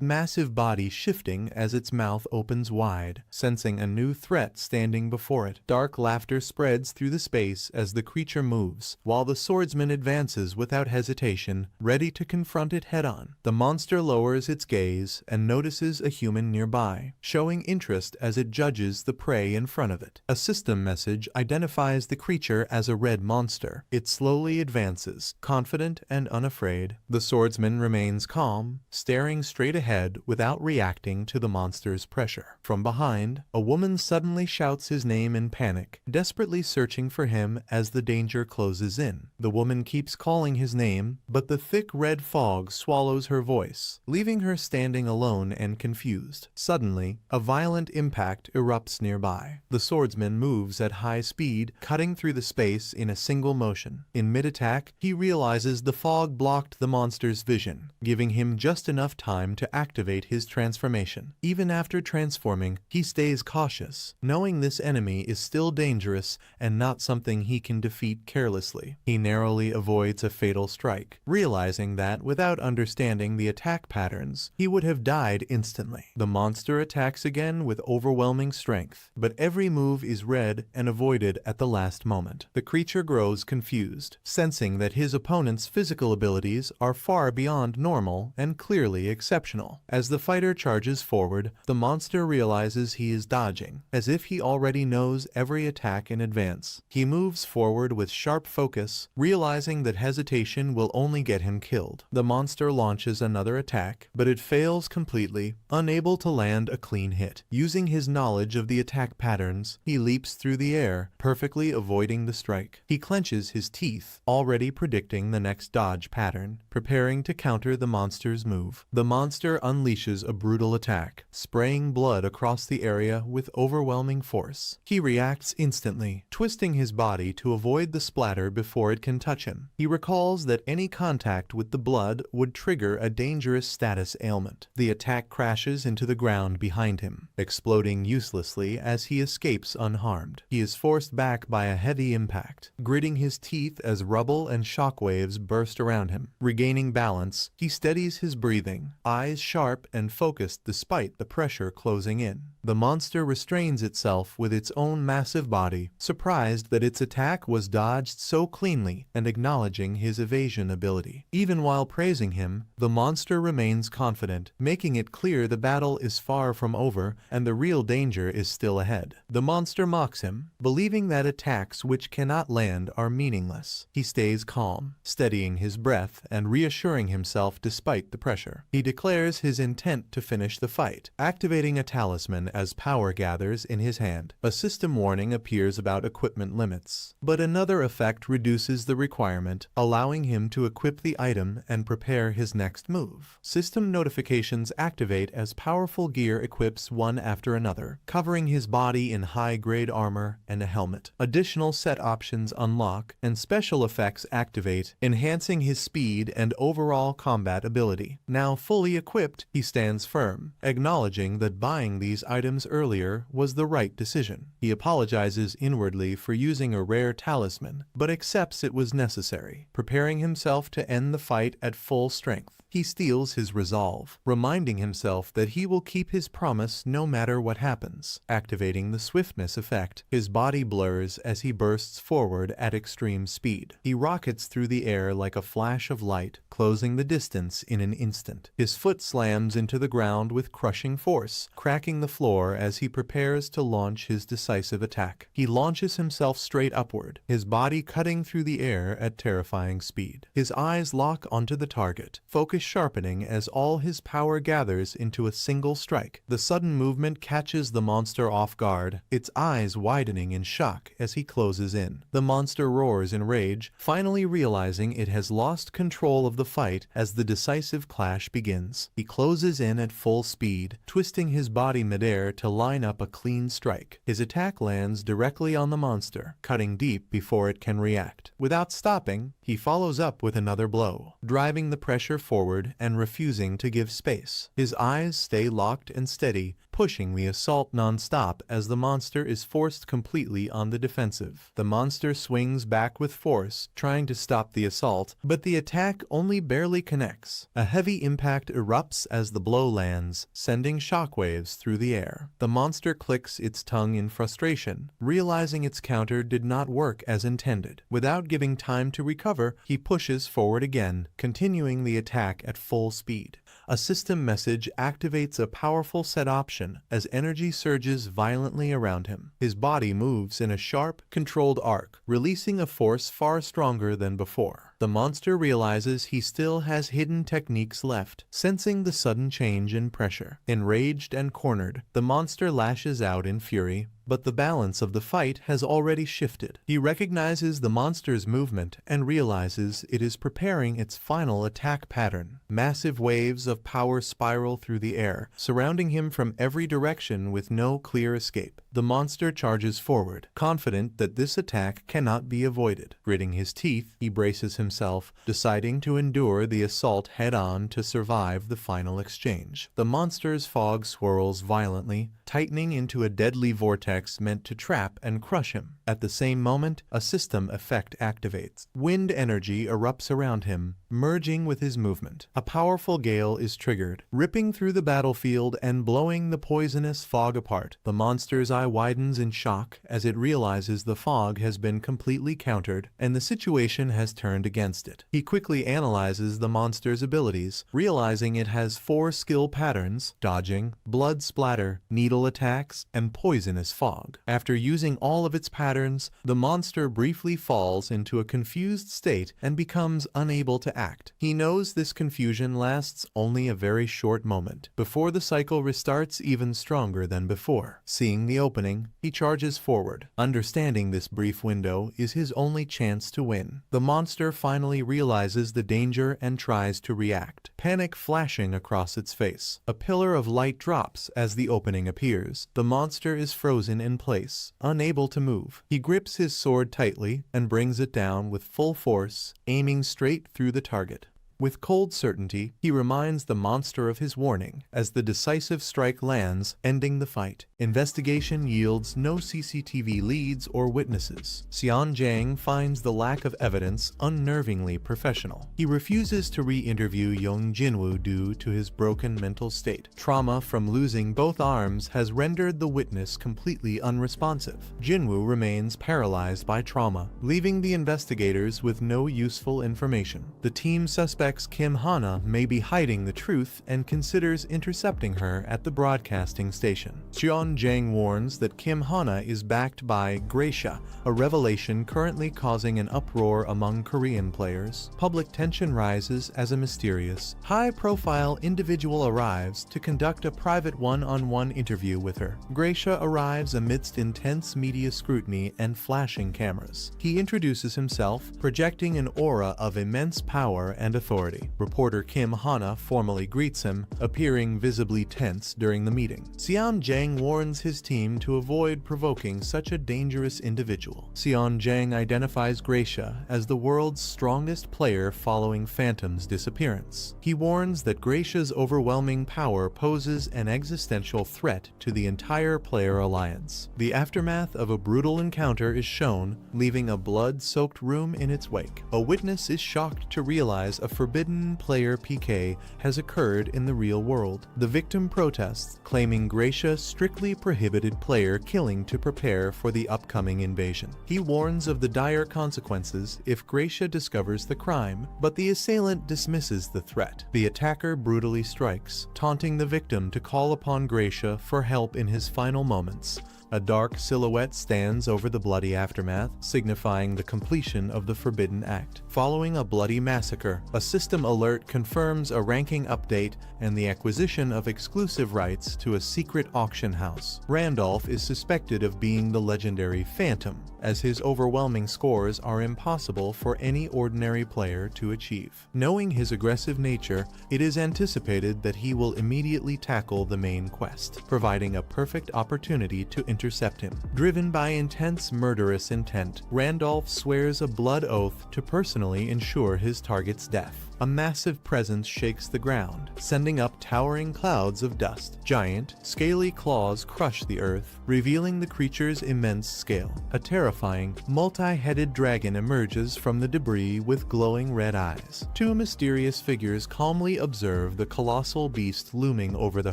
massive body shifting as its mouth opens wide, sensing a new threat standing before it. Dark laughter spreads through the space as the creature moves, while the swordsman advances without hesitation, ready to confront it head-on. The monster lowers its gaze and notices a human nearby, showing interest as it judges the prey in front of it. A system message identifies the creature as a red monster. It slowly advances, confident and unafraid. The swordsman remains calm, staring straight ahead without reacting to the monster's pressure. From behind, a woman suddenly shouts his name in panic, desperately searching for him as the danger closes in. The woman keeps calling his name, but the thick red fog swallows her voice, leaving her standing alone and confused. Suddenly, a violent impact erupts nearby. The swordsman moves at high speed, cutting through the space in a single motion. In mid-attack, he realizes the fog blocked the monster's vision, giving him just enough time to activate his transformation. Even after transforming, he stays cautious, knowing this enemy is still dangerous and not something he can defeat carelessly. He narrowly avoids a fatal strike, realizing that without understanding the attack patterns, he would have died instantly. The monster attacks again with overwhelming strength, but every move is read and avoided at the last moment. The creature grows confused, sensing that his opponent's physical abilities are far beyond normal and clearly exceptional. As the fighter charges forward, the monster realizes he is dodging, as if he already knows every attack in advance. He moves forward with sharp focus, realizing that hesitation will only get him killed. The monster launches another attack, but it fails completely, unable to land a clean hit. Using his knowledge of the attack patterns, he leaps through the air, perfectly avoiding the strike. He clenches his teeth, already predicting the next dodge pattern, preparing to counter the monster's move. The monster unleashes a brutal attack, spraying blood across the area with overwhelming force. He reacts instantly, twisting his body to avoid the splatter before it can touch him. He recalls that any contact with the blood would trigger a dangerous status ailment. The attack crashes into the ground behind him, exploding uselessly as he escapes unharmed. He is forced back by a heavy impact, gritting his teeth as rubble and shockwaves burst around him. Regaining balance, he steadies his breathing, eyes sharp and focused despite the pressure closing in. The monster restrains itself with its own massive body, surprised that its attack was dodged so cleanly and acknowledging his evasion ability. Even while praising him, the monster remains confident, making it clear the battle is far from over and the real danger is still ahead. The monster mocks him, believing that attacks which cannot land are meaningless. He stays calm, steadying his breath and reassuring himself despite the pressure. He declares his intent to finish the fight, activating a talisman as power gathers in his hand. A system warning appears about equipment limits, but another effect reduces the requirement, allowing him to equip the item and prepare his next move. System notifications activate as powerful gear equips one after another, covering his body in high-grade armor and a helmet. Additional set options unlock, and special effects activate, enhancing his speed and overall combat ability. Now fully equipped, he stands firm, acknowledging that buying these items earlier was the right decision. He apologizes inwardly for using a rare talisman, but accepts it was necessary, preparing himself to end the fight at full strength. He steels his resolve, reminding himself that he will keep his promise no matter what happens. Activating the swiftness effect, his body blurs as he bursts forward at extreme speed. He rockets through the air like a flash of light, closing the distance in an instant. His foot slams into the ground with crushing force, cracking the floor as he prepares to launch his decisive attack. He launches himself straight upward, his body cutting through the air at terrifying speed. His eyes lock onto the target, focus sharpening as all his power gathers into a single strike. The sudden movement catches the monster off guard, its eyes widening in shock as he closes in. The monster roars in rage, finally realizing it has lost control of the fight as the decisive clash begins. He closes in at full speed, twisting his body midair to line up a clean strike. His attack lands directly on the monster, cutting deep before it can react. Without stopping, he follows up with another blow, driving the pressure forward and refusing to give space. His eyes stay locked and steady, pushing the assault non-stop as the monster is forced completely on the defensive. The monster swings back with force, trying to stop the assault, but the attack only barely connects. A heavy impact erupts as the blow lands, sending shockwaves through the air. The monster clicks its tongue in frustration, realizing its counter did not work as intended. Without giving time to recover, he pushes forward again, continuing the attack at full speed. A system message activates a powerful set option as energy surges violently around him. His body moves in a sharp, controlled arc, releasing a force far stronger than before. The monster realizes he still has hidden techniques left, sensing the sudden change in pressure. Enraged and cornered, the monster lashes out in fury, but the balance of the fight has already shifted. He recognizes the monster's movement and realizes it is preparing its final attack pattern. Massive waves of power spiral through the air, surrounding him from every direction with no clear escape. The monster charges forward, confident that this attack cannot be avoided. Gritting his teeth, he braces himself, deciding to endure the assault head-on to survive the final exchange. The monster's fog swirls violently, tightening into a deadly vortex meant to trap and crush him. At the same moment, a system effect activates. Wind energy erupts around him, merging with his movement. A powerful gale is triggered, ripping through the battlefield and blowing the poisonous fog apart. The monster's eye widens in shock as it realizes the fog has been completely countered and the situation has turned against it. He quickly analyzes the monster's abilities, realizing it has 4 skill patterns: dodging, blood splatter, needle attacks, and poisonous fog. After using all of its patterns, the monster briefly falls into a confused state and becomes unable to act. He knows this confusion lasts only a very short moment, before the cycle restarts even stronger than before. Seeing the opening, he charges forward. Understanding this brief window is his only chance to win. The monster finally realizes the danger and tries to react, panic flashing across its face. A pillar of light drops as the opening appears. The monster is frozen in place, unable to move. He grips his sword tightly and brings it down with full force, aiming straight through the target. With cold certainty, he reminds the monster of his warning as the decisive strike lands, ending the fight. Investigation yields no CCTV leads or witnesses. Xian Zhang finds the lack of evidence unnervingly professional. He refuses to re-interview Yong Jinwoo due to his broken mental state. Trauma from losing both arms has rendered the witness completely unresponsive. Jinwoo remains paralyzed by trauma, leaving the investigators with no useful information. The team suspects Kim Hana may be hiding the truth and considers intercepting her at the broadcasting station. Xian Zhang warns that Kim Hana is backed by Gracia, a revelation currently causing an uproar among Korean players. Public tension rises as a mysterious, high-profile individual arrives to conduct a private one-on-one interview with her. Gracia arrives amidst intense media scrutiny and flashing cameras. He introduces himself, projecting an aura of immense power and authority. Reporter Kim Hana formally greets him, appearing visibly tense during the meeting. Xian Zhang warns his team to avoid provoking such a dangerous individual. Xian Zhang identifies Gracia as the world's strongest player following Phantom's disappearance. He warns that Gracia's overwhelming power poses an existential threat to the entire player alliance. The aftermath of a brutal encounter is shown, leaving a blood-soaked room in its wake. A witness is shocked to realize a forbidden player PK has occurred in the real world. The victim protests, claiming Gracia strictly prohibited player killing to prepare for the upcoming invasion. He warns of the dire consequences if Gracia discovers the crime, but the assailant dismisses the threat. The attacker brutally strikes, taunting the victim to call upon Gracia for help in his final moments. A dark silhouette stands over the bloody aftermath, signifying the completion of the forbidden act. Following a bloody massacre, a system alert confirms a ranking update and the acquisition of exclusive rights to a secret auction house. Randolph is suspected of being the legendary Phantom, as his overwhelming scores are impossible for any ordinary player to achieve. Knowing his aggressive nature, it is anticipated that he will immediately tackle the main quest, providing a perfect opportunity to intercept him. Driven by intense murderous intent, Randolph swears a blood oath to personally ensure his target's death. a massive presence shakes the ground, sending up towering clouds of dust. Giant, scaly claws crush the earth, revealing the creature's immense scale. A terrifying, multi-headed dragon emerges from the debris with glowing red eyes. Two mysterious figures calmly observe the colossal beast looming over the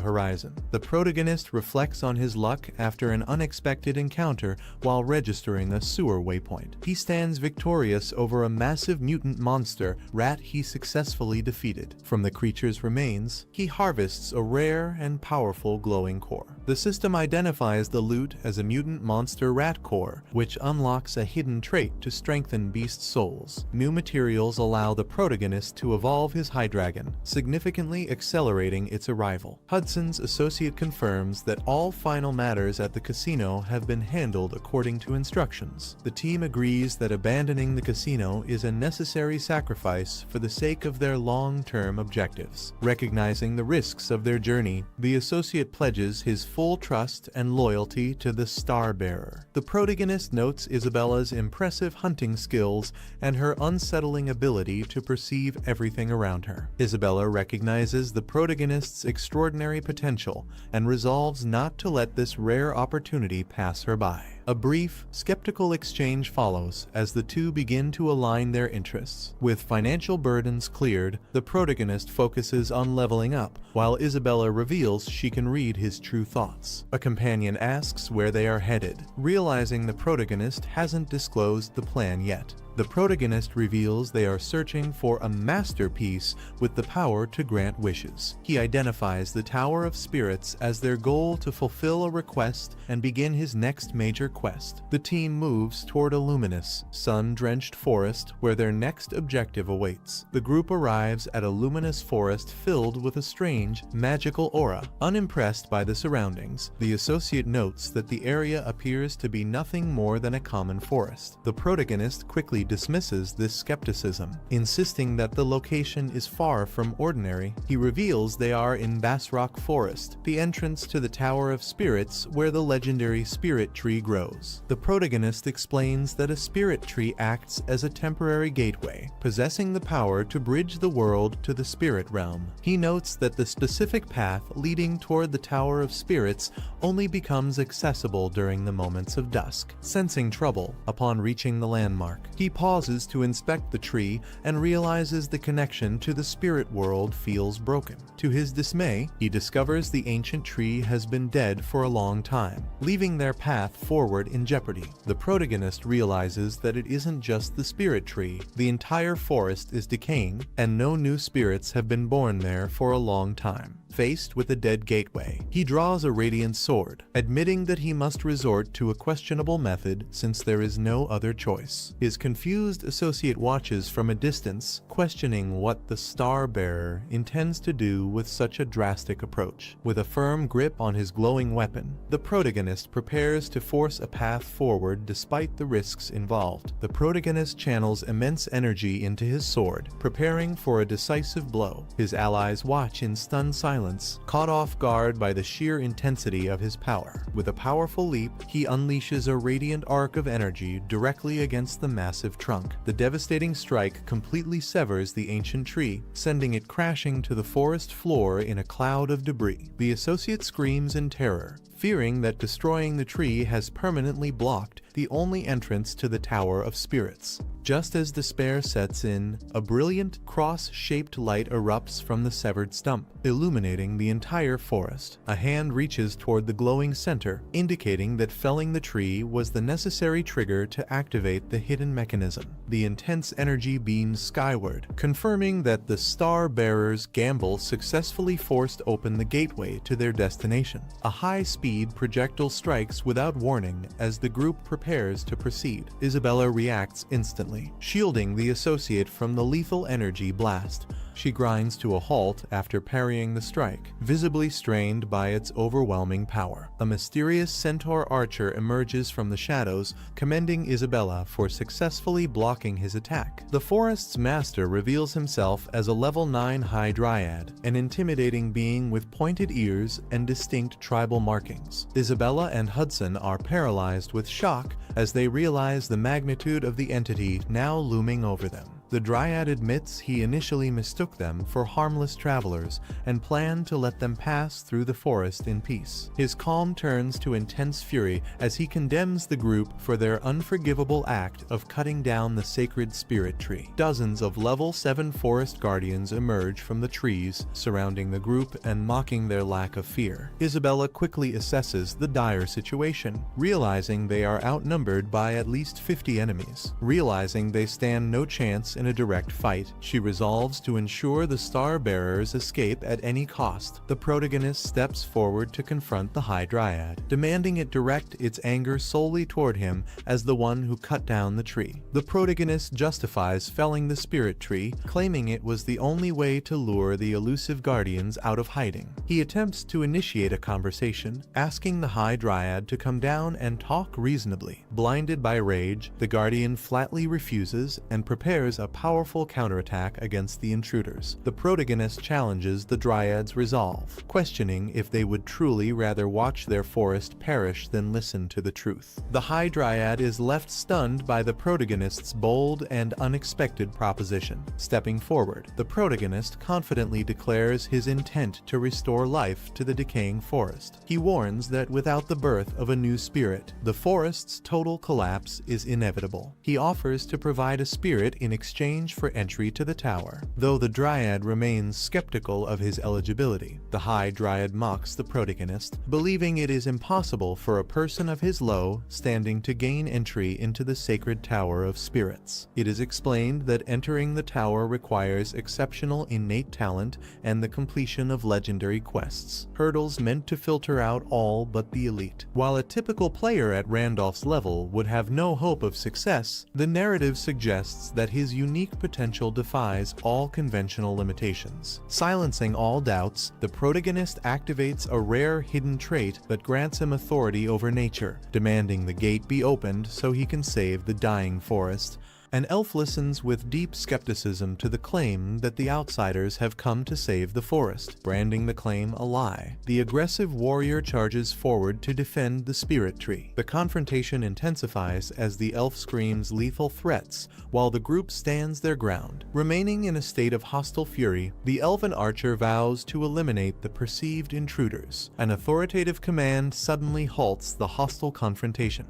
horizon. The protagonist reflects on his luck after an unexpected encounter while registering a sewer waypoint. He stands victorious over a massive mutant monster rat he successfully defeated. From the creature's remains, he harvests a rare and powerful glowing core. The system identifies the loot as a mutant monster rat core, which unlocks a hidden trait to strengthen beast souls. New materials allow the protagonist to evolve his Hydreigon, significantly accelerating its arrival. Hudson's associate confirms that all final matters at the casino have been handled according to instructions. The team agrees that abandoning the casino is a necessary sacrifice for the sake of their long-term objectives. Recognizing the risks of their journey, the associate pledges his full trust and loyalty to the Star-Bearer. The protagonist notes Isabella's impressive hunting skills and her unsettling ability to perceive everything around her. Isabella recognizes the protagonist's extraordinary potential and resolves not to let this rare opportunity pass her by. A brief, skeptical exchange follows as the two begin to align their interests. With financial burdens cleared, the protagonist focuses on leveling up, while Isabella reveals she can read his true thoughts. A companion asks where they are headed, realizing the protagonist hasn't disclosed the plan yet. The protagonist reveals they are searching for a masterpiece with the power to grant wishes. He identifies the Tower of Spirits as their goal to fulfill a request and begin his next major quest. The team moves toward a luminous, sun-drenched forest where their next objective awaits. The group arrives at a luminous forest filled with a strange, magical aura. Unimpressed by the surroundings, the associate notes that the area appears to be nothing more than a common forest. The protagonist quickly dismisses this skepticism, insisting that the location is far from ordinary. He reveals they are in Basrock Forest, the entrance to the Tower of Spirits where the legendary spirit tree grows. The protagonist explains that a spirit tree acts as a temporary gateway, possessing the power to bridge the world to the spirit realm. He notes that the specific path leading toward the Tower of Spirits only becomes accessible during the moments of dusk. Sensing trouble upon reaching the landmark, he pauses to inspect the tree and realizes the connection to the spirit world feels broken. To his dismay, he discovers the ancient tree has been dead for a long time, leaving their path forward in jeopardy. The protagonist realizes that it isn't just the spirit tree. The entire forest is decaying, and no new spirits have been born there for a long time. Faced with a dead gateway, he draws a radiant sword, admitting that he must resort to a questionable method since there is no other choice. His confused associate watches from a distance, questioning what the Star-Bearer intends to do with such a drastic approach. With a firm grip on his glowing weapon, the protagonist prepares to force a path forward despite the risks involved. The protagonist channels immense energy into his sword, preparing for a decisive blow. His allies watch in stunned silence, caught off guard by the sheer intensity of his power. With a powerful leap, he unleashes a radiant arc of energy directly against the massive trunk. The devastating strike completely severs the ancient tree, sending it crashing to the forest floor in a cloud of debris. The associate screams in terror, fearing that destroying the tree has permanently blocked the only entrance to the Tower of Spirits. Just as despair sets in, a brilliant, cross-shaped light erupts from the severed stump, illuminating the entire forest. A hand reaches toward the glowing center, indicating that felling the tree was the necessary trigger to activate the hidden mechanism. The intense energy beams skyward, confirming that the Star-Bearer's gamble successfully forced open the gateway to their destination. A high-speed projectile strikes without warning as the group prepares to proceed. Isabella reacts instantly, shielding the associate from the lethal energy blast. She grinds to a halt after parrying the strike, visibly strained by its overwhelming power. A mysterious centaur archer emerges from the shadows, commending Isabella for successfully blocking his attack. The forest's master reveals himself as a level 9 high dryad, an intimidating being with pointed ears and distinct tribal markings. Isabella and Hudson are paralyzed with shock as they realize the magnitude of the entity now looming over them. The Dryad admits he initially mistook them for harmless travelers and planned to let them pass through the forest in peace. His calm turns to intense fury as he condemns the group for their unforgivable act of cutting down the sacred spirit tree. Dozens of level 7 forest guardians emerge from the trees surrounding the group and mocking their lack of fear. Isabella quickly assesses the dire situation, realizing they are outnumbered by at least 50 enemies. Realizing they stand no chance in a direct fight, she resolves to ensure the Star Bearers escape at any cost. The protagonist steps forward to confront the High Dryad, demanding it direct its anger solely toward him as the one who cut down the tree. The protagonist justifies felling the spirit tree, claiming it was the only way to lure the elusive guardians out of hiding. He attempts to initiate a conversation, asking the High Dryad to come down and talk reasonably. Blinded by rage, the guardian flatly refuses and prepares a powerful counterattack against the intruders. The protagonist challenges the Dryad's resolve, questioning if they would truly rather watch their forest perish than listen to the truth. The High Dryad is left stunned by the protagonist's bold and unexpected proposition. Stepping forward, the protagonist confidently declares his intent to restore life to the decaying forest. He warns that without the birth of a new spirit, the forest's total collapse is inevitable. He offers to provide a spirit in exchange for entry to the tower. Though the Dryad remains skeptical of his eligibility, the High Dryad mocks the protagonist, believing it is impossible for a person of his low standing to gain entry into the sacred tower of spirits. It is explained that entering the tower requires exceptional innate talent and the completion of legendary quests, hurdles meant to filter out all but the elite. While a typical player at Randolph's level would have no hope of success, the narrative suggests that his unique potential defies all conventional limitations. Silencing all doubts, the protagonist activates a rare hidden trait that grants him authority over nature, demanding the gate be opened so he can save the dying forest. An elf listens with deep skepticism to the claim that the outsiders have come to save the forest, branding the claim a lie. The aggressive warrior charges forward to defend the spirit tree. The confrontation intensifies as the elf screams lethal threats, while the group stands their ground. Remaining in a state of hostile fury, the elven archer vows to eliminate the perceived intruders. An authoritative command suddenly halts the hostile confrontation.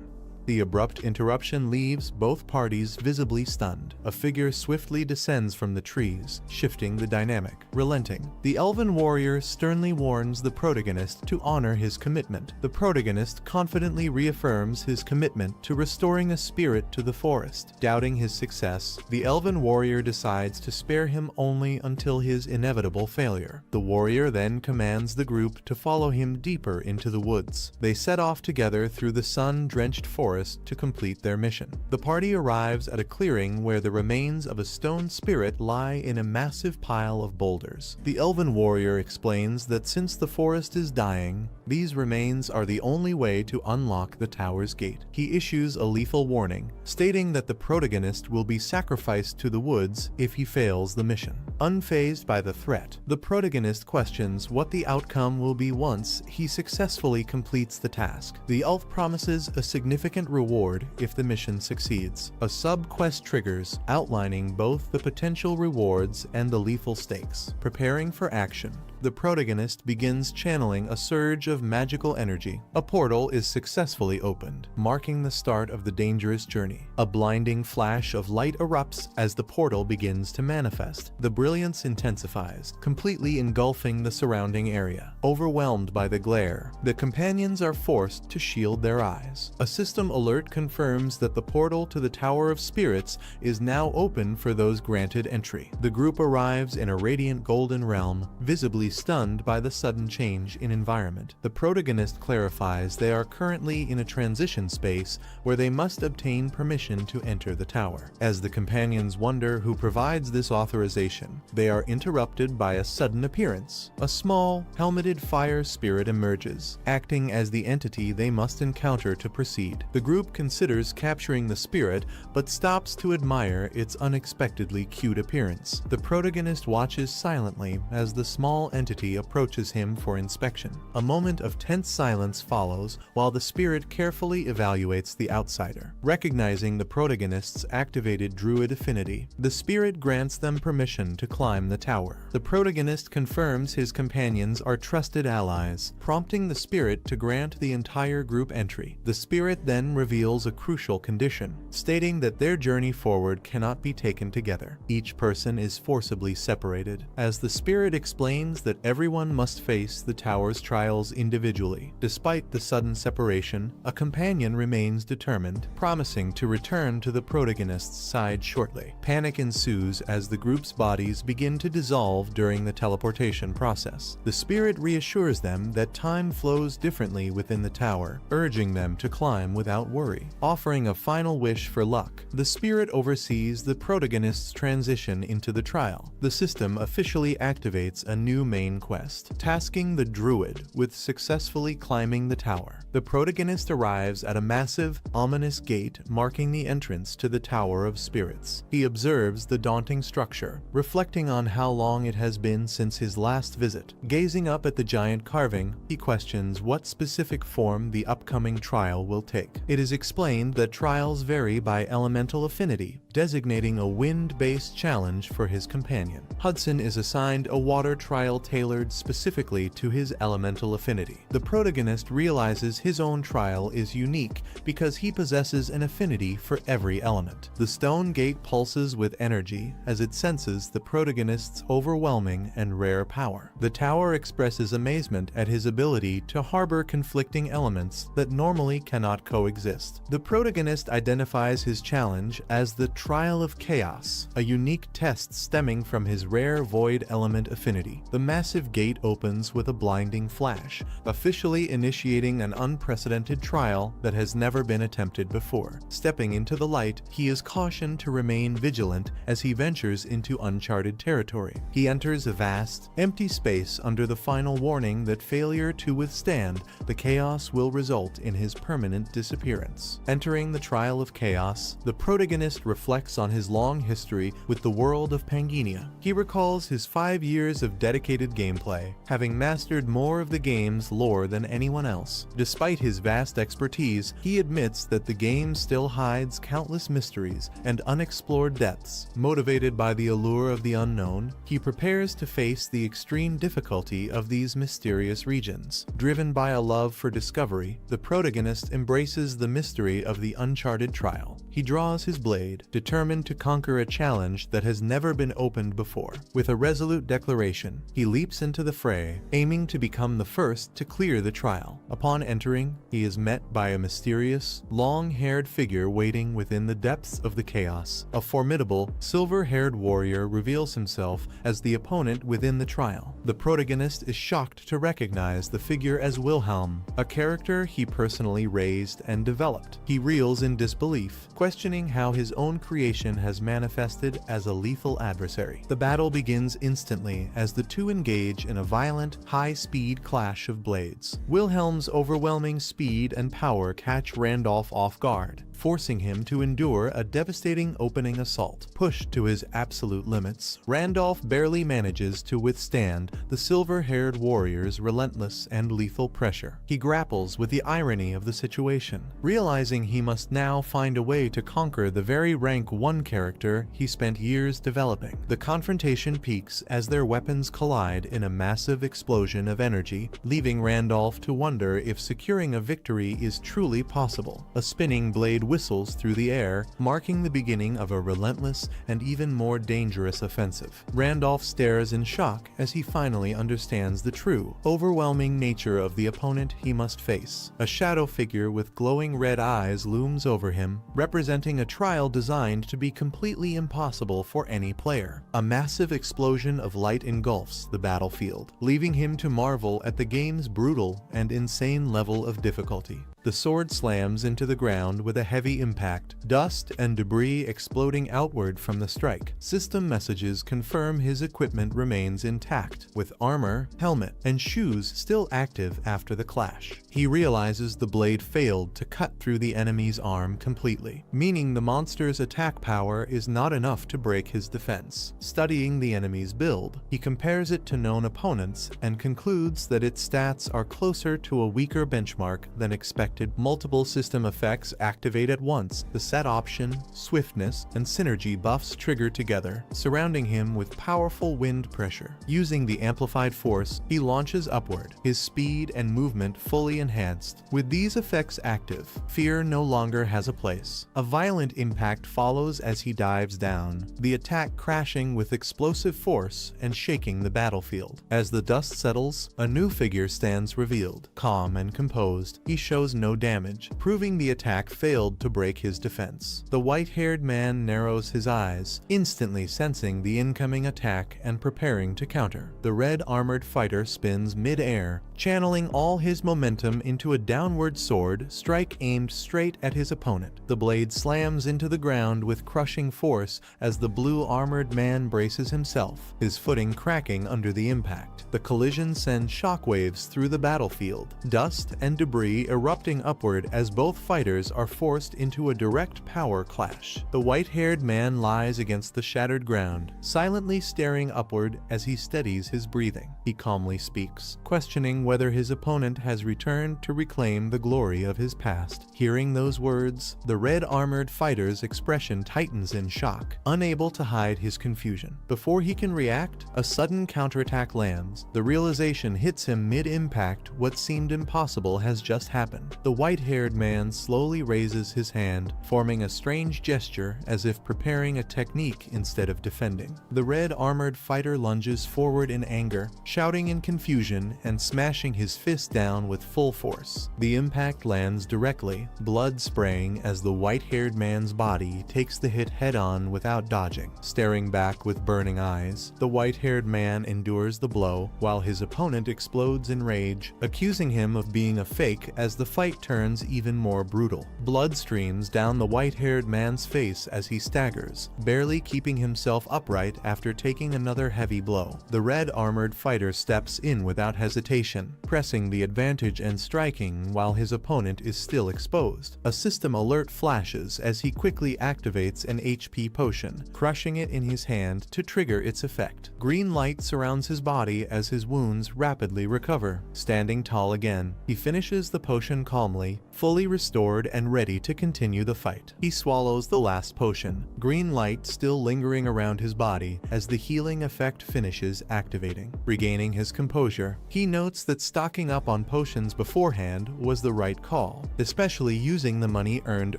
The abrupt interruption leaves both parties visibly stunned. A figure swiftly descends from the trees, shifting the dynamic. Relenting, the elven warrior sternly warns the protagonist to honor his commitment. The protagonist confidently reaffirms his commitment to restoring a spirit to the forest. Doubting his success, the elven warrior decides to spare him only until his inevitable failure. The warrior then commands the group to follow him deeper into the woods. They set off together through the sun-drenched forest to complete their mission. The party arrives at a clearing where the remains of a stone spirit lie in a massive pile of boulders. The elven warrior explains that since the forest is dying, these remains are the only way to unlock the tower's gate. He issues a lethal warning, stating that the protagonist will be sacrificed to the woods if he fails the mission. Unfazed by the threat, the protagonist questions what the outcome will be once he successfully completes the task. The elf promises a significant reward if the mission succeeds. A sub-quest triggers, outlining both the potential rewards and the lethal stakes. Preparing for action, the protagonist begins channeling a surge of magical energy. A portal is successfully opened, marking the start of the dangerous journey. A blinding flash of light erupts as the portal begins to manifest. The brilliance intensifies, completely engulfing the surrounding area. Overwhelmed by the glare, the companions are forced to shield their eyes. A system alert confirms that the portal to the Tower of Spirits is now open for those granted entry. The group arrives in a radiant golden realm, visibly stunned by the sudden change in environment. The protagonist clarifies they are currently in a transition space where they must obtain permission to enter the tower. As the companions wonder who provides this authorization, they are interrupted by a sudden appearance. A small, helmeted fire spirit emerges, acting as the entity they must encounter to proceed. The group considers capturing the spirit, but stops to admire its unexpectedly cute appearance. The protagonist watches silently as the small entity approaches him for inspection. A moment of tense silence follows while the spirit carefully evaluates the outsider. Recognizing the protagonist's activated druid affinity, the spirit grants them permission to climb the tower. The protagonist confirms his companions are trusted allies, prompting the spirit to grant the entire group entry. The spirit then reveals a crucial condition, stating that their journey forward cannot be taken together. Each person is forcibly separated, as the spirit explains that everyone must face the tower's trials individually. Despite the sudden separation, a companion remains determined, promising to return to the protagonist's side shortly. Panic ensues as the group's bodies begin to dissolve during the teleportation process. The spirit reassures them that time flows differently within the tower, urging them to climb without worry. Offering a final wish for luck, the spirit oversees the protagonist's transition into the trial. The system officially activates a new main quest, tasking the druid with successfully climbing the tower. The protagonist arrives at a massive, ominous gate marking the entrance to the Tower of Spirits. He observes the daunting structure, reflecting on how long it has been since his last visit. Gazing up at the giant carving, he questions what specific form the upcoming trial will take. It is explained that trials vary by elemental affinity, designating a wind-based challenge for his companion. Hudson is assigned a water trial tailored specifically to his elemental affinity. The protagonist realizes his own trial is unique because he possesses an affinity for every element. The stone gate pulses with energy as it senses the protagonist's overwhelming and rare power. The tower expresses amazement at his ability to harbor conflicting elements that normally cannot coexist. The protagonist identifies his challenge as the Trial of Chaos, a unique test stemming from his rare void element affinity. The massive gate opens with a blinding flash, officially initiating an unprecedented trial that has never been attempted before. Stepping into the light, he is cautioned to remain vigilant as he ventures into uncharted territory. He enters a vast, empty space under the final warning that failure to withstand the chaos will result in his permanent disappearance. Entering the Trial of Chaos, the protagonist reflects on his long history with the world of Pangenia. He recalls his 5 years of dedicated gameplay, having mastered more of the game's lore than anyone else. Despite his vast expertise, he admits that the game still hides countless mysteries and unexplored depths. Motivated by the allure of the unknown, he prepares to face the extreme difficulty of these mysterious regions. Driven by a love for discovery, the protagonist embraces the mystery of the uncharted trial. He draws his blade, determined to conquer a challenge that has never been opened before. With a resolute declaration, he leaps into the fray, aiming to become the first to clear the trial. Upon entering, he is met by a mysterious, long-haired figure waiting within the depths of the chaos. A formidable, silver-haired warrior reveals himself as the opponent within the trial. The protagonist is shocked to recognize the figure as Wilhelm, a character he personally raised and developed. He reels in disbelief, questioning how his own creation has manifested as a lethal adversary. The battle begins instantly as the two engage in a violent, high-speed clash of blades. Wilhelm's overwhelming speed and power catch Randolph off guard, forcing him to endure a devastating opening assault. Pushed to his absolute limits, Randolph barely manages to withstand the silver-haired warrior's relentless and lethal pressure. He grapples with the irony of the situation, realizing he must now find a way to conquer the very rank 1 character he spent years developing. The confrontation peaks as their weapons collide in a massive explosion of energy, leaving Randolph to wonder if securing a victory is truly possible. A spinning blade whistles through the air, marking the beginning of a relentless and even more dangerous offensive. Randolph stares in shock as he finally understands the true, overwhelming nature of the opponent he must face. A shadow figure with glowing red eyes looms over him, representing a trial designed to be completely impossible for any player. A massive explosion of light engulfs the battlefield, leaving him to marvel at the game's brutal and insane level of difficulty. The sword slams into the ground with a heavy impact, dust and debris exploding outward from the strike. System messages confirm his equipment remains intact, with armor, helmet, and shoes still active after the clash. He realizes the blade failed to cut through the enemy's arm completely, meaning the monster's attack power is not enough to break his defense. Studying the enemy's build, he compares it to known opponents and concludes that its stats are closer to a weaker benchmark than expected. Multiple system effects activate at once. The set option, swiftness, and synergy buffs trigger together, surrounding him with powerful wind pressure. Using the amplified force, he launches upward, his speed and movement fully enhanced. With these effects active, fear no longer has a place. A violent impact follows as he dives down, the attack crashing with explosive force and shaking the battlefield. As the dust settles, a new figure stands revealed. Calm and composed, he shows no damage, proving the attack failed to break his defense. The white-haired man narrows his eyes, instantly sensing the incoming attack and preparing to counter. The red-armored fighter spins mid-air, channeling all his momentum into a downward sword strike aimed straight at his opponent. The blade slams into the ground with crushing force as the blue-armored man braces himself, his footing cracking under the impact. The collision sends shockwaves through the battlefield, dust and debris erupting upward as both fighters are forced into a direct power clash. The white-haired man lies against the shattered ground, silently staring upward as he steadies his breathing. He calmly speaks, questioning whether his opponent has returned to reclaim the glory of his past. Hearing those words, the red-armored fighter's expression tightens in shock, unable to hide his confusion. Before he can react, a sudden counterattack lands. The realization hits him mid-impact what seemed impossible has just happened. The white-haired man slowly raises his hand, forming a strange gesture as if preparing a technique instead of defending. The red-armored fighter lunges forward in anger, shouting in confusion and smashing his fist down with full force. The impact lands directly, blood spraying as the white-haired man's body takes the hit head-on without dodging. Staring back with burning eyes, the white-haired man endures the blow, while his opponent explodes in rage, accusing him of being a fake as the fight turns even more brutal. Blood streams down the white-haired man's face as he staggers, barely keeping himself upright after taking another heavy blow. The red-armored fighter steps in without hesitation, pressing the advantage and striking while his opponent is still exposed. A system alert flashes as he quickly activates an HP potion, crushing it in his hand to trigger its effect. Green light surrounds his body as his wounds rapidly recover. Standing tall again, he finishes the potion calmly, fully restored and ready to continue the fight. He swallows the last potion, green light still lingering around his body as the healing effect finishes activating. Regaining his composure, he notes that stocking up on potions beforehand was the right call, especially using the money earned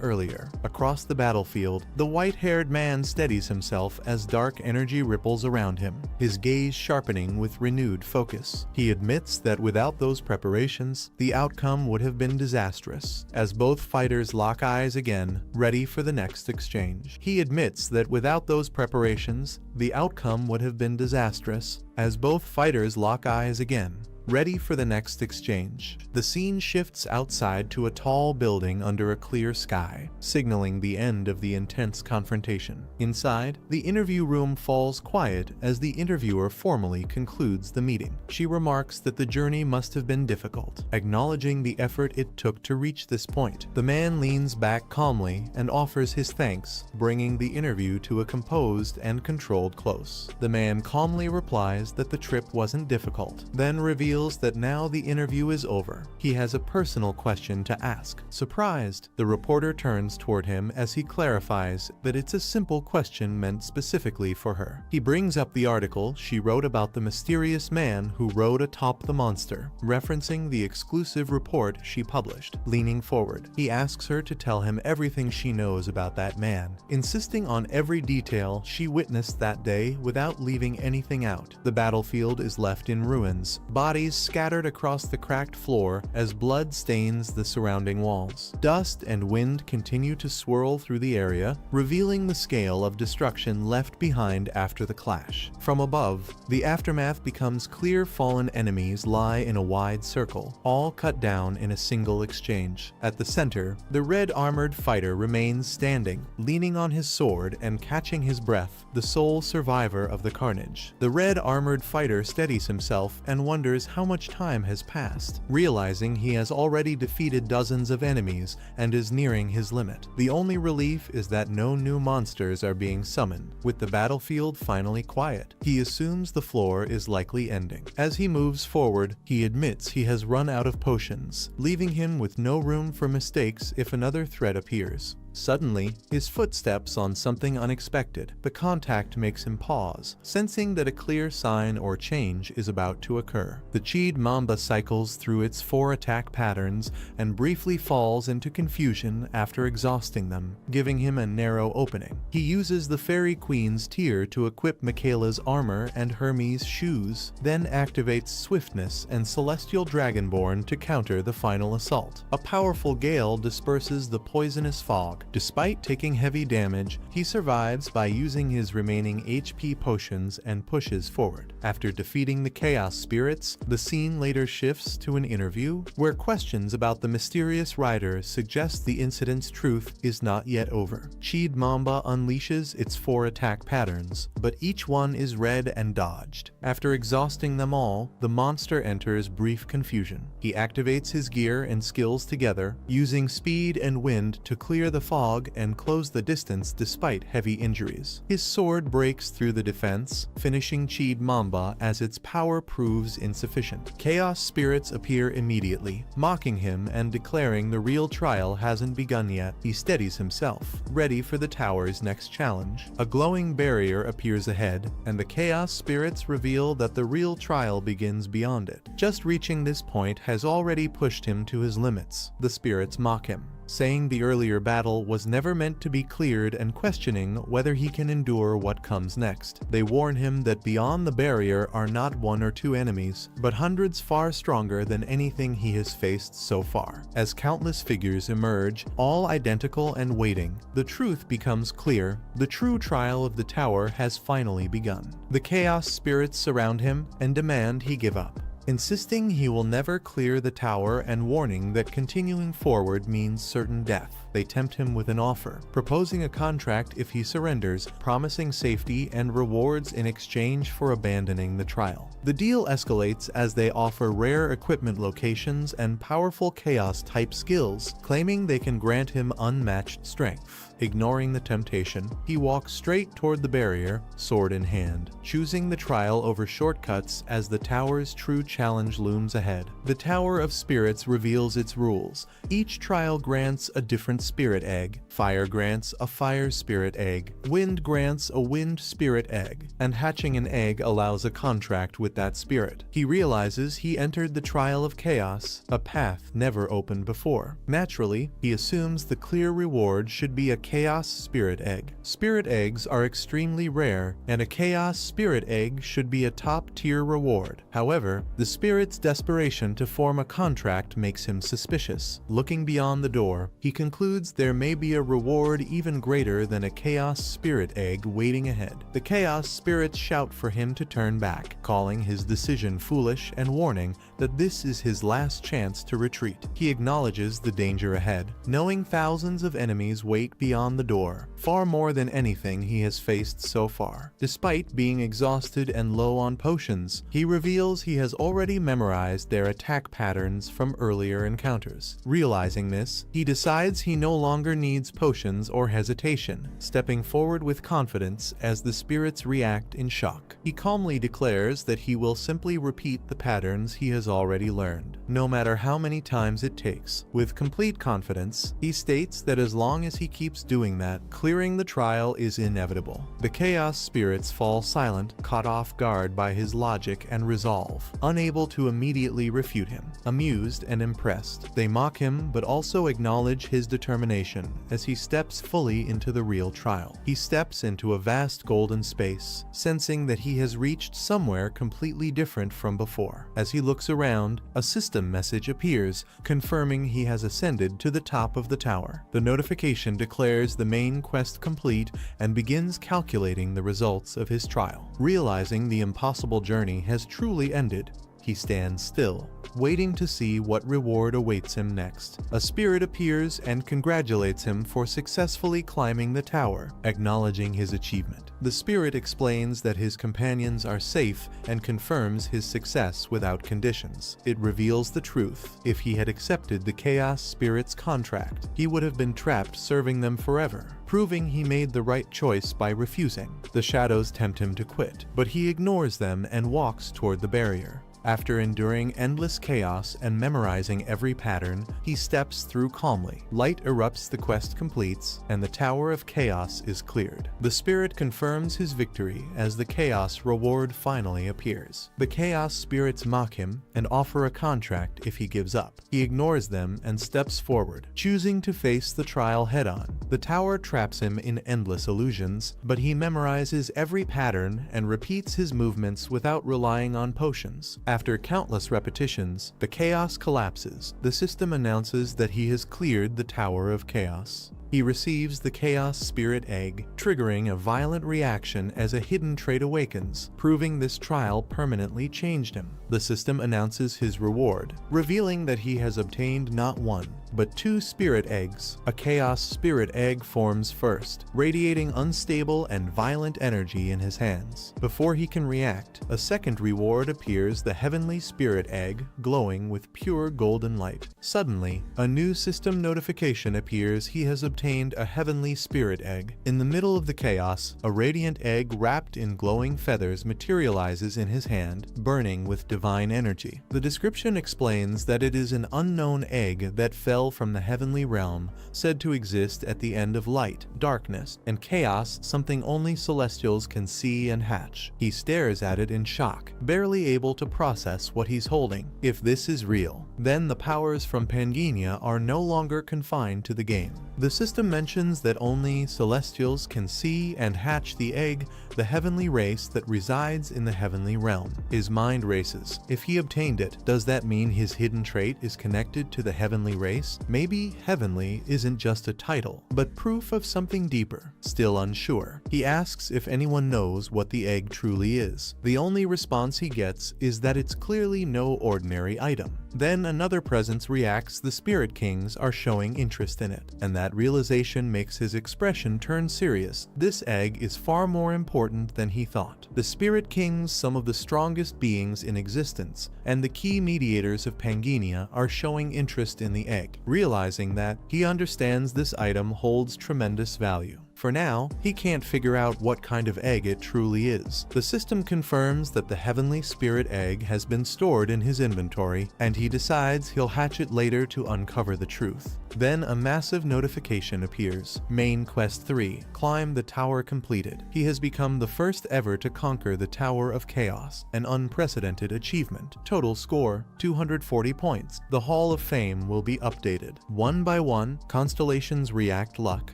earlier. Across the battlefield, the white-haired man steadies himself as dark energy ripples around him, his gaze sharpening with renewed focus. He admits that without those preparations, the outcome would have been disastrous, as both fighters lock eyes again, ready for the next exchange. He admits that without those preparations, the outcome would have been disastrous, as both fighters lock eyes again, ready for the next exchange. The scene shifts outside to a tall building under a clear sky, signaling the end of the intense confrontation. Inside, the interview room falls quiet as the interviewer formally concludes the meeting. She remarks that the journey must have been difficult, acknowledging the effort it took to reach this point. The man leans back calmly and offers his thanks, bringing the interview to a composed and controlled close. The man calmly replies that the trip wasn't difficult, then reveals that now the interview is over. He has a personal question to ask. Surprised, the reporter turns toward him as he clarifies that it's a simple question meant specifically for her. He brings up the article she wrote about the mysterious man who rode atop the monster, referencing the exclusive report she published. Leaning forward, he asks her to tell him everything she knows about that man, insisting on every detail she witnessed that day without leaving anything out. The battlefield is left in ruins, bodies bodies scattered across the cracked floor as blood stains the surrounding walls. Dust and wind continue to swirl through the area, revealing the scale of destruction left behind after the clash. From above, the aftermath becomes clear. Fallen enemies lie in a wide circle, all cut down in a single exchange. At the center, the red armored fighter remains standing, leaning on his sword and catching his breath, the sole survivor of the carnage. The red armored fighter steadies himself and wonders how much time has passed, realizing he has already defeated dozens of enemies and is nearing his limit. The only relief is that no new monsters are being summoned. With the battlefield finally quiet, he assumes the floor is likely ending. As he moves forward, he admits he has run out of potions, leaving him with no room for mistakes if another threat appears. Suddenly, his footsteps on something unexpected. The contact makes him pause, sensing that a clear sign or change is about to occur. The Chi'd Mamba cycles through its 4 attack patterns and briefly falls into confusion after exhausting them, giving him a narrow opening. He uses the Fairy Queen's tear to equip Michaela's armor and Hermes' shoes, then activates Swiftness and Celestial Dragonborn to counter the final assault. A powerful gale disperses the poisonous fog. Despite taking heavy damage, he survives by using his remaining HP potions and pushes forward. After defeating the Chaos Spirits, the scene later shifts to an interview, where questions about the mysterious rider suggest the incident's truth is not yet over. Chi'd Mamba unleashes its 4 attack patterns, but each one is read and dodged. After exhausting them all, the monster enters brief confusion. He activates his gear and skills together, using speed and wind to clear the fog and close the distance despite heavy injuries. His sword breaks through the defense, finishing Chi'd Mamba as its power proves insufficient. Chaos spirits appear immediately, mocking him and declaring the real trial hasn't begun yet. He steadies himself, ready for the tower's next challenge. A glowing barrier appears ahead, and the Chaos spirits reveal that the real trial begins beyond it. Just reaching this point has already pushed him to his limits. The spirits mock him, saying the earlier battle was never meant to be cleared and questioning whether he can endure what comes next. They warn him that beyond the barrier are not 1 or 2 enemies, but hundreds far stronger than anything he has faced so far. As countless figures emerge, all identical and waiting, the truth becomes clear. The true trial of the tower has finally begun. The Chaos spirits surround him and demand he give up, insisting he will never clear the tower and warning that continuing forward means certain death. They tempt him with an offer, proposing a contract if he surrenders, promising safety and rewards in exchange for abandoning the trial. The deal escalates as they offer rare equipment locations and powerful chaos-type skills, claiming they can grant him unmatched strength. Ignoring the temptation, he walks straight toward the barrier, sword in hand, choosing the trial over shortcuts as the tower's true challenge looms ahead. The Tower of Spirits reveals its rules. Each trial grants a different spirit egg. Fire grants a fire spirit egg. Wind grants a wind spirit egg. And hatching an egg allows a contract with that spirit. He realizes he entered the trial of chaos, a path never opened before. Naturally, he assumes the clear reward should be a chaos spirit egg. Spirit eggs are extremely rare, and a chaos spirit egg should be a top-tier reward. However, the spirit's desperation to form a contract makes him suspicious. Looking beyond the door, he concludes there may be a reward even greater than a chaos spirit egg waiting ahead. The chaos spirits shout for him to turn back, calling his decision foolish and warning that this is his last chance to retreat. He acknowledges the danger ahead, knowing thousands of enemies wait beyond the door, far more than anything he has faced so far. Despite being exhausted and low on potions, he reveals he has already memorized their attack patterns from earlier encounters. Realizing this, he decides he no longer needs potions or hesitation, stepping forward with confidence as the spirits react in shock. He calmly declares that he will simply repeat the patterns he has already learned, no matter how many times it takes. With complete confidence, he states that as long as he keeps keeps doing that, clearing the trial is inevitable. The Chaos Spirits fall silent, caught off guard by his logic and resolve, unable to immediately refute him. Amused and impressed, they mock him but also acknowledge his determination as he steps fully into the real trial. He steps into a vast golden space, sensing that he has reached somewhere completely different from before. As he looks around, a system message appears, confirming he has ascended to the top of the tower. The notification declares the main quest complete and begins calculating the results of his trial. Realizing the impossible journey has truly ended, he stands still, waiting to see what reward awaits him next. A spirit appears and congratulates him for successfully climbing the tower, acknowledging his achievement. The spirit explains that his companions are safe and confirms his success without conditions. It reveals the truth. If he had accepted the Chaos Spirit's contract, he would have been trapped serving them forever, proving he made the right choice by refusing. The shadows tempt him to quit, but he ignores them and walks toward the barrier. After enduring endless chaos and memorizing every pattern, he steps through calmly. Light erupts, the quest completes, and the Tower of Chaos is cleared. The spirit confirms his victory as the Chaos reward finally appears. The Chaos spirits mock him and offer a contract if he gives up. He ignores them and steps forward, choosing to face the trial head-on. The tower traps him in endless illusions, but he memorizes every pattern and repeats his movements without relying on potions. After countless repetitions, the chaos collapses. The system announces that he has cleared the Tower of Chaos. He receives the Chaos Spirit Egg, triggering a violent reaction as a hidden trait awakens, proving this trial permanently changed him. The system announces his reward, revealing that he has obtained not one, but 2 Spirit Eggs. A Chaos Spirit Egg forms first, radiating unstable and violent energy in his hands. Before he can react, a second reward appears, the Heavenly Spirit Egg, glowing with pure golden light. Suddenly, a new system notification appears. He has obtained a Heavenly Spirit Egg. In the middle of the chaos, a radiant egg wrapped in glowing feathers materializes in his hand, burning with divine energy. The description explains that it is an unknown egg that fell from the heavenly realm, said to exist at the end of light, darkness, and chaos, something only celestials can see and hatch. He stares at it in shock, barely able to process what he's holding. If this is real, then the powers from Pangea are no longer confined to the game. The system mentions that only celestials can see and hatch the egg, the heavenly race that resides in the heavenly realm. His mind races. If he obtained it, does that mean his hidden trait is connected to the heavenly race? Maybe heavenly isn't just a title, but proof of something deeper. Still unsure, he asks if anyone knows what the egg truly is. The only response he gets is that it's clearly no ordinary item. Then another presence reacts. The Spirit Kings are showing interest in it, and that realization makes his expression turn serious. This egg is far more important than he thought. The Spirit Kings, some of the strongest beings in existence, and the key mediators of Pangea, are showing interest in the egg, realizing that he understands this item holds tremendous value. For now, he can't figure out what kind of egg it truly is. The system confirms that the Heavenly Spirit Egg has been stored in his inventory, and he decides he'll hatch it later to uncover the truth. Then a massive notification appears. Main Quest 3, Climb the Tower completed. He has become the first ever to conquer the Tower of Chaos, an unprecedented achievement. Total score, 240 points. The Hall of Fame will be updated. One by one, constellations react. Luck,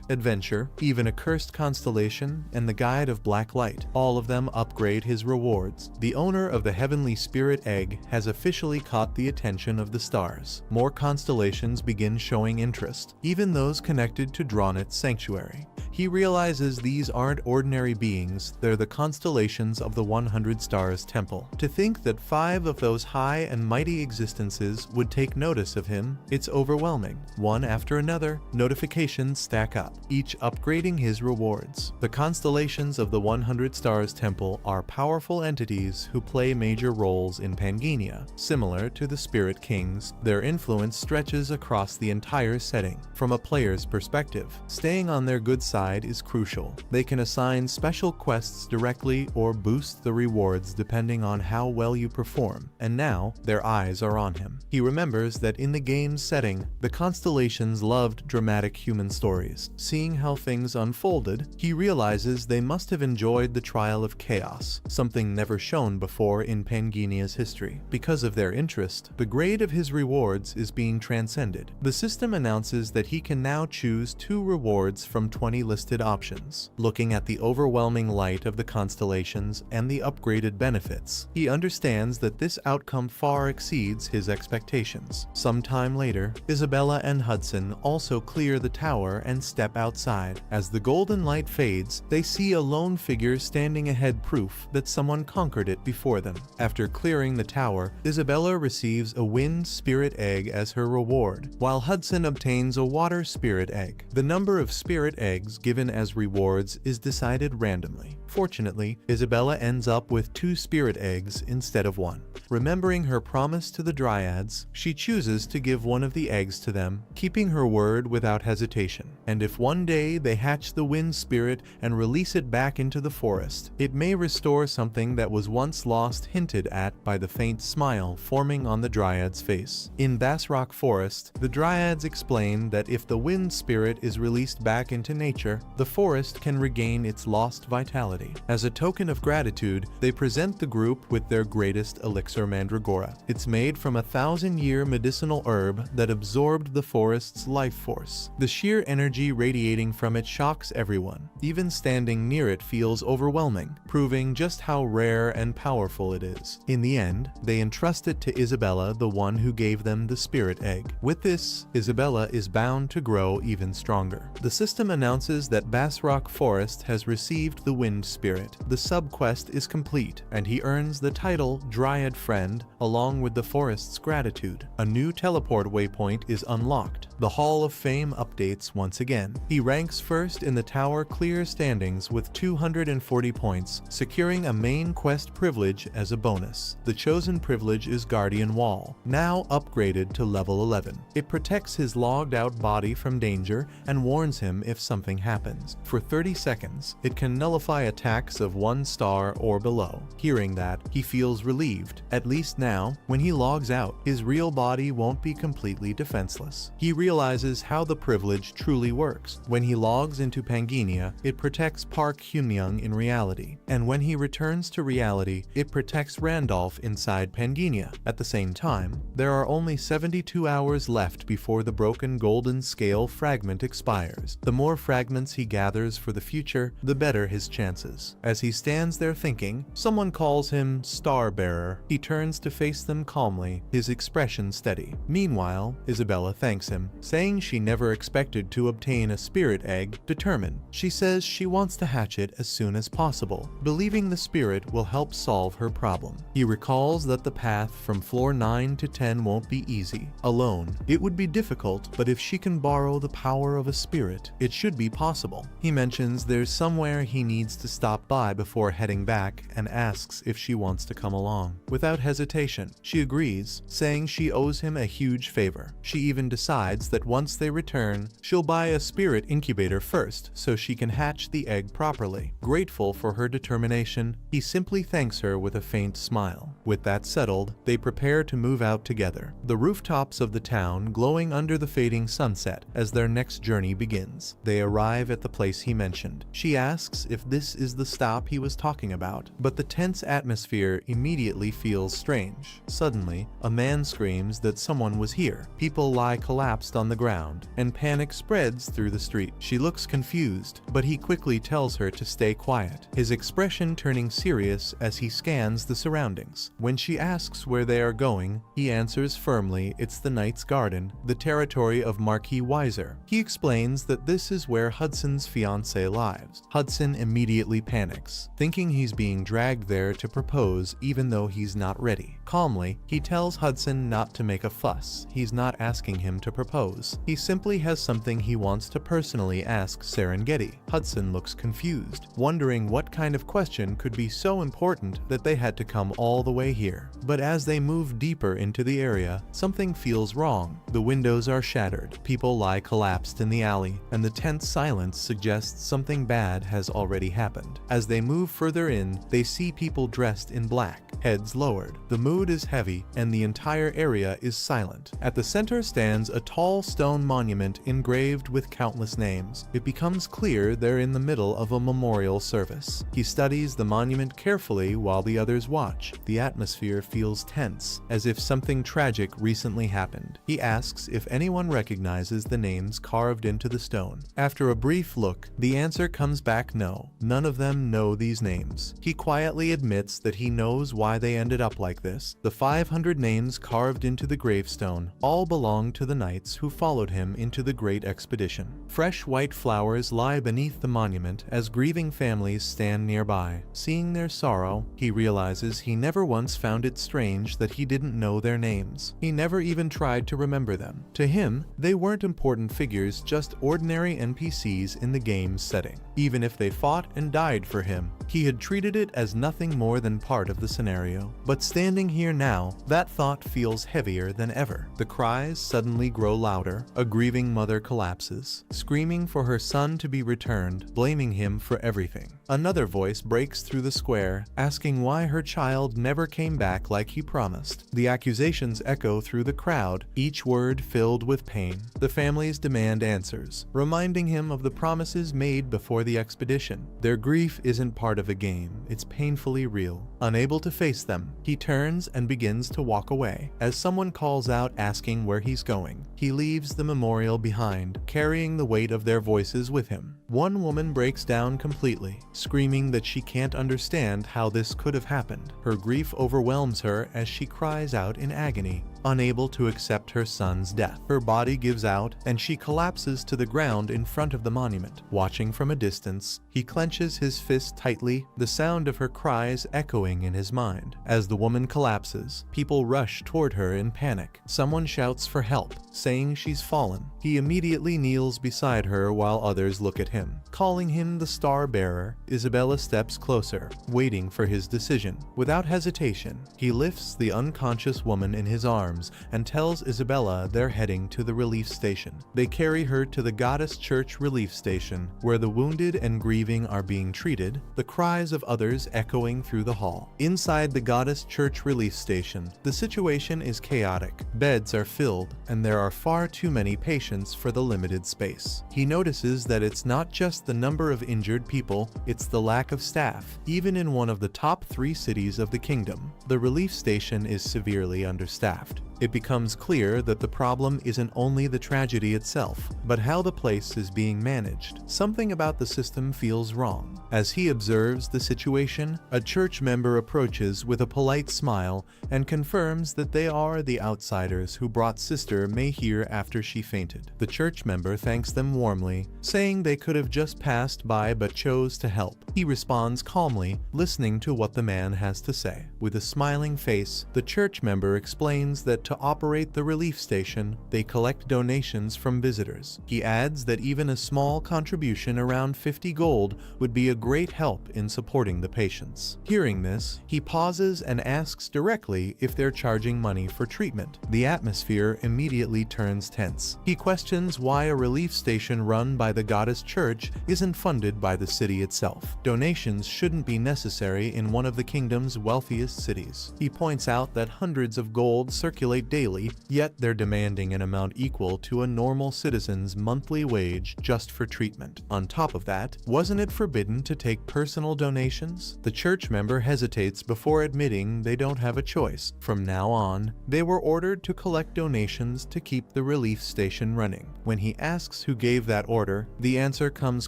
Adventure, even a Cursed Constellation, and the Guide of Black Light. All of them upgrade his rewards. The owner of the Heavenly Spirit Egg has officially caught the attention of the stars. More constellations begin showing interest, even those connected to Drawnit's sanctuary. He realizes these aren't ordinary beings, they're the constellations of the 100 Stars Temple. To think that 5 of those high and mighty existences would take notice of him, it's overwhelming. One after another, notifications stack up, each upgrading his rewards. The constellations of the 100 Stars Temple are powerful entities who play major roles in Pangea. Similar to the Spirit Kings, their influence stretches across the entire setting. From a player's perspective, staying on their good side side is crucial. They can assign special quests directly or boost the rewards depending on how well you perform, and now their eyes are on him. He remembers that in the game's setting, the constellations loved dramatic human stories. Seeing how things unfolded, he realizes they must have enjoyed the trial of chaos, something never shown before in Pangenia's history. Because of their interest, the grade of his rewards is being transcended. The system announces that he can now choose 2 rewards from 20 listed options. Looking at the overwhelming light of the constellations and the upgraded benefits, he understands that this outcome far exceeds his expectations. Sometime later, Isabella and Hudson also clear the tower and step outside. As the golden light fades, they see a lone figure standing ahead, proof that someone conquered it before them. After clearing the tower, Isabella receives a wind spirit egg as her reward, while Hudson obtains a water spirit egg. The number of spirit eggs given as rewards is decided randomly. Fortunately, Isabella ends up with 2 spirit eggs instead of 1. Remembering her promise to the Dryads, she chooses to give one of the eggs to them, keeping her word without hesitation. And if one day they hatch the wind spirit and release it back into the forest, it may restore something that was once lost, hinted at by the faint smile forming on the Dryad's face. In Basrock Forest, the Dryads explain that if the wind spirit is released back into nature, the forest can regain its lost vitality. As a token of gratitude, they present the group with their greatest elixir, Mandragora. It's made from a 1,000-year medicinal herb that absorbed the forest's life force. The sheer energy radiating from it shocks everyone. Even standing near it feels overwhelming, proving just how rare and powerful it is. In the end, they entrust it to Isabella, the one who gave them the spirit egg. With this, Isabella is bound to grow even stronger. The system announces that Basrock Forest has received the wind spirit. The subquest is complete, and he earns the title Dryad Friend along with the forest's gratitude. A new teleport waypoint is unlocked. The Hall of Fame updates once again. He ranks first in the tower clear standings with 240 points, securing a main quest privilege as a bonus. The chosen privilege is Guardian Wall, now upgraded to level 11. It protects his logged out body from danger and warns him if something happens. For 30 seconds, it can nullify attacks of 1 star or below. Hearing that, he feels relieved. At least now, when he logs out, his real body won't be completely defenseless. He realizes how the privilege truly works. When he logs into Pangenia, it protects Park Hyunmyoung in reality, and when he returns to reality, it protects Randolph inside Pangenia. At the same time, there are only 72 hours left before the broken golden scale fragment expires. The more fragments he gathers for the future, the better his chances. As he stands there thinking, someone calls him Starbearer. He turns to face them calmly, his expression steady. Meanwhile, Isabella thanks him, saying she never expected to obtain a spirit egg. Determined, she says she wants to hatch it as soon as possible, believing the spirit will help solve her problem. He recalls that the path from floor 9 to 10 won't be easy. Alone, it would be difficult, but if she can borrow the power of a spirit, it should be possible. He mentions there's somewhere he needs to stop by before heading back and asks if she wants to come along. Without hesitation, she agrees, saying she owes him a huge favor. She even decides that once they return, she'll buy a spirit incubator first so she can hatch the egg properly. Grateful for her determination, he simply thanks her with a faint smile. With that settled, they prepare to move out together, the rooftops of the town glowing under the fading sunset as their next journey begins. They arrive at the place he mentioned. She asks if this is the stop he was talking about, but the tense atmosphere immediately feels strange. Suddenly, a man screams that someone was here. People lie collapsed on the ground, and panic spreads through the street. She looks confused, but he quickly tells her to stay quiet, his expression turning serious as he scans the surroundings. When she asks where they are going, he answers firmly it's the Knight's Garden, the territory of Marquis Weiser. He explains that this is where Hudson's fiancée lives. Hudson immediately panics, thinking he's being dragged there to propose even though he's not not ready. Calmly, he tells Hudson not to make a fuss. He's not asking him to propose. He simply has something he wants to personally ask Serengeti. Hudson looks confused, wondering what kind of question could be so important that they had to come all the way here. But as they move deeper into the area, something feels wrong. The windows are shattered, people lie collapsed in the alley, and the tense silence suggests something bad has already happened. As they move further in, they see people dressed in black, heads lowered. The mood is heavy, and the entire area is silent. At the center stands a tall stone monument engraved with countless names. It becomes clear they're in the middle of a memorial service. He studies the monument carefully while the others watch. The atmosphere feels tense, as if something tragic recently happened. He asks if anyone recognizes the names carved into the stone. After a brief look, the answer comes back no. None of them know these names. He quietly admits that he knows why they ended up like this. The 500 names carved into the gravestone all belong to the knights who followed him into the Great Expedition. Fresh white flowers lie beneath the monument as grieving families stand nearby. Seeing their sorrow, he realizes he never once found it strange that he didn't know their names. He never even tried to remember them. To him, they weren't important figures, just ordinary NPCs in the game's setting. Even if they fought and died for him, he had treated it as nothing more than part of the scenario. But standing here now, that thought feels heavier than ever. The cries suddenly grow louder. A grieving mother collapses, screaming for her son to be returned, blaming him for everything. Another voice breaks through the square, asking why her child never came back like he promised. The accusations echo through the crowd, each word filled with pain. The families demand answers, reminding him of the promises made before the expedition. Their grief isn't part of a game, it's painfully real. Unable to face them, he turns and begins to walk away. As someone calls out asking where he's going, he leaves the memorial behind, carrying the weight of their voices with him. One woman breaks down completely, screaming that she can't understand how this could have happened. Her grief overwhelms her as she cries out in agony, unable to accept her son's death. Her body gives out, and she collapses to the ground in front of the monument. Watching from a distance, he clenches his fist tightly, the sound of her cries echoing in his mind. As the woman collapses, people rush toward her in panic. Someone shouts for help, saying she's fallen. He immediately kneels beside her while others look at him. Calling him the Star Bearer, Isabella steps closer, waiting for his decision. Without hesitation, he lifts the unconscious woman in his arms and tells Isabella they're heading to the relief station. They carry her to the Goddess Church relief station, where the wounded and grieving are being treated, the cries of others echoing through the hall. Inside the Goddess Church relief station, the situation is chaotic. Beds are filled, and there are far too many patients for the limited space. He notices that it's not just the number of injured people, it's the lack of staff. Even in one of the top 3 cities of the kingdom, the relief station is severely understaffed. It becomes clear that the problem isn't only the tragedy itself, but how the place is being managed. Something about the system feels wrong. As he observes the situation, a church member approaches with a polite smile and confirms that they are the outsiders who brought Sister May here after she fainted. The church member thanks them warmly, saying they could have just passed by but chose to help. He responds calmly, listening to what the man has to say. With a smiling face, the church member explains that to operate the relief station, they collect donations from visitors. He adds that even a small contribution around 50 gold would be a great help in supporting the patients. Hearing this, he pauses and asks directly if they're charging money for treatment. The atmosphere immediately turns tense. He questions why a relief station run by the Goddess Church isn't funded by the city itself. Donations shouldn't be necessary in one of the kingdom's wealthiest cities. He points out that hundreds of gold circulate daily, yet they're demanding an amount equal to a normal citizen's monthly wage just for treatment. On top of that, wasn't it forbidden to take personal donations? The church member hesitates before admitting they don't have a choice. From now on, they were ordered to collect donations to keep the relief station running. When he asks who gave that order, the answer comes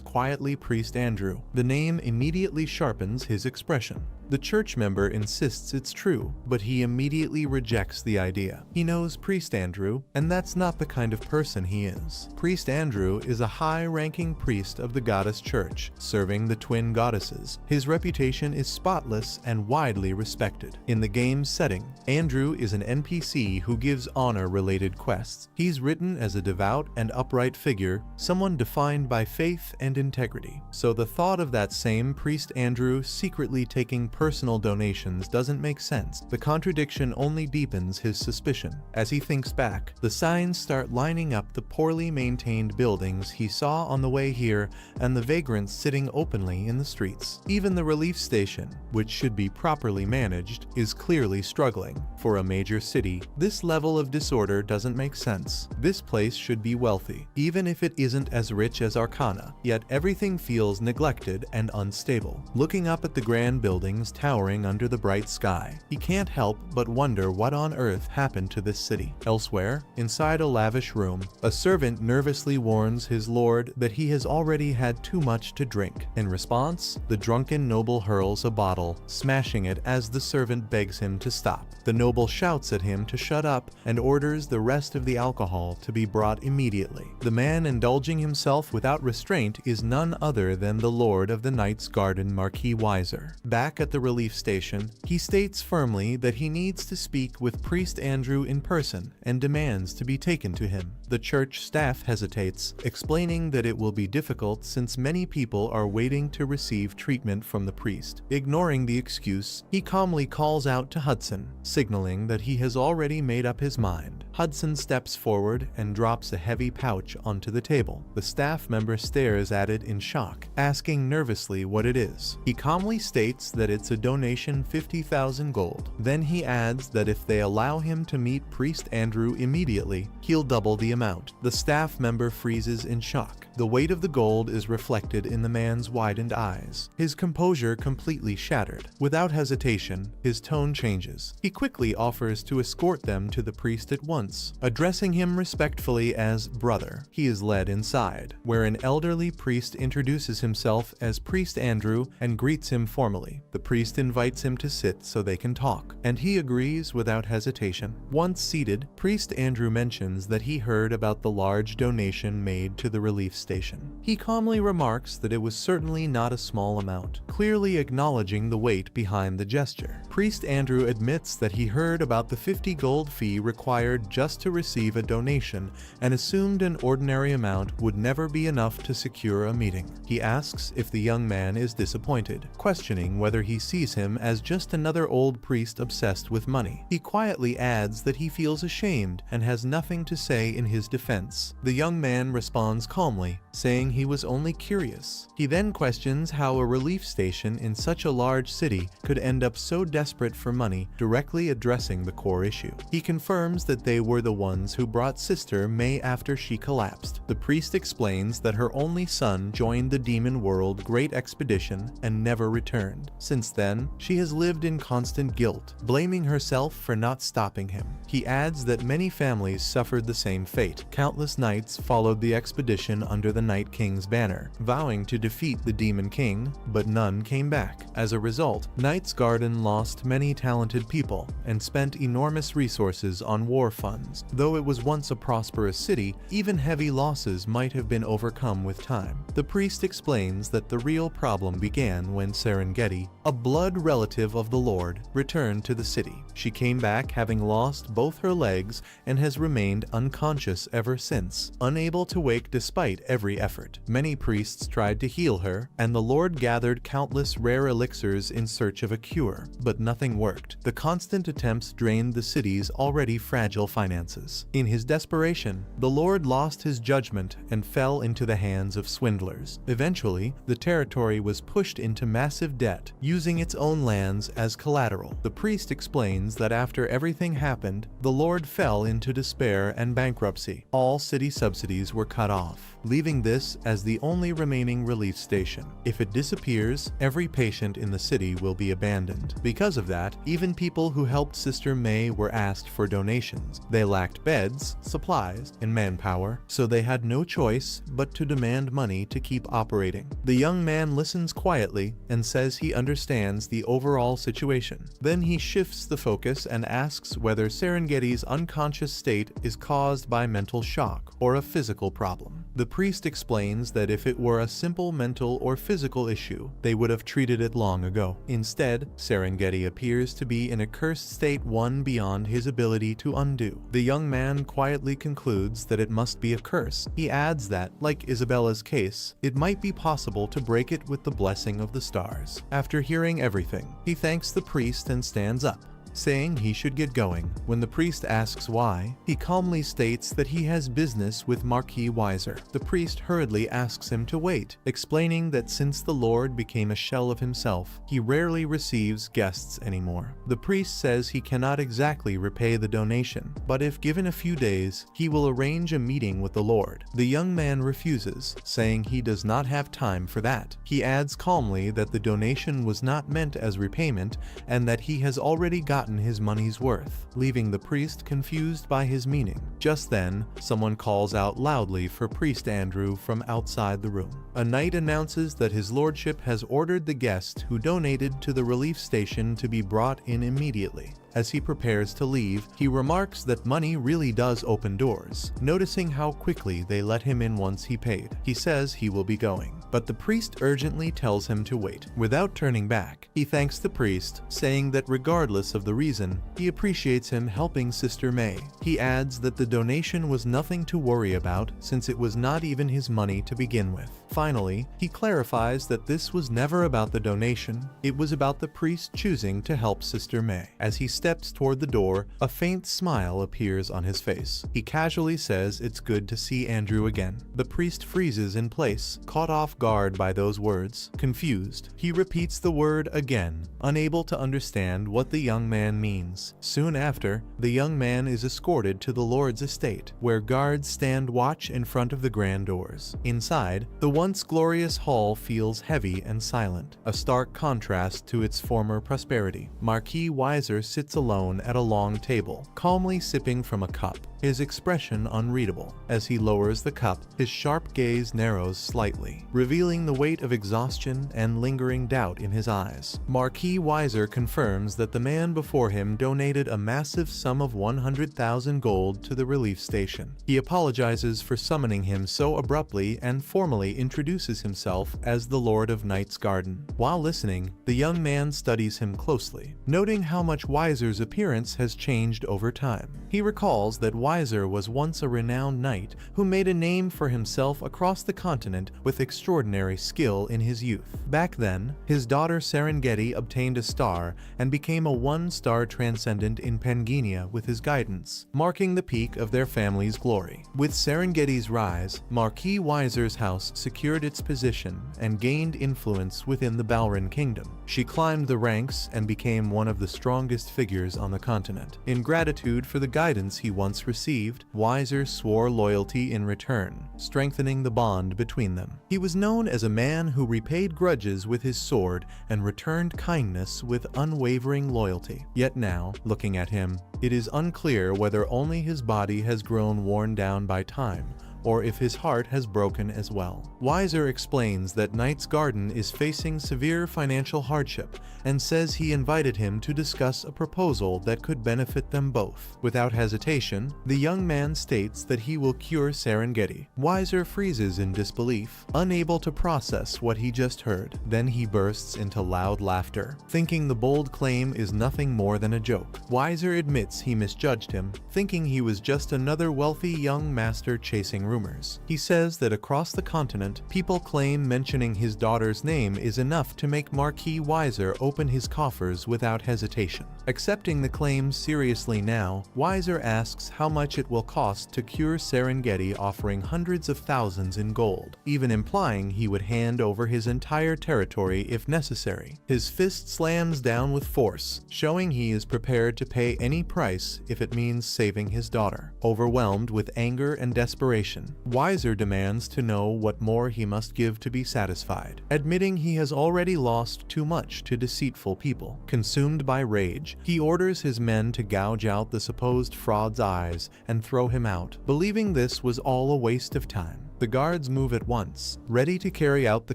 quietly: Priest Andrew. The name immediately sharpens his expression. The church member insists it's true, but he immediately rejects the idea. He knows Priest Andrew, and that's not the kind of person he is. Priest Andrew is a high-ranking priest of the goddess church, serving the twin goddesses. His reputation is spotless and widely respected. In the game's setting, Andrew is an NPC who gives honor-related quests. He's written as a devout and upright figure, someone defined by faith and integrity. So the thought of that same Priest Andrew secretly taking personal donations doesn't make sense. The contradiction only deepens his suspicion. As he thinks back, the signs start lining up the poorly maintained buildings he saw on the way here and the vagrants sitting openly in the streets. Even the relief station, which should be properly managed, is clearly struggling. For a major city, this level of disorder doesn't make sense. This place should be wealthy, even if it isn't as rich as Arcana, yet everything feels neglected and unstable. Looking up at the grand buildings towering under the bright sky, he can't help but wonder what on earth happened to this city. Elsewhere, inside a lavish room, a servant nervously warns his lord that he has already had too much to drink. In response, the drunken noble hurls a bottle, smashing it as the servant begs him to stop. The noble shouts at him to shut up and orders the rest of the alcohol to be brought immediately. The man indulging himself without restraint is none other than the lord of the Knight's Garden, Marquis Weiser. Back at the relief station, he states firmly that he needs to speak with Priest Andrew in person and demands to be taken to him. The church staff hesitates, explaining that it will be difficult since many people are waiting to receive treatment from the priest. Ignoring the excuse, he calmly calls out to Hudson, signaling that he has already made up his mind. Hudson steps forward and drops a heavy pouch onto the table. The staff member stares at it in shock, asking nervously what it is. He calmly states that it's a donation 50,000 gold. Then he adds that if they allow him to meet Priest Andrew immediately, he'll double the amount. The staff member freezes in shock. The weight of the gold is reflected in the man's widened eyes, his composure completely shattered. Without hesitation, his tone changes. He quickly offers to escort them to the priest at once, addressing him respectfully as brother. He is led inside, where an elderly priest introduces himself as Priest Andrew and greets him formally. The priest invites him to sit so they can talk, and he agrees without hesitation. Once seated, Priest Andrew mentions that he heard about the large donation made to the relief station. He calmly remarks that it was certainly not a small amount, clearly acknowledging the weight behind the gesture. Priest Andrew admits that he heard about the 50 gold fee required just to receive a donation and assumed an ordinary amount would never be enough to secure a meeting. He asks if the young man is disappointed, questioning whether he sees him as just another old priest obsessed with money. He quietly adds that he feels ashamed and has nothing to say in his defense. The young man responds calmly, saying he was only curious. He then questions how a relief station in such a large city could end up so desperate for money, directly addressing the core issue. He confirms that they were the ones who brought Sister May after she collapsed. The priest explains that her only son joined the demon world great expedition and never returned. Since then, she has lived in constant guilt, blaming herself for not stopping him. He adds that many families suffered the same fate. Countless knights followed the expedition under the Night King's banner, vowing to defeat the Demon King, but none came back. As a result, Knight's Garden lost many talented people and spent enormous resources on war funds. Though it was once a prosperous city, even heavy losses might have been overcome with time. The priest explains that the real problem began when Serengeti, a blood relative of the Lord, returned to the city. She came back having lost both her legs and has remained unconscious ever since, unable to wake despite every effort. Many priests tried to heal her, and the Lord gathered countless rare elixirs in search of a cure, but nothing worked. The constant attempts drained the city's already fragile finances. In his desperation, the Lord lost his judgment and fell into the hands of swindlers. Eventually, the territory was pushed into massive debt, using its own lands as collateral. The priest explains that after everything happened, the Lord fell into despair and bankruptcy. All city subsidies were cut off, leaving leaving this as the only remaining relief station. If it disappears, every patient in the city will be abandoned. Because of that, even people who helped Sister May were asked for donations. They lacked beds, supplies, and manpower, so they had no choice but to demand money to keep operating. The young man listens quietly and says he understands the overall situation. Then he shifts the focus and asks whether Serengeti's unconscious state is caused by mental shock or a physical problem. The priest explains that if it were a simple mental or physical issue, they would have treated it long ago. Instead, Serengeti appears to be in a cursed state one beyond his ability to undo. The young man quietly concludes that it must be a curse. He adds that, like Isabella's case, it might be possible to break it with the blessing of the stars. After hearing everything, he thanks the priest and stands up, saying he should get going. When the priest asks why, he calmly states that he has business with Marquis Weiser. The priest hurriedly asks him to wait, explaining that since the Lord became a shell of himself, he rarely receives guests anymore. The priest says he cannot exactly repay the donation, but if given a few days, he will arrange a meeting with the Lord. The young man refuses, saying he does not have time for that. He adds calmly that the donation was not meant as repayment and that he has already gotten his money's worth, leaving the priest confused by his meaning. Just then, someone calls out loudly for Priest Andrew from outside the room. A knight announces that his lordship has ordered the guest who donated to the relief station to be brought in immediately. As he prepares to leave, he remarks that money really does open doors, noticing how quickly they let him in once he paid. He says he will be going, but the priest urgently tells him to wait. Without turning back, he thanks the priest, saying that regardless of the reason, he appreciates him helping Sister May. He adds that the donation was nothing to worry about since it was not even his money to begin with. Finally, he clarifies that this was never about the donation, it was about the priest choosing to help Sister May. As he steps toward the door, a faint smile appears on his face. He casually says it's good to see Andrew again. The priest freezes in place, caught off guard by those words. Confused, he repeats the word again, unable to understand what the young man means. Soon after, the young man is escorted to the Lord's estate, where guards stand watch in front of the grand doors. Inside, the once glorious hall feels heavy and silent, a stark contrast to its former prosperity. Marquis Weiser sits alone at a long table, calmly sipping from a cup, his expression unreadable. As he lowers the cup, his sharp gaze narrows slightly, revealing the weight of exhaustion and lingering doubt in his eyes. Marquis Weiser confirms that the man before him donated a massive sum of 100,000 gold to the relief station. He apologizes for summoning him so abruptly and formally introduces himself as the Lord of Night's Garden. While listening, the young man studies him closely, noting how much Weiser's appearance has changed over time. He recalls that Weiser was once a renowned knight who made a name for himself across the continent with extraordinary skill in his youth. Back then, his daughter Serengeti obtained a star and became a one-star transcendent in Pangea with his guidance, marking the peak of their family's glory. With Serengeti's rise, Marquis Weiser's house secured its position and gained influence within the Balran kingdom. She climbed the ranks and became one of the strongest figures on the continent. In gratitude for the guidance he once received, Weiser swore loyalty in return, strengthening the bond between them. He was known as a man who repaid grudges with his sword and returned kindness with unwavering loyalty. Yet now, looking at him, it is unclear whether only his body has grown worn down by time, or if his heart has broken as well. Weiser explains that Night's Garden is facing severe financial hardship and says he invited him to discuss a proposal that could benefit them both. Without hesitation, the young man states that he will cure Serengeti. Weiser freezes in disbelief, unable to process what he just heard. Then he bursts into loud laughter, thinking the bold claim is nothing more than a joke. Weiser admits he misjudged him, thinking he was just another wealthy young master chasing rumors. He says that across the continent, people claim mentioning his daughter's name is enough to make Marquis Weiser open his coffers without hesitation. Accepting the claims seriously now, Weiser asks how much it will cost to cure Serengeti, offering hundreds of thousands in gold, even implying he would hand over his entire territory if necessary. His fist slams down with force, showing he is prepared to pay any price if it means saving his daughter. Overwhelmed with anger and desperation, expression. Wiser demands to know what more he must give to be satisfied, admitting he has already lost too much to deceitful people. Consumed by rage, he orders his men to gouge out the supposed fraud's eyes and throw him out, believing this was all a waste of time. The guards move at once, ready to carry out the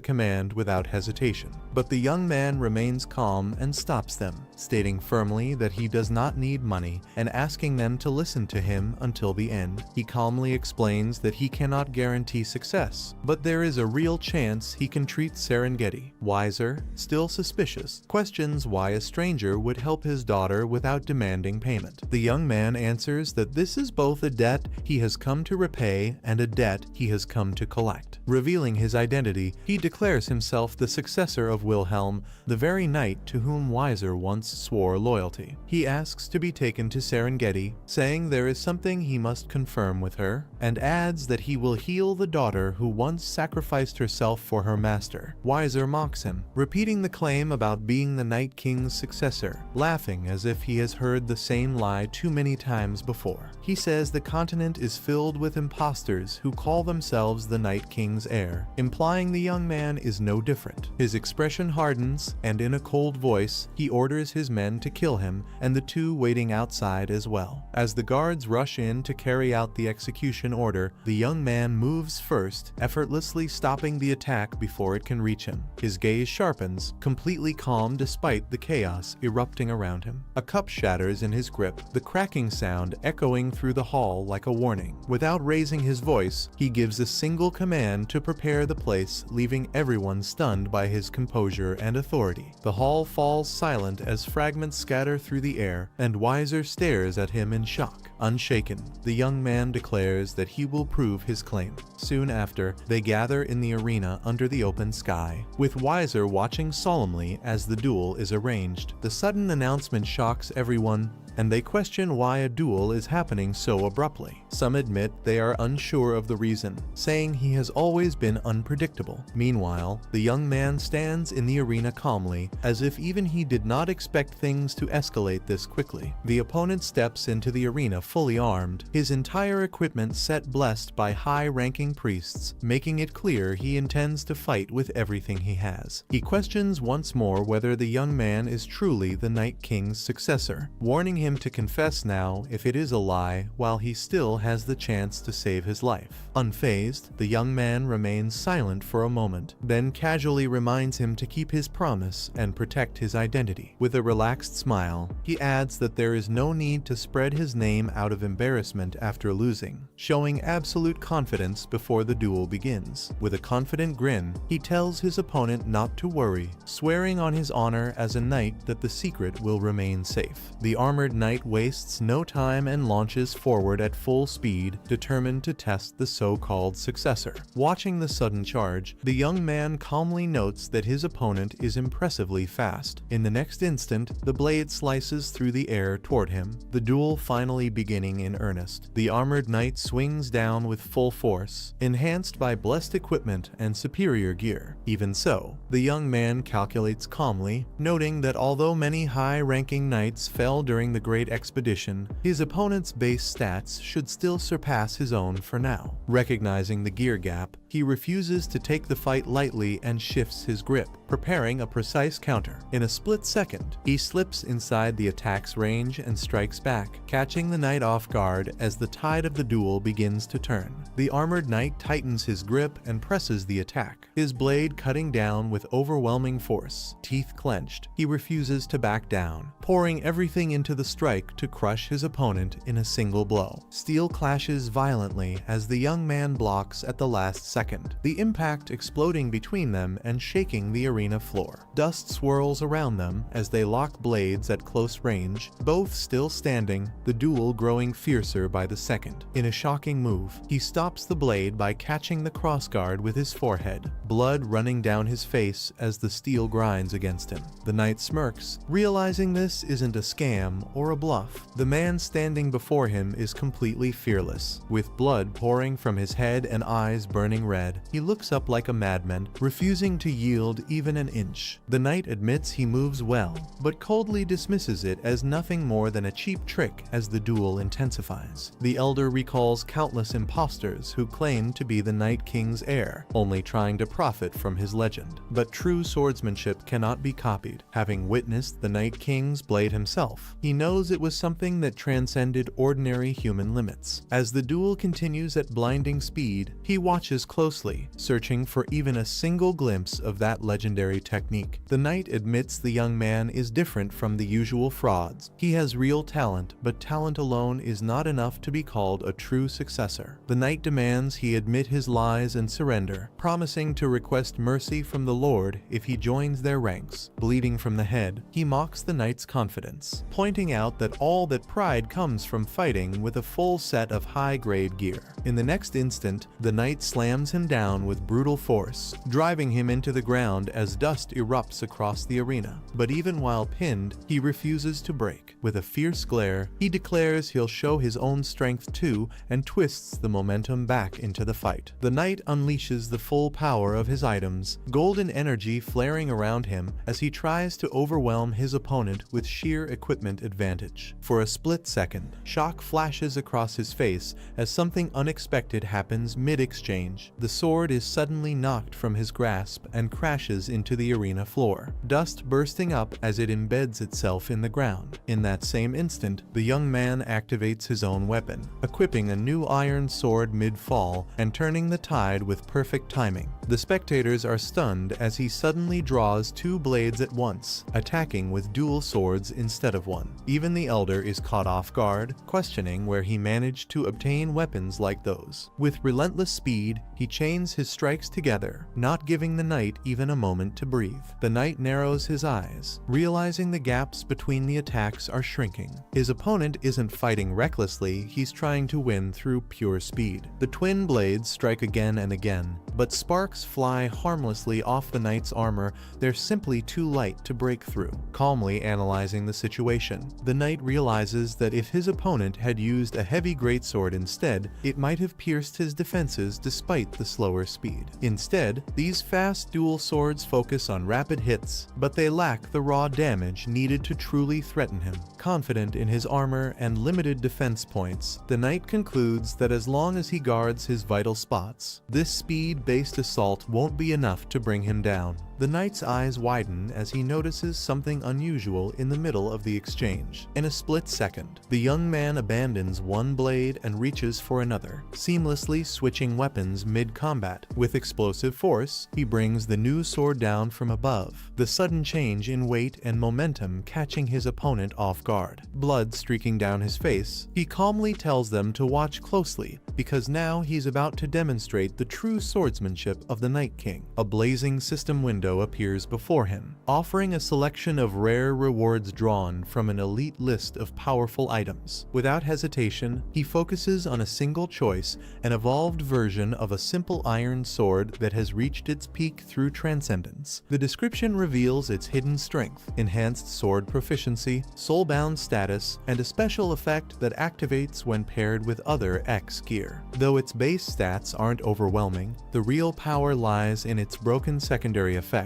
command without hesitation. But the young man remains calm and stops them, stating firmly that he does not need money and asking them to listen to him until the end. He calmly explains that he cannot guarantee success, but there is a real chance he can treat Serengeti. Wiser, still suspicious, questions why a stranger would help his daughter without demanding payment. The young man answers that this is both a debt he has come to repay and a debt he has come to collect. Revealing his identity, he declares himself the successor of Wilhelm, the very knight to whom Wiser once swore loyalty. He asks to be taken to Serengeti, saying there is something he must confirm with her, and adds that he will heal the daughter who once sacrificed herself for her master. Wiser mocks him, repeating the claim about being the Night King's successor, laughing as if he has heard the same lie too many times before. He says the continent is filled with imposters who call themselves the Night King's heir, implying the young man is no different. His expression hardens, and in a cold voice, he orders his men to kill him and the two waiting outside as well. As the guards rush in to carry out the execution order, the young man moves first, effortlessly stopping the attack before it can reach him. His gaze sharpens, completely calm despite the chaos erupting around him. A cup shatters in his grip, the cracking sound echoing through the hall like a warning. Without raising his voice, he gives a single command to prepare the place, leaving everyone stunned by his composure and authority. The hall falls silent as fragments scatter through the air, and Wiser stares at him in shock. Unshaken, the young man declares that he will prove his claim. Soon after, they gather in the arena under the open sky, with Wiser watching solemnly as the duel is arranged. The sudden announcement shocks everyone, and they question why a duel is happening so abruptly. Some admit they are unsure of the reason, saying he has always been unpredictable. Meanwhile, the young man stands in the arena calmly, as if even he did not expect things to escalate this quickly. The opponent steps into the arena fully armed, his entire equipment set blessed by high-ranking priests, making it clear he intends to fight with everything he has. He questions once more whether the young man is truly the Night King's successor, warning him to confess now if it is a lie while he still has the chance to save his life. Unfazed, the young man remains silent for a moment, then casually reminds him to keep his promise and protect his identity. With a relaxed smile, he adds that there is no need to spread his name out of embarrassment after losing, showing absolute confidence before the duel begins. With a confident grin, he tells his opponent not to worry, swearing on his honor as a knight that the secret will remain safe. The armored knight wastes no time and launches forward at full speed, determined to test the so-called successor. Watching the sudden charge, the young man calmly notes that his opponent is impressively fast. In the next instant, the blade slices through the air toward him, the duel finally beginning in earnest. The armored knight swings down with full force, enhanced by blessed equipment and superior gear. Even so, the young man calculates calmly, noting that although many high-ranking knights fell during the Great Expedition, his opponent's base stats should still surpass his own for now. Recognizing the gear gap, he refuses to take the fight lightly and shifts his grip, preparing a precise counter. In a split second, he slips inside the attack's range and strikes back, catching the knight off guard as the tide of the duel begins to turn. The armored knight tightens his grip and presses the attack, his blade cutting down with overwhelming force. Teeth clenched, he refuses to back down, pouring everything into the strike to crush his opponent in a single blow. Steel clashes violently as the young man blocks at the last second, the impact exploding between them and shaking the arena floor. Dust swirls around them as they lock blades at close range, both still standing, the duel growing fiercer by the second. In a shocking move, he stops the blade by catching the crossguard with his forehead, blood running down his face as the steel grinds against him. The knight smirks, realizing this isn't a scam or a bluff. The man standing before him is completely fearless. With blood pouring from his head and eyes burning red, he looks up like a madman, refusing to yield even an inch. The knight admits he moves well, but coldly dismisses it as nothing more than a cheap trick as the duel intensifies. The elder recalls countless impostors who claimed to be the Night King's heir, only trying to profit from his legend. But true swordsmanship cannot be copied. Having witnessed the Night King's blade himself, he knows it was something that transcended ordinary human limits. As the duel continues at blinding speed, he watches closely, searching for even a single glimpse of that legendary technique. The knight admits the young man is different from the usual frauds. He has real talent, but talent alone is not enough to be called a true successor. The knight demands he admit his lies and surrender, promising to request mercy from the Lord if he joins their ranks. Bleeding from the head, he mocks the knight's confidence, pointing out that all that pride comes from fighting with a full set of high-grade gear. In the next instant, the knight slams him down with brutal force, driving him into the ground as dust erupts across the arena. But even while pinned, he refuses to break. With a fierce glare, he declares he'll show his own strength too and twists the momentum back into the fight. The knight unleashes the full power of his items, golden energy flaring around him as he tries to overwhelm his opponent with sheer equipment advantage. For a split second, shock flashes across his face as something unexpected happens mid-exchange. The sword is suddenly knocked from his grasp and crashes into the arena floor, dust bursting up as it embeds itself in the ground. In that same instant, the young man activates his own weapon, equipping a new iron sword mid-fall and turning the tide with perfect timing. The spectators are stunned as he suddenly draws two blades at once, attacking with dual swords instead of one. Even the elder is caught off guard, questioning where he managed to obtain weapons like those. With relentless speed, he chains his strikes together, not giving the knight even a moment to breathe. The knight narrows his eyes, realizing the gaps between the attacks are shrinking. His opponent isn't fighting recklessly, he's trying to win through pure speed. The twin blades strike again and again, but sparks fly harmlessly off the knight's armor. They're simply too light to break through. Calmly analyzing the situation, the knight realizes that if his opponent had used a heavy greatsword instead, it might have pierced his defenses despite the slower speed. Instead, these fast dual swords focus on rapid hits, but they lack the raw damage needed to truly threaten him. Confident in his armor and limited defense points, the knight concludes that as long as he guards his vital spots, this speed-based assault won't be enough to bring him down. The knight's eyes widen as he notices something unusual in the middle of the exchange. In a split second, the young man abandons one blade and reaches for another, seamlessly switching weapons mid-combat. With explosive force, he brings the new sword down from above, the sudden change in weight and momentum catching his opponent off guard. Blood streaking down his face, he calmly tells them to watch closely, because now he's about to demonstrate the true swordsmanship of the Night King. A blazing system window appears before him, offering a selection of rare rewards drawn from an elite list of powerful items. Without hesitation, he focuses on a single choice, an evolved version of a simple iron sword that has reached its peak through transcendence. The description reveals its hidden strength, enhanced sword proficiency, soulbound status, and a special effect that activates when paired with other X gear. Though its base stats aren't overwhelming, the real power lies in its broken secondary effects,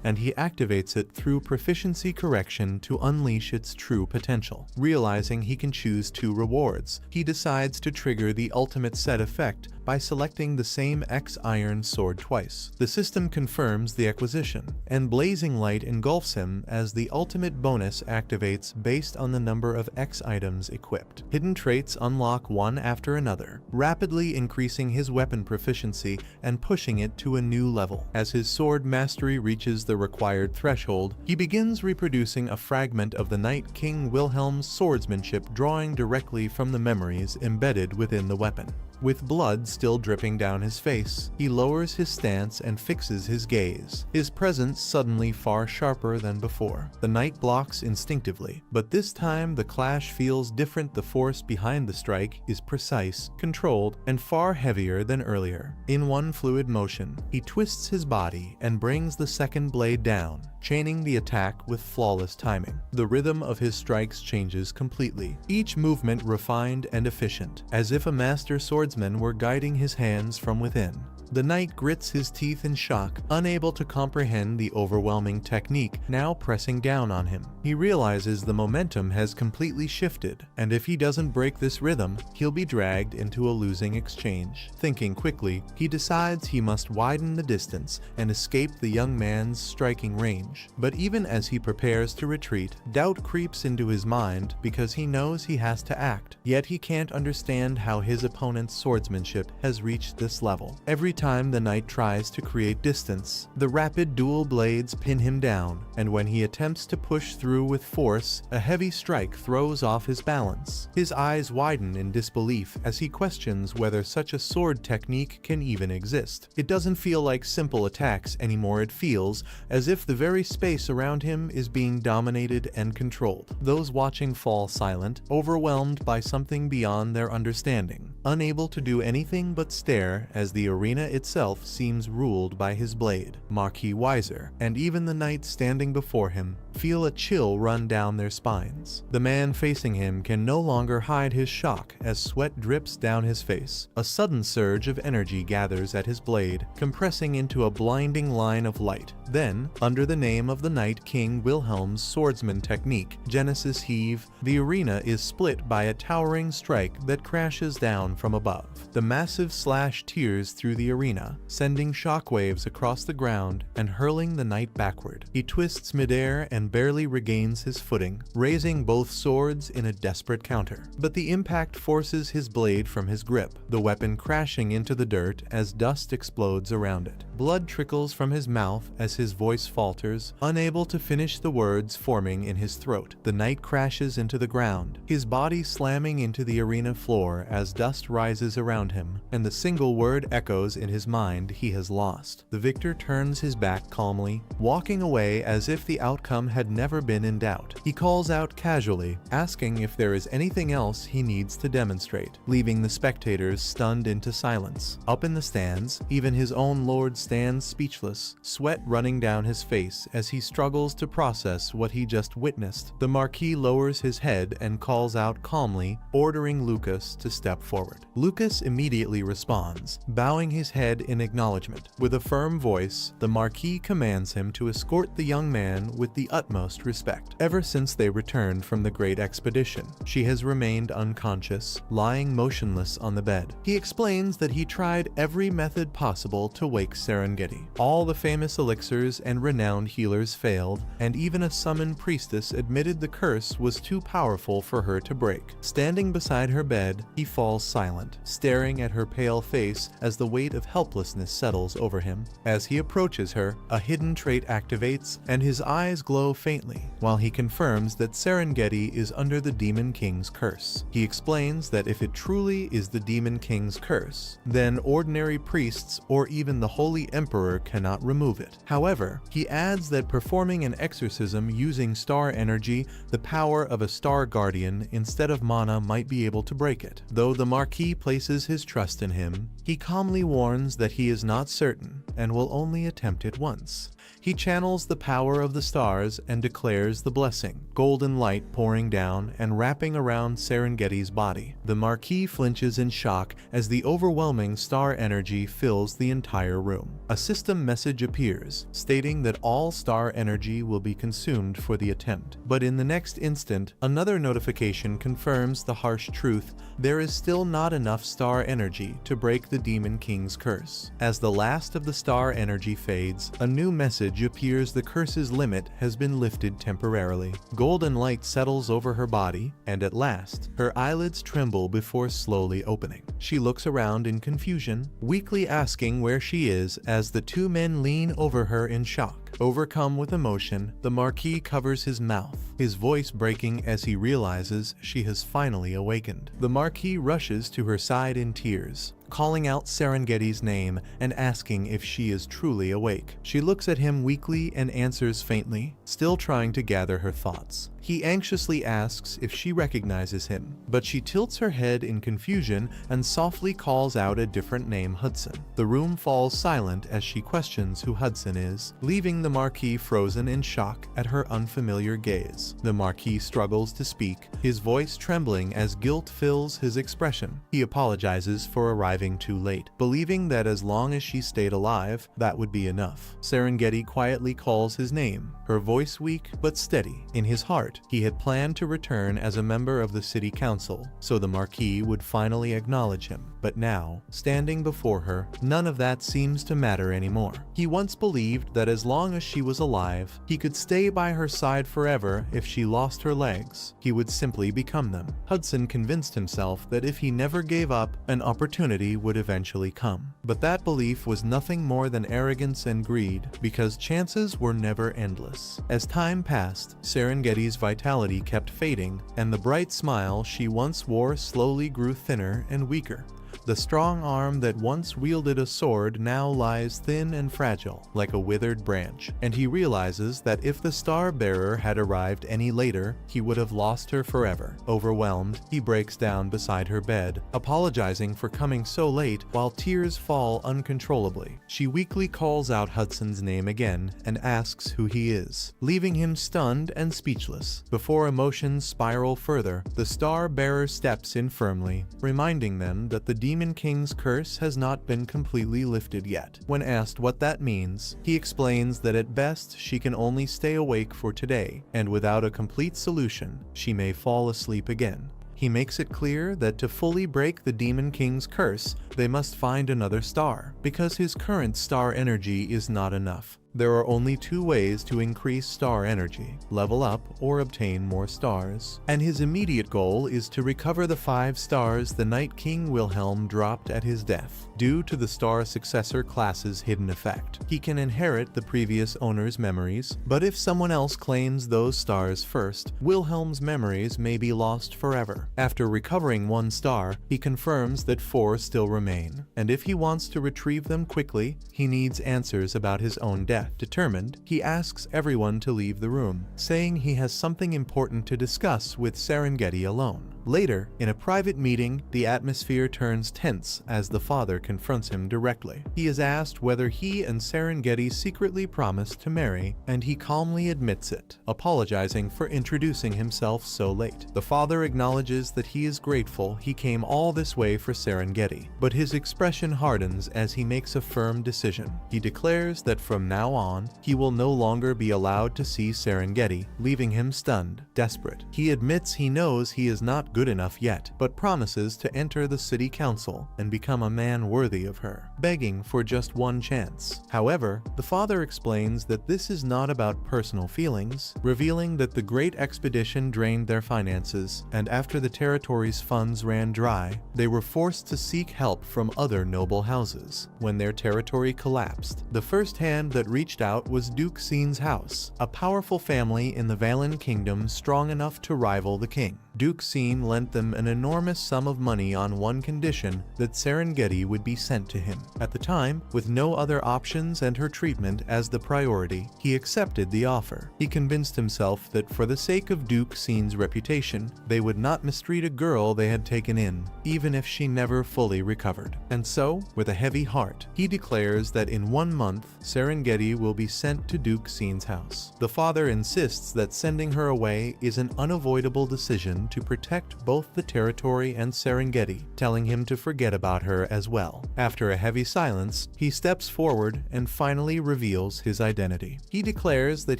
and he activates it through proficiency correction to unleash its true potential. Realizing he can choose two rewards, he decides to trigger the ultimate set effect by selecting the same X iron sword twice. The system confirms the acquisition, and blazing light engulfs him as the ultimate bonus activates based on the number of X items equipped. Hidden traits unlock one after another, rapidly increasing his weapon proficiency and pushing it to a new level. As his sword mastery reaches the required threshold, he begins reproducing a fragment of the Night King Wilhelm's swordsmanship, drawing directly from the memories embedded within the weapon. With blood still dripping down his face, he lowers his stance and fixes his gaze, his presence suddenly far sharper than before. The knight blocks instinctively, but this time the clash feels different. The force behind the strike is precise, controlled, and far heavier than earlier. In one fluid motion, he twists his body and brings the second blade down, chaining the attack with flawless timing. The rhythm of his strikes changes completely, each movement refined and efficient, as if a master swordsman were guiding his hands from within. The knight grits his teeth in shock, unable to comprehend the overwhelming technique now pressing down on him. He realizes the momentum has completely shifted, and if he doesn't break this rhythm, he'll be dragged into a losing exchange. Thinking quickly, he decides he must widen the distance and escape the young man's striking range. But even as he prepares to retreat, doubt creeps into his mind because he knows he has to act, yet he can't understand how his opponent's swordsmanship has reached this level. Every time the knight tries to create distance, the rapid dual blades pin him down, and when he attempts to push through with force, a heavy strike throws off his balance. His eyes widen in disbelief as he questions whether such a sword technique can even exist. It doesn't feel like simple attacks anymore, it feels as if the very space around him is being dominated and controlled. Those watching fall silent, overwhelmed by something beyond their understanding, unable to do anything but stare as the arena itself seems ruled by his blade. Marquis Weiser, and even the knight standing before him, feel a chill run down their spines. The man facing him can no longer hide his shock as sweat drips down his face. A sudden surge of energy gathers at his blade, compressing into a blinding line of light. Then, under the name of the Knight King Wilhelm's swordsman technique, Genesis Heave, the arena is split by a towering strike that crashes down from above. The massive slash tears through the arena, sending shockwaves across the ground and hurling the knight backward. He twists midair and barely regains his footing, raising both swords in a desperate counter. But the impact forces his blade from his grip, the weapon crashing into the dirt as dust explodes around it. Blood trickles from his mouth as his voice falters, unable to finish the words forming in his throat. The knight crashes into the ground, his body slamming into the arena floor as dust rises around him, and the single word echoes in his mind he has lost. The victor turns his back calmly, walking away as if the outcome had never been in doubt. He calls out casually, asking if there is anything else he needs to demonstrate, leaving the spectators stunned into silence. Up in the stands, even his own lord stands speechless, sweat running down his face as he struggles to process what he just witnessed. The Marquis lowers his head and calls out calmly, ordering Lucas to step forward. Lucas immediately responds, bowing his head in acknowledgement. With a firm voice, the Marquis commands him to escort the young man with the utmost respect. Ever since they returned from the Great Expedition, she has remained unconscious, lying motionless on the bed. He explains that he tried every method possible to wake Serengeti. All the famous elixirs and renowned healers failed, and even a summoned priestess admitted the curse was too powerful for her to break. Standing beside her bed, he falls silent, staring at her pale face as the weight of helplessness settles over him. As he approaches her, a hidden trait activates, and his eyes glow faintly, while he confirms that Serengeti is under the Demon King's curse. He explains that if it truly is the Demon King's curse, then ordinary priests or even the Holy Emperor cannot remove it. However, he adds that performing an exorcism using star energy, the power of a star guardian instead of mana, might be able to break it. Though the Marquis places his trust in him, he calmly warns that he is not certain and will only attempt it once. He channels the power of the stars and declares the blessing, golden light pouring down and wrapping around Serengeti's body. The Marquis flinches in shock as the overwhelming star energy fills the entire room. A system message appears, stating that all star energy will be consumed for the attempt. But in the next instant, another notification confirms the harsh truth: there is still not enough star energy to break the Demon King's curse. As the last of the star energy fades, a new message appears: the curse's limit has been lifted temporarily. Golden light settles over her body, and at last, her eyelids tremble before slowly opening. She looks around in confusion, weakly asking where she is as the two men lean over her in shock. Overcome with emotion, the Marquis covers his mouth, his voice breaking as he realizes she has finally awakened. The Marquis rushes to her side in tears, calling out Serengeti's name and asking if she is truly awake. She looks at him weakly and answers faintly, still trying to gather her thoughts. He anxiously asks if she recognizes him, but she tilts her head in confusion and softly calls out a different name: Hudson. The room falls silent as she questions who Hudson is, leaving the Marquis frozen in shock at her unfamiliar gaze. The Marquis struggles to speak, his voice trembling as guilt fills his expression. He apologizes for arriving too late, believing that as long as she stayed alive, that would be enough. Serengeti quietly calls his name, her voice weak but steady. In his heart, he had planned to return as a member of the city council, so the Marquis would finally acknowledge him. But now, standing before her, none of that seems to matter anymore. He once believed that as long as she was alive, he could stay by her side forever. If she lost her legs, he would simply become them. Hudson convinced himself that if he never gave up, an opportunity would eventually come. But that belief was nothing more than arrogance and greed, because chances were never endless. As time passed, Serengeti's vitality kept fading, and the bright smile she once wore slowly grew thinner and weaker. The strong arm that once wielded a sword now lies thin and fragile, like a withered branch, and he realizes that if the star bearer had arrived any later, he would have lost her forever. Overwhelmed, he breaks down beside her bed, apologizing for coming so late, while tears fall uncontrollably. She weakly calls out Hudson's name again and asks who he is, leaving him stunned and speechless. Before emotions spiral further, the star bearer steps in firmly, reminding them that the Demon King's curse has not been completely lifted yet. When asked what that means, he explains that at best she can only stay awake for today, and without a complete solution, she may fall asleep again. He makes it clear that to fully break the Demon King's curse, they must find another star, because his current star energy is not enough. There are only two ways to increase star energy: level up or obtain more stars. And his immediate goal is to recover the 5 stars the Night King Wilhelm dropped at his death. Due to the star successor class's hidden effect, he can inherit the previous owner's memories, but if someone else claims those stars first, Wilhelm's memories may be lost forever. After recovering 1 star, he confirms that 4 still remain, and if he wants to retrieve them quickly, he needs answers about his own death. Determined, he asks everyone to leave the room, saying he has something important to discuss with Serengeti alone. Later, in a private meeting, the atmosphere turns tense as the father confronts him directly. He is asked whether he and Serengeti secretly promised to marry, and he calmly admits it, apologizing for introducing himself so late. The father acknowledges that he is grateful he came all this way for Serengeti, but his expression hardens as he makes a firm decision. He declares that from now on, he will no longer be allowed to see Serengeti, leaving him stunned, desperate. He admits he knows he is not good enough yet, but promises to enter the city council and become a man worthy of her, begging for just one chance. However, the father explains that this is not about personal feelings, revealing that the great expedition drained their finances, and after the territory's funds ran dry, they were forced to seek help from other noble houses. When their territory collapsed, the first hand that reached out was Duke Xin's house, a powerful family in the Valen Kingdom strong enough to rival the king. Duke Xin lent them an enormous sum of money on one condition: that Serengeti would be sent to him. At the time, with no other options and her treatment as the priority, he accepted the offer. He convinced himself that for the sake of Duke Xin's reputation, they would not mistreat a girl they had taken in, even if she never fully recovered. And so, with a heavy heart, he declares that in 1 month, Serengeti will be sent to Duke Xin's house. The father insists that sending her away is an unavoidable decision to protect both the territory and Serengeti, telling him to forget about her as well. After a heavy silence, he steps forward and finally reveals his identity. He declares that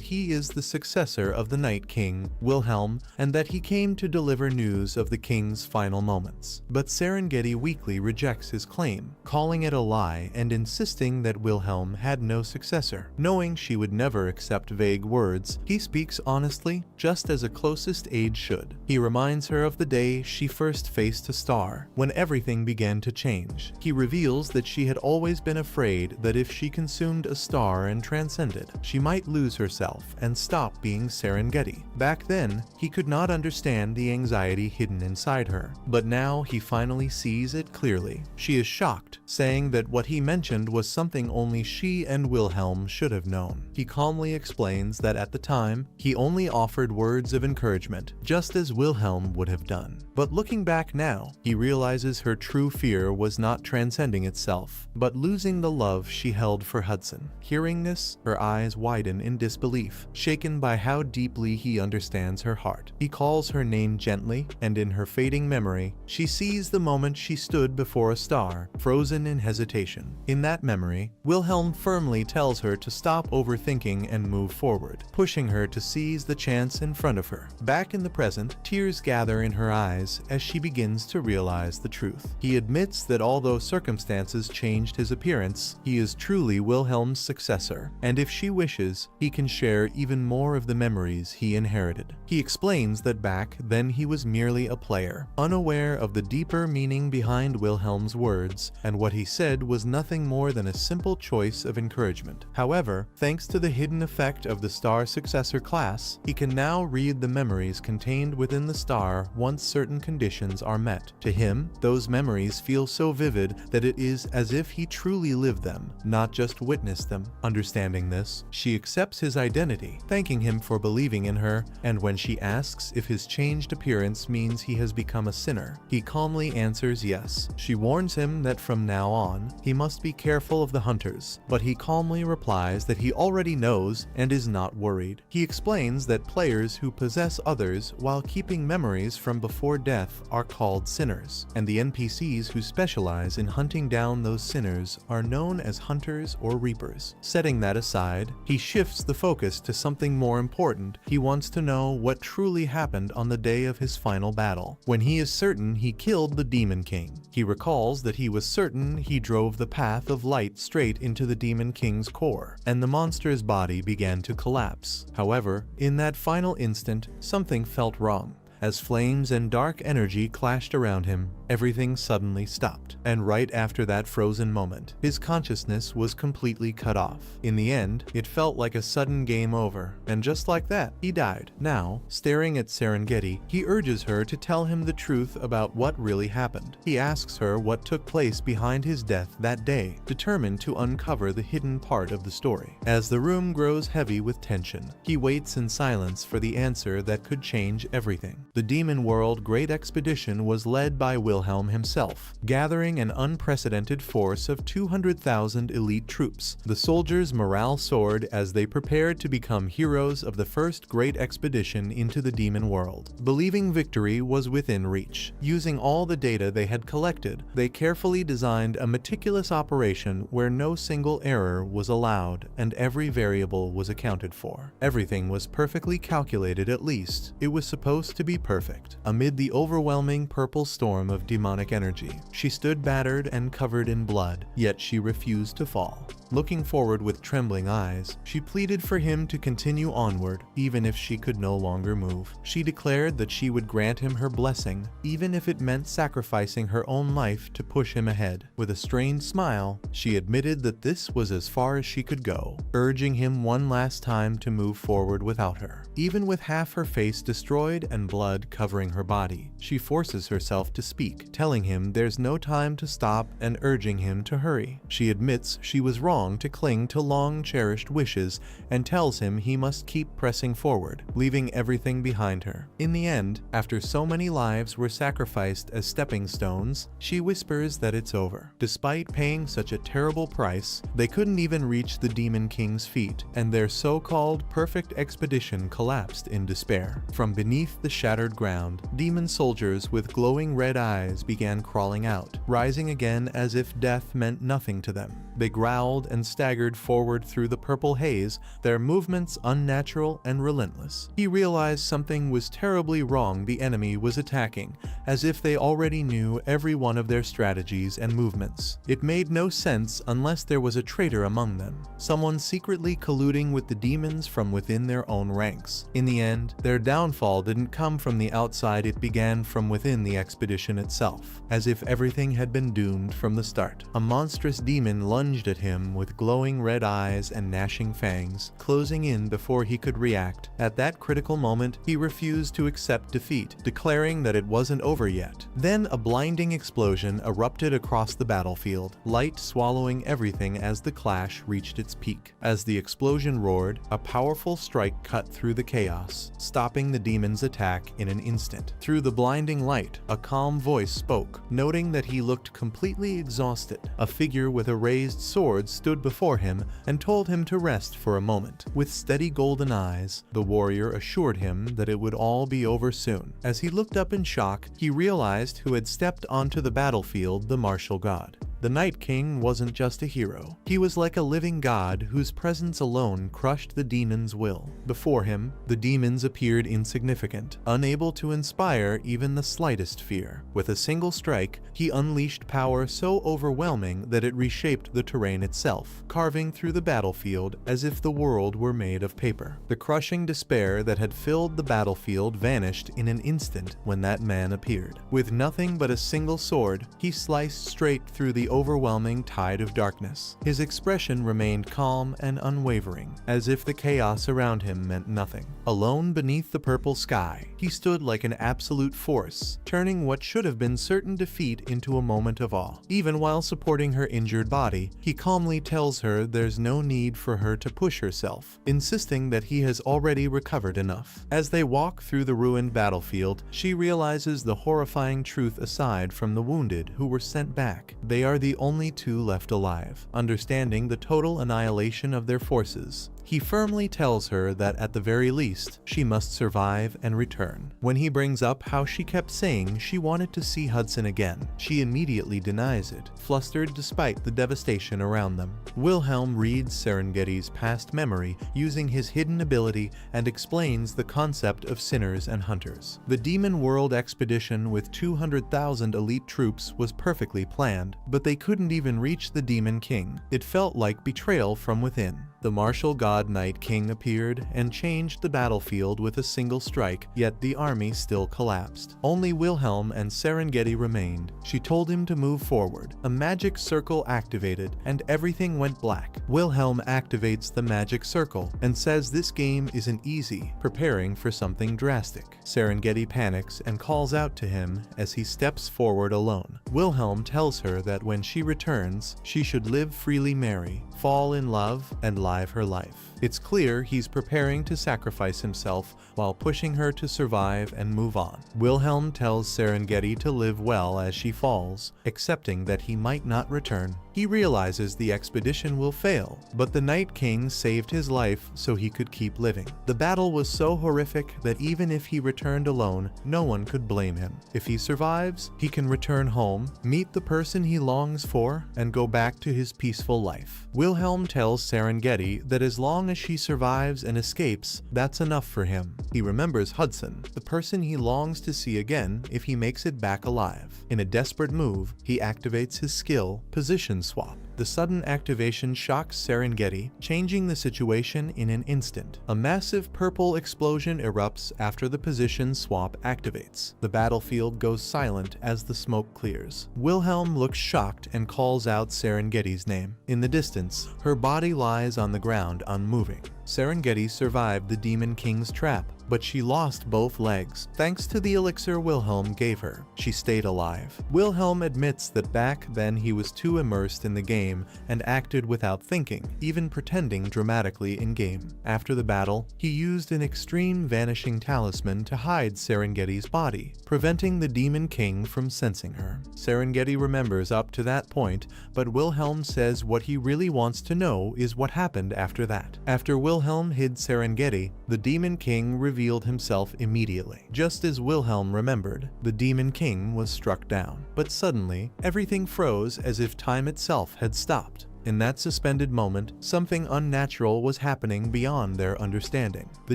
he is the successor of the Night King, Wilhelm, and that he came to deliver news of the king's final moments. But Serengeti weakly rejects his claim, calling it a lie and insisting that Wilhelm had no successor. Knowing she would never accept vague words, he speaks honestly, just as a closest aide should. He reminds her of the day she first faced a star, when everything began to change. He reveals that she had always been afraid that if she consumed a star and transcended, she might lose herself and stop being Serengeti. Back then, he could not understand the anxiety hidden inside her, but now he finally sees it clearly. She is shocked, saying that what he mentioned was something only she and Wilhelm should have known. He calmly explains that at the time, he only offered words of encouragement, just as Wilhelm would have done. But looking back now, he realizes her true fear was not transcending itself, but losing the love she held for Hudson. Hearing this, her eyes widen in disbelief, shaken by how deeply he understands her heart. He calls her name gently, and in her fading memory, she sees the moment she stood before a star, frozen in hesitation. In that memory, Wilhelm firmly tells her to stop overthinking and move forward, pushing her to seize the chance in front of her. Back in the present, tears gather in her eyes as she begins to realize the truth. He admits that although circumstances changed his appearance, he is truly Wilhelm's successor, and if she wishes, he can share even more of the memories he inherited. He explains that back then he was merely a player, unaware of the deeper meaning behind Wilhelm's words, and what he said was nothing more than a simple choice of encouragement. However, thanks to the hidden effect of the star successor class, he can now read the memories contained within the star once certain conditions are met. To him, those memories feel so vivid that it is as if he truly lived them, not just witnessed them. Understanding this, she accepts his identity, thanking him for believing in her, and when she asks if his changed appearance means he has become a sinner, he calmly answers yes. She warns him that from now on, he must be careful of the hunters, but he calmly replies that he already knows and is not worried. He explains that players who possess others while keeping memories from before death are called sinners, and the NPCs who specialize in hunting down those sinners are known as hunters or reapers. Setting that aside, he shifts the focus to something more important. He wants to know what truly happened on the day of his final battle, when he is certain he killed the Demon King. He recalls that he was certain he drove the path of light straight into the Demon King's core, and the monster's body began to collapse. However, in that final instant, something felt wrong. As flames and dark energy clashed around him, everything suddenly stopped, and right after that frozen moment, his consciousness was completely cut off. In the end, it felt like a sudden game over, and just like that, he died. Now, staring at Serengeti, he urges her to tell him the truth about what really happened. He asks her what took place behind his death that day, determined to uncover the hidden part of the story. As the room grows heavy with tension, he waits in silence for the answer that could change everything. The Demon World Great Expedition was led by Wilhelm himself, gathering an unprecedented force of 200,000 elite troops. The soldiers' morale soared as they prepared to become heroes of the first great expedition into the Demon World. Believing victory was within reach, using all the data they had collected, they carefully designed a meticulous operation where no single error was allowed and every variable was accounted for. Everything was perfectly calculated, at least it was supposed to be perfect. Amid the overwhelming purple storm of demonic energy, she stood battered and covered in blood, yet she refused to fall. Looking forward with trembling eyes, she pleaded for him to continue onward, even if she could no longer move. She declared that she would grant him her blessing, even if it meant sacrificing her own life to push him ahead. With a strained smile, she admitted that this was as far as she could go, urging him one last time to move forward without her. Even with half her face destroyed and blood covering her body, she forces herself to speak, telling him there's no time to stop and urging him to hurry. She admits she was wrong to cling to long-cherished wishes and tells him he must keep pressing forward, leaving everything behind her. In the end, after so many lives were sacrificed as stepping stones, she whispers that it's over. Despite paying such a terrible price, they couldn't even reach the Demon King's feet, and their so-called perfect expedition collapsed in despair. From beneath the shattered ground, demon soldiers with glowing red eyes began crawling out, rising again as if death meant nothing to them. They growled and staggered forward through the purple haze, their movements unnatural and relentless. He realized something was terribly wrong. The enemy was attacking, as if they already knew every one of their strategies and movements. It made no sense unless there was a traitor among them, someone secretly colluding with the demons from within their own ranks. In the end, their downfall didn't come from the outside, it began from within the expedition itself, as if everything had been doomed from the start. A monstrous demon lunged at him with glowing red eyes and gnashing fangs, closing in before he could react. At that critical moment, he refused to accept defeat, declaring that it wasn't over yet. Then a blinding explosion erupted across the battlefield, light swallowing everything as the clash reached its peak. As the explosion roared, a powerful strike cut through the chaos, stopping the demon's attack in an instant. Through the blinding light, a calm voice spoke, noting that he looked completely exhausted. A figure with a raised sword stood before him and told him to rest for a moment. With steady golden eyes, the warrior assured him that it would all be over soon. As he looked up in shock, he realized who had stepped onto the battlefield: the martial god. The Night King wasn't just a hero. He was like a living god whose presence alone crushed the demon's will. Before him, the demons appeared insignificant, unable to inspire even the slightest fear. With a single strike, he unleashed power so overwhelming that it reshaped the terrain itself, carving through the battlefield as if the world were made of paper. The crushing despair that had filled the battlefield vanished in an instant when that man appeared. With nothing but a single sword, he sliced straight through the overwhelming tide of darkness. His expression remained calm and unwavering, as if the chaos around him meant nothing. Alone beneath the purple sky, he stood like an absolute force, turning what should have been certain defeat into a moment of awe. Even while supporting her injured body, he calmly tells her there's no need for her to push herself, insisting that he has already recovered enough. As they walk through the ruined battlefield, she realizes the horrifying truth. Aside from the wounded who were sent back, they are the only two left alive. Understanding the total annihilation of their forces, he firmly tells her that at the very least, she must survive and return. When he brings up how she kept saying she wanted to see Hudson again, she immediately denies it, flustered despite the devastation around them. Wilhelm reads Serengeti's past memory using his hidden ability and explains the concept of sinners and hunters. The Demon World expedition with 200,000 elite troops was perfectly planned, but they couldn't even reach the Demon King. It felt like betrayal from within. The martial god Night King appeared and changed the battlefield with a single strike, yet the army still collapsed. Only Wilhelm and Serengeti remained. She told him to move forward. A magic circle activated, and everything went black. Wilhelm activates the magic circle and says this game isn't easy, preparing for something drastic. Serengeti panics and calls out to him as he steps forward alone. Wilhelm tells her that when she returns, she should live freely merry, fall in love, and live her life. It's clear he's preparing to sacrifice himself while pushing her to survive and move on. Wilhelm tells Serengeti to live well as she falls, accepting that he might not return. He realizes the expedition will fail, but the Night King saved his life so he could keep living. The battle was so horrific that even if he returned alone, no one could blame him. If he survives, he can return home, meet the person he longs for, and go back to his peaceful life. Wilhelm tells Serengeti that as long as she survives and escapes, that's enough for him. He remembers Hudson, the person he longs to see again if he makes it back alive. In a desperate move, he activates his skill, Position Swap. The sudden activation shocks Serengeti, changing the situation in an instant. A massive purple explosion erupts after the position swap activates. The battlefield goes silent as the smoke clears. Wilhelm looks shocked and calls out Serengeti's name. In the distance, her body lies on the ground unmoving. Serengeti survived the Demon King's trap, but she lost both legs. Thanks to the elixir Wilhelm gave her, she stayed alive. Wilhelm admits that back then he was too immersed in the game and acted without thinking, even pretending dramatically in-game. After the battle, he used an extreme vanishing talisman to hide Serengeti's body, preventing the Demon King from sensing her. Serengeti remembers up to that point, but Wilhelm says what he really wants to know is what happened after that. After Wilhelm hid Serengeti, the Demon King revealed himself immediately. Just as Wilhelm remembered, the Demon King was struck down. But suddenly, everything froze as if time itself had stopped. In that suspended moment, something unnatural was happening beyond their understanding. The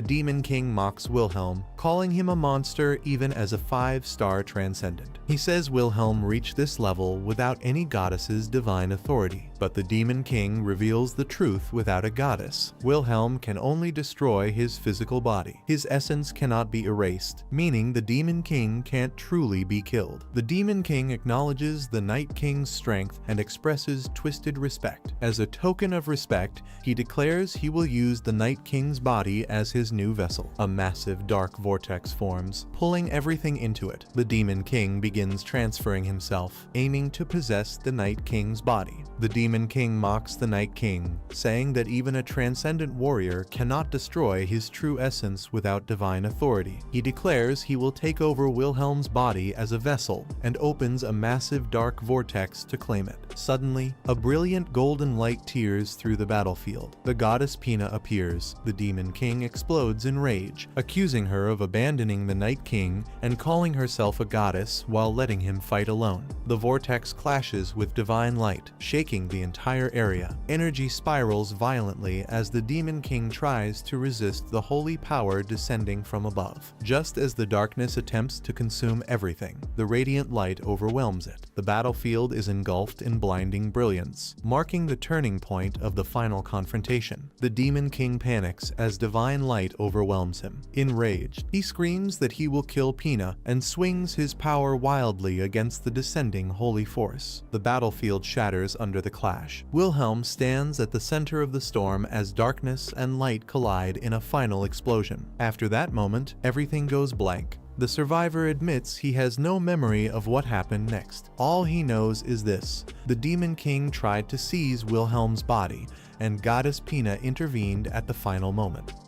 Demon King mocks Wilhelm, calling him a monster even as a 5-star transcendent. He says Wilhelm reached this level without any goddess's divine authority. But the Demon King reveals the truth without a goddess. Wilhelm can only destroy his physical body. His essence cannot be erased, meaning the Demon King can't truly be killed. The Demon King acknowledges the Night King's strength and expresses twisted respect. artifact. As a token of respect, he declares he will use the Night King's body as his new vessel. A massive dark vortex forms, pulling everything into it. The Demon King begins transferring himself, aiming to possess the Night King's body. The Demon King mocks the Night King, saying that even a transcendent warrior cannot destroy his true essence without divine authority. He declares he will take over Wilhelm's body as a vessel and opens a massive dark vortex to claim it. Suddenly, a brilliant golden light tears through the battlefield. The goddess Pina appears. The Demon King explodes in rage, accusing her of abandoning the Night King and calling herself a goddess while letting him fight alone. The vortex clashes with divine light, shaking the entire area. Energy spirals violently as the Demon King tries to resist the holy power descending from above. Just as the darkness attempts to consume everything, the radiant light overwhelms it. The battlefield is engulfed in blinding brilliance, marking the turning point of the final confrontation. The Demon King panics as divine light overwhelms him. Enraged, he screams that he will kill Pina and swings his power wildly against the descending holy force. The battlefield shatters under the clash. Wilhelm stands at the center of the storm as darkness and light collide in a final explosion. After that moment, everything goes blank. The survivor admits he has no memory of what happened next. All he knows is this: the Demon King tried to seize Wilhelm's body, and Goddess Pina intervened at the final moment.